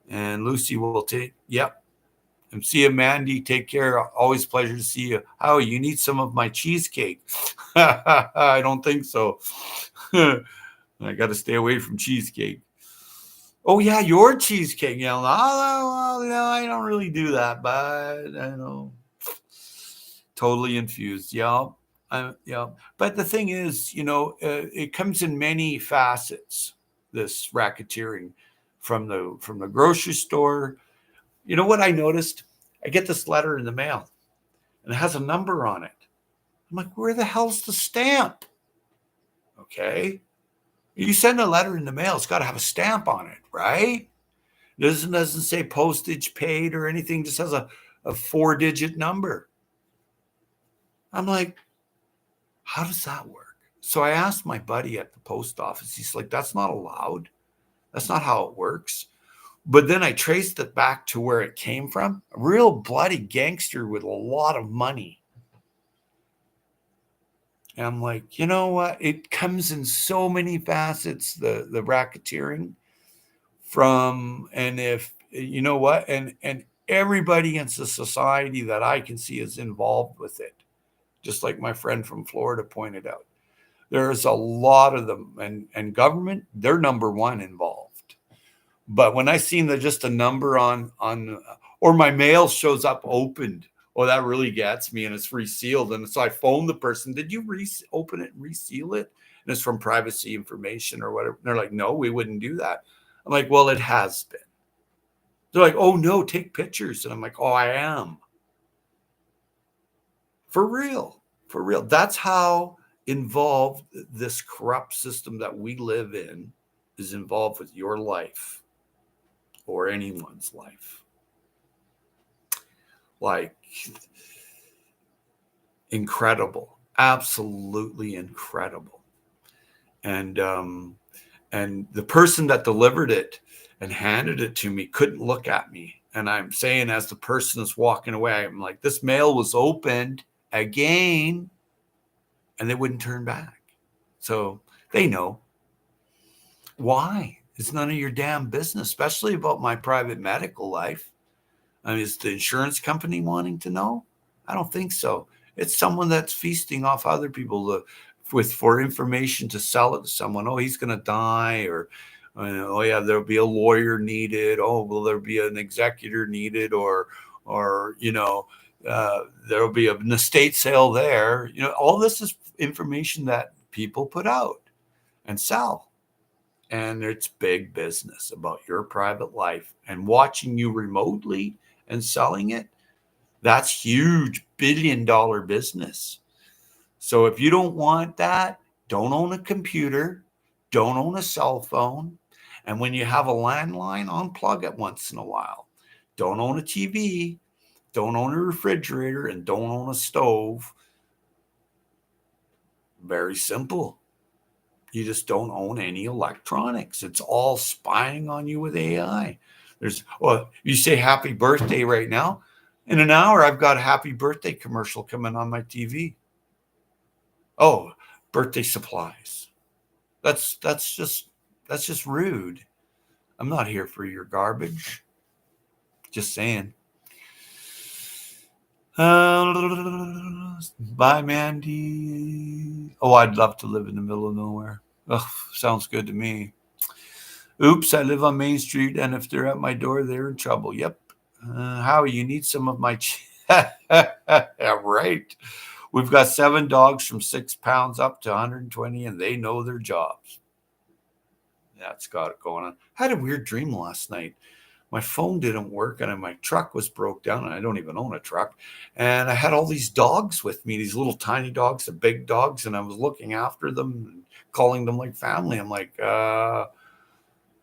Speaker 2: And Lucy will take, yep. And see you, Mandy. Take care. Always pleasure to see you. Oh, you need some of my cheesecake. I don't think so. I got to stay away from cheesecake. Oh, yeah, your cheesecake. Yeah, no, I don't really do that, but I know. Totally infused. Yeah. Yeah. But the thing is, it comes in many facets, this racketeering from the grocery store. You know what I noticed? I get this letter in the mail and it has a number on it. I'm like, where the hell's the stamp? Okay. You send a letter in the mail, it's got to have a stamp on it, right? It doesn't say postage paid or anything, just has a 4-digit number. I'm like, how does that work? So I asked my buddy at the post office. He's like, that's not allowed. That's not how it works. But then I traced it back to where it came from. A real bloody gangster with a lot of money. And I'm like, you know what? It comes in so many facets, the racketeering and if, you know what? And everybody in the society that I can see is involved with it. Just like my friend from Florida pointed out. There's a lot of them, and government, they're number one involved. But when I seen just a number on or my mail shows up opened, oh, that really gets me, and it's resealed. And so I phoned the person, did you open it and reseal it? And it's from privacy information or whatever. And they're like, no, we wouldn't do that. I'm like, well, it has been. They're like, oh, no, take pictures. And I'm like, oh, I am. For real. For real. That's how involved this corrupt system that we live in is involved with your life or anyone's life. Like, incredible, absolutely incredible. And the person that delivered it and handed it to me couldn't look at me And I'm saying, as the person is walking away, I'm like, this mail was opened again, and they wouldn't turn back. So they know. Why? It's none of your damn business, especially about my private medical life. I mean, is the insurance company wanting to know? I don't think so. It's someone that's feasting off other people for information to sell it to someone. Oh, he's going to die, or oh yeah, there'll be a lawyer needed. Oh, will there be an executor needed, or there'll be an estate sale there. All this is information that people put out and sell. And it's big business about your private life, and watching you remotely and selling it. That's huge, billion-dollar business. So if you don't want that, don't own a computer, don't own a cell phone. And when you have a landline, unplug it once in a while. Don't own a TV, don't own a refrigerator, and don't own a stove. Very simple. You just don't own any electronics. It's all spying on you with AI. You say happy birthday right now. In an hour, I've got a happy birthday commercial coming on my TV. Oh, birthday supplies. That's just rude. I'm not here for your garbage. Just saying. Bye, Mandy. Oh, I'd love to live in the middle of nowhere. Oh, sounds good to me. Oops, I live on Main Street, and if they're at my door, they're in trouble. Yep. Howie, you need some of my... Yeah, right. We've got 7 dogs from 6 pounds up to 120, and they know their jobs. That's got it going on. I had a weird dream last night. My phone didn't work, and my truck was broke down, and I don't even own a truck. And I had all these dogs with me, these little tiny dogs, the big dogs, and I was looking after them and calling them like family. I'm like,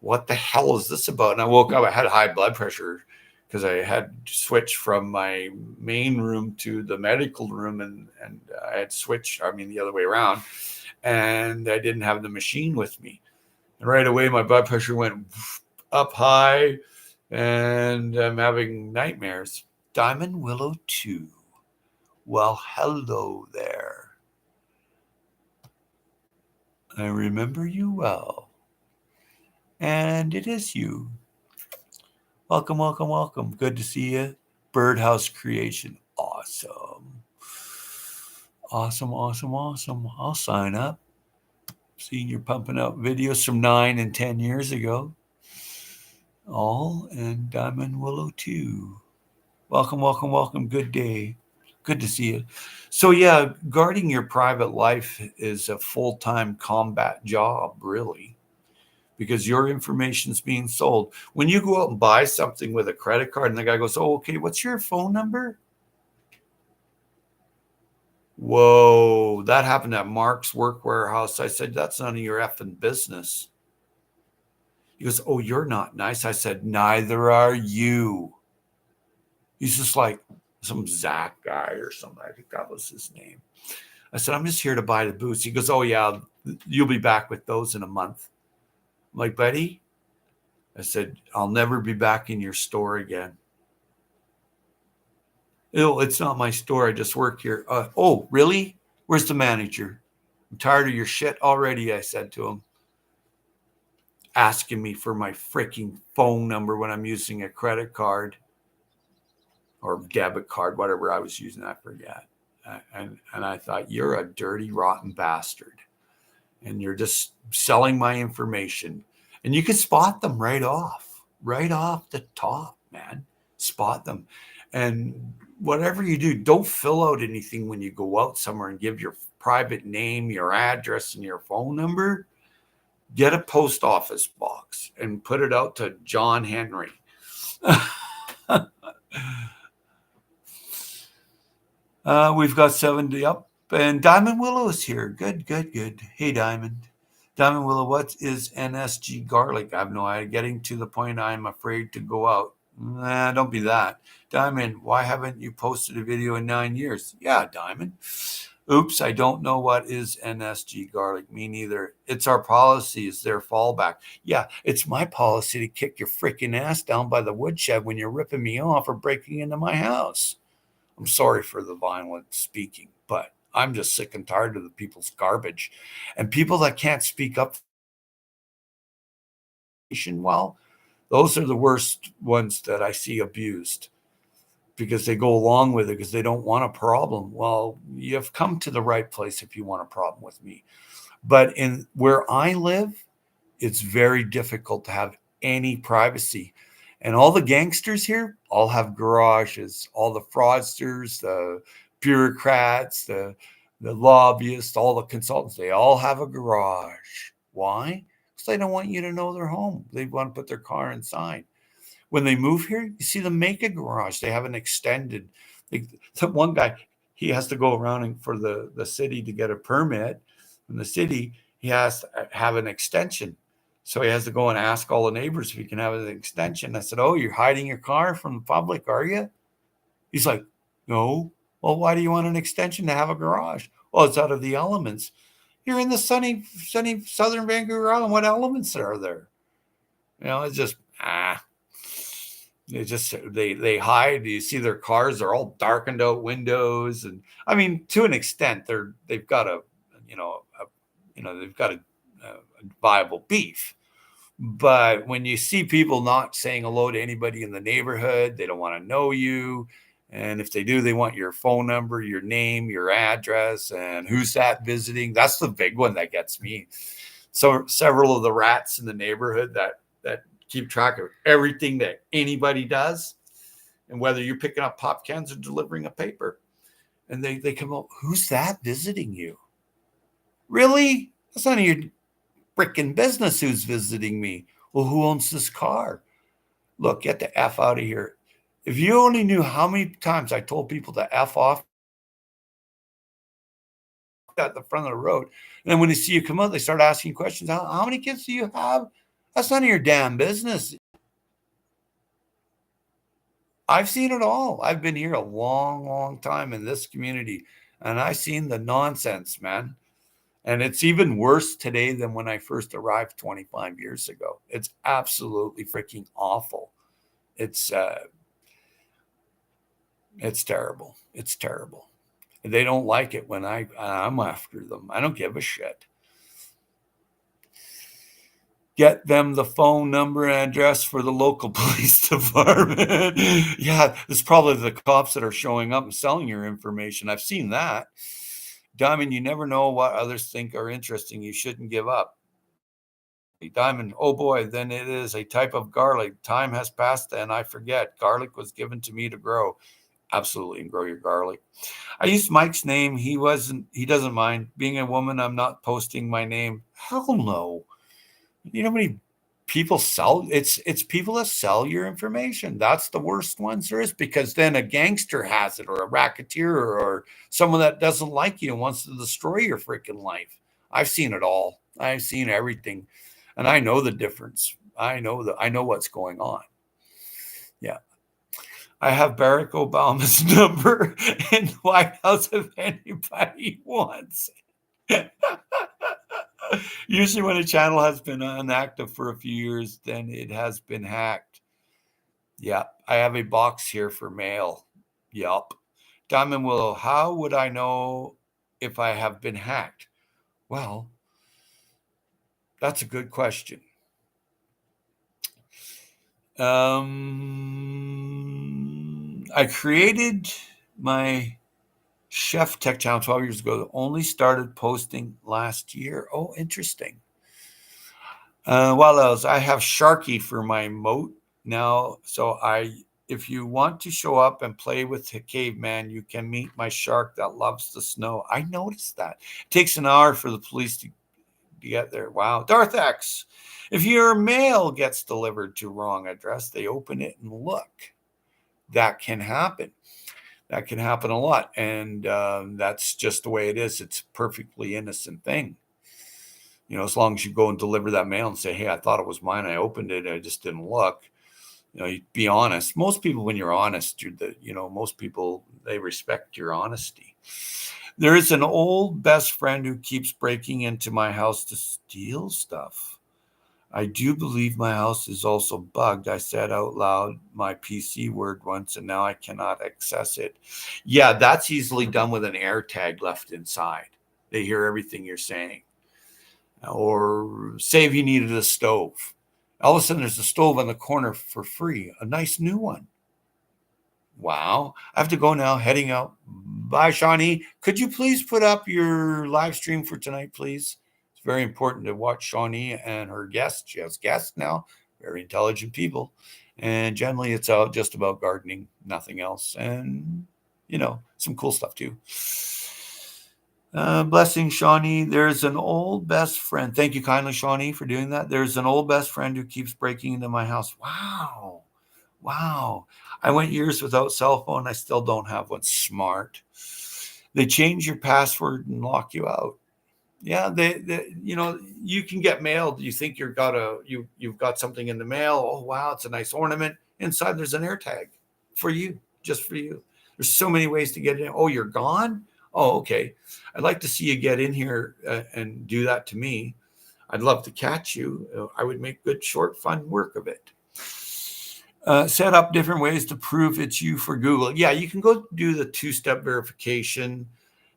Speaker 2: what the hell is this about? And I woke up, I had high blood pressure because I had switched from my main room to the medical room, and I had switched, the other way around, and I didn't have the machine with me. And right away, my blood pressure went up high, and I'm having nightmares. Diamond Willow 2. Well, hello there. I remember you well. And it is you. Welcome, welcome, welcome. Good to see you. Birdhouse Creation. Awesome. Awesome, awesome, awesome. I'll sign up. Seeing you're pumping out videos from 9 and 10 years ago. All and Diamond Willow 2. Welcome, welcome, welcome. Good day. Good to see you. So yeah, guarding your private life is a full-time combat job, really, because your information is being sold. When you go out and buy something with a credit card and the guy goes, oh, okay, what's your phone number? Whoa, that happened at Mark's work warehouse. I said, that's none of your effing business. He goes, oh, you're not nice. I said, neither are you. He's just like some Zach guy or something. I think that was his name. I said, I'm just here to buy the boots. He goes, oh, yeah, you'll be back with those in a month. I'm like, buddy, I said, I'll never be back in your store again. It's not my store. I just work here. Oh, really? Where's the manager? I'm tired of your shit already, I said to him. Asking me for my freaking phone number when I'm using a credit card or debit card, whatever I was using, I forget. And I thought, you're a dirty, rotten bastard. And you're just selling my information. And you can spot them right off the top, man. Spot them. And whatever you do, don't fill out anything when you go out somewhere and give your private name, your address, and your phone number. Get a post office box and put it out to John Henry. We've got 70 up, and Diamond Willow is here. Good, good, good. Hey, Diamond. Diamond Willow, what is NSG garlic? I have no idea. Getting to the point I'm afraid to go out. Nah, don't be that. Diamond, why haven't you posted a video in 9 years? Yeah, Diamond. Oops, I don't know what is NSG garlic. Me neither. It's our policy, is their fallback. Yeah, it's my policy to kick your freaking ass down by the woodshed when you're ripping me off or breaking into my house. I'm sorry for the violent speaking, but I'm just sick and tired of the people's garbage. And people that can't speak up, well, those are the worst ones that I see abused, because they go along with it because they don't want a problem. Well, you've come to the right place if you want a problem with me. But in where I live, it's very difficult to have any privacy. And all the gangsters here all have garages. All the fraudsters, the bureaucrats, the lobbyists, all the consultants, they all have a garage. Why? Because they don't want you to know their home. They want to put their car inside. When they move here, you see them make a garage. They have an extended. One guy, he has to go around and for the city to get a permit. In the city, he has to have an extension. So he has to go and ask all the neighbors if he can have an extension. I said, "Oh, you're hiding your car from the public, are you?" He's like, "No." Well, why do you want an extension to have a garage? Well, it's out of the elements. You're in the sunny southern Vancouver Island. What elements are there? It's just they hide. You see their cars are all darkened out windows, and I mean, to an extent, they've got a viable beef. But when you see people not saying hello to anybody in the neighborhood, they don't want to know you. And if they do, they want your phone number, your name, your address, and who's that visiting. That's the big one that gets me. So several of the rats in the neighborhood that keep track of everything that anybody does, and whether you're picking up pop cans or delivering a paper. And they come up, who's that visiting you? Really? That's none of your freaking business who's visiting me. Well, who owns this car? Look, get the F out of here. If you only knew how many times I told people to F off at the front of the road. And then when they see you come out, they start asking questions. How many kids do you have? That's none of your damn business. I've seen it all. I've been here a long, long time in this community, and I've seen the nonsense, man. And it's even worse today than when I first arrived 25 years ago. It's absolutely freaking awful. It's terrible. It's terrible. They don't like it when I'm after them. I don't give a shit. Get them the phone number and address for the local police department. Yeah, it's probably the cops that are showing up and selling your information. I've seen that. Diamond, you never know what others think are interesting. You shouldn't give up. Diamond, oh boy, then it is a type of garlic. Time has passed and I forget. Garlic was given to me to grow. Absolutely, and grow your garlic. I used Mike's name. He doesn't mind. Being a woman, I'm not posting my name. Hell no. You know how many people sell? It's people that sell your information. That's the worst ones there is, because then a gangster has it, or a racketeer, or someone that doesn't like you and wants to destroy your freaking life. I've seen it all. I've seen everything, and I know the difference. I know what's going on. Yeah. I have Barack Obama's number in the White House if anybody wants it. Usually when a channel has been inactive for a few years, then it has been hacked. Yeah, I have a box here for mail. Yup. Diamond Willow, how would I know if I have been hacked? Well, that's a good question. I created my Chef Tech channel 12 years ago. Only started posting last year. Oh, interesting. What else? I have Sharky for my moat now. So if you want to show up and play with the caveman, you can meet my shark that loves the snow. I noticed that. It takes an hour for the police to get there. Wow. Darthex, if your mail gets delivered to wrong address, they open it and look. That can happen. That can happen a lot. And that's just the way it is. It's a perfectly innocent thing. As long as you go and deliver that mail and say, hey, I thought it was mine. I opened it. I just didn't look. You be honest. Most people, when you're honest, most people, they respect your honesty. There is an old best friend who keeps breaking into my house to steal stuff. I do believe my house is also bugged. I said out loud my PC word once and now I cannot access it. Yeah, that's easily done with an AirTag left inside. They hear everything you're saying. Or say if you needed a stove. All of a sudden there's a stove on the corner for free, a nice new one. Wow. I have to go now, heading out. Bye, Shawnee. Could you please put up your live stream for tonight, please? It's very important to watch Shawnee and her guests. She has guests now, very intelligent people. And generally, it's just about gardening, nothing else. And, some cool stuff too. Blessing, Shawnee. There's an old best friend. Thank you kindly, Shawnee, for doing that. There's an old best friend who keeps breaking into my house. Wow. Wow. I went years without cell phone. I still don't have one. Smart. They change your password and lock you out. Yeah, you can get mail. You think you've got something in the mail. Oh wow, it's a nice ornament. Inside there's an AirTag for you, just for you. There's so many ways to get in. Oh, you're gone? Oh, okay. I'd like to see you get in here and do that to me. I'd love to catch you. I would make good, short, fun work of it. Set up different ways to prove it's you for Google. Yeah, you can go do the two-step verification.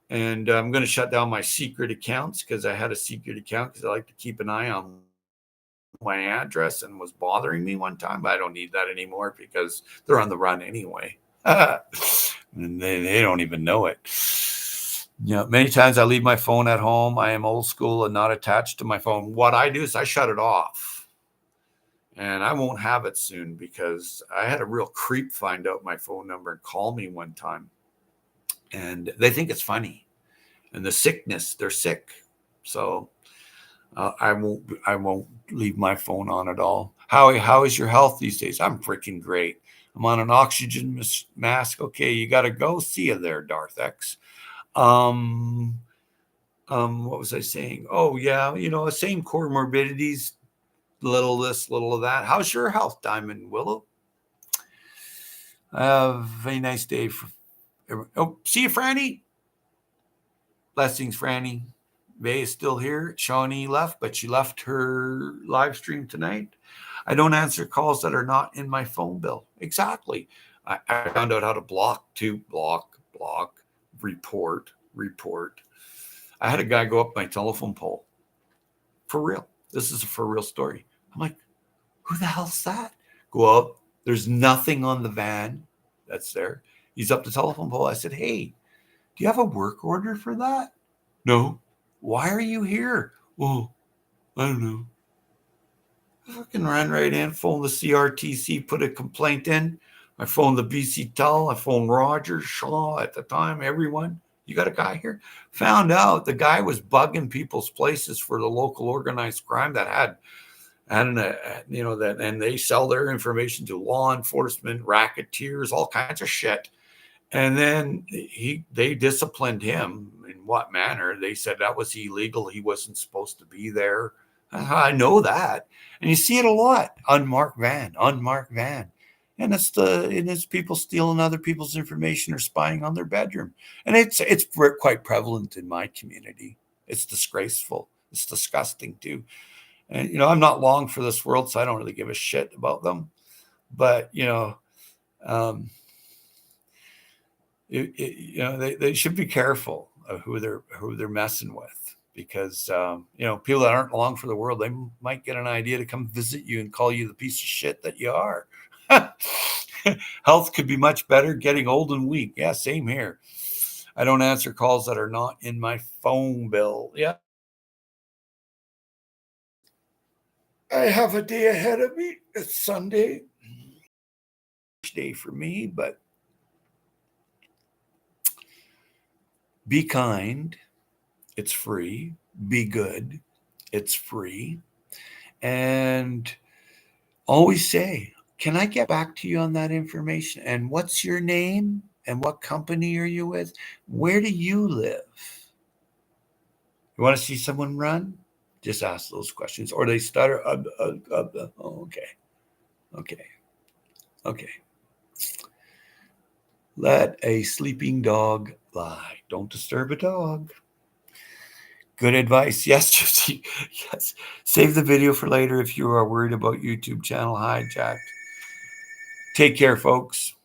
Speaker 2: And I'm going to shut down my secret accounts because I had a secret account because I like to keep an eye on my address and was bothering me one time. But I don't need that anymore because they're on the run anyway. And they don't even know it. Many times I leave my phone at home. I am old school and not attached to my phone. What I do is I shut it off. And I won't have it soon because I had a real creep find out my phone number and call me one time. And they think it's funny. And the sickness, they're sick. So I won't leave my phone on at all. Howie, how is your health these days? I'm freaking great. I'm on an oxygen mask. Okay, you got to go. See you there, Darth X. What was I saying? Oh, yeah, same comorbidities, little this, little of that. How's your health, Diamond Willow? Have a nice day. See you, Franny. Blessings, Franny. Vay is still here. Shawnee left, but she left her live stream tonight. I don't answer calls that are not in my phone bill. Exactly. I found out how to block, report. I had a guy go up my telephone pole. For real. This is a for real story. I'm like, who the hell's that? Go up. There's nothing on the van that's there. He's up the telephone pole. I said, hey, do you have a work order for that? No. Why are you here? Well, I don't know. I fucking ran right in, phoned the CRTC, put a complaint in. I phoned the BC Tel. I phoned Roger, Shaw at the time, everyone. You got a guy here? Found out the guy was bugging people's places for the local organized crime that had that, and they sell their information to law enforcement, racketeers, all kinds of shit. And then they disciplined him. In what manner? They said that was illegal. He wasn't supposed to be there. I know that. And you see it a lot. Unmarked van. And it's people stealing other people's information or spying on their bedroom. And it's quite prevalent in my community. It's disgraceful. It's disgusting too. And, I'm not long for this world, so I don't really give a shit about them. But, they should be careful of who they're messing with, because people that aren't along for the world, they might get an idea to come visit you and call you the piece of shit that you are. Health could be much better. Getting old and weak. Yeah, same here. I don't answer calls that are not in my phone bill. Yeah. I have a day ahead of me. It's Sunday. Day for me, but be kind. It's free. Be good. It's free. And always say, can I get back to you on that information? And what's your name? And what company are you with? Where do you live? You want to see someone run? Just ask those questions. Or they stutter. Okay. Let a sleeping dog lie. Don't disturb a dog. Good advice. Yes, Gypsy. Yes. Save the video for later if you are worried about YouTube channel hijacked. Take care, folks.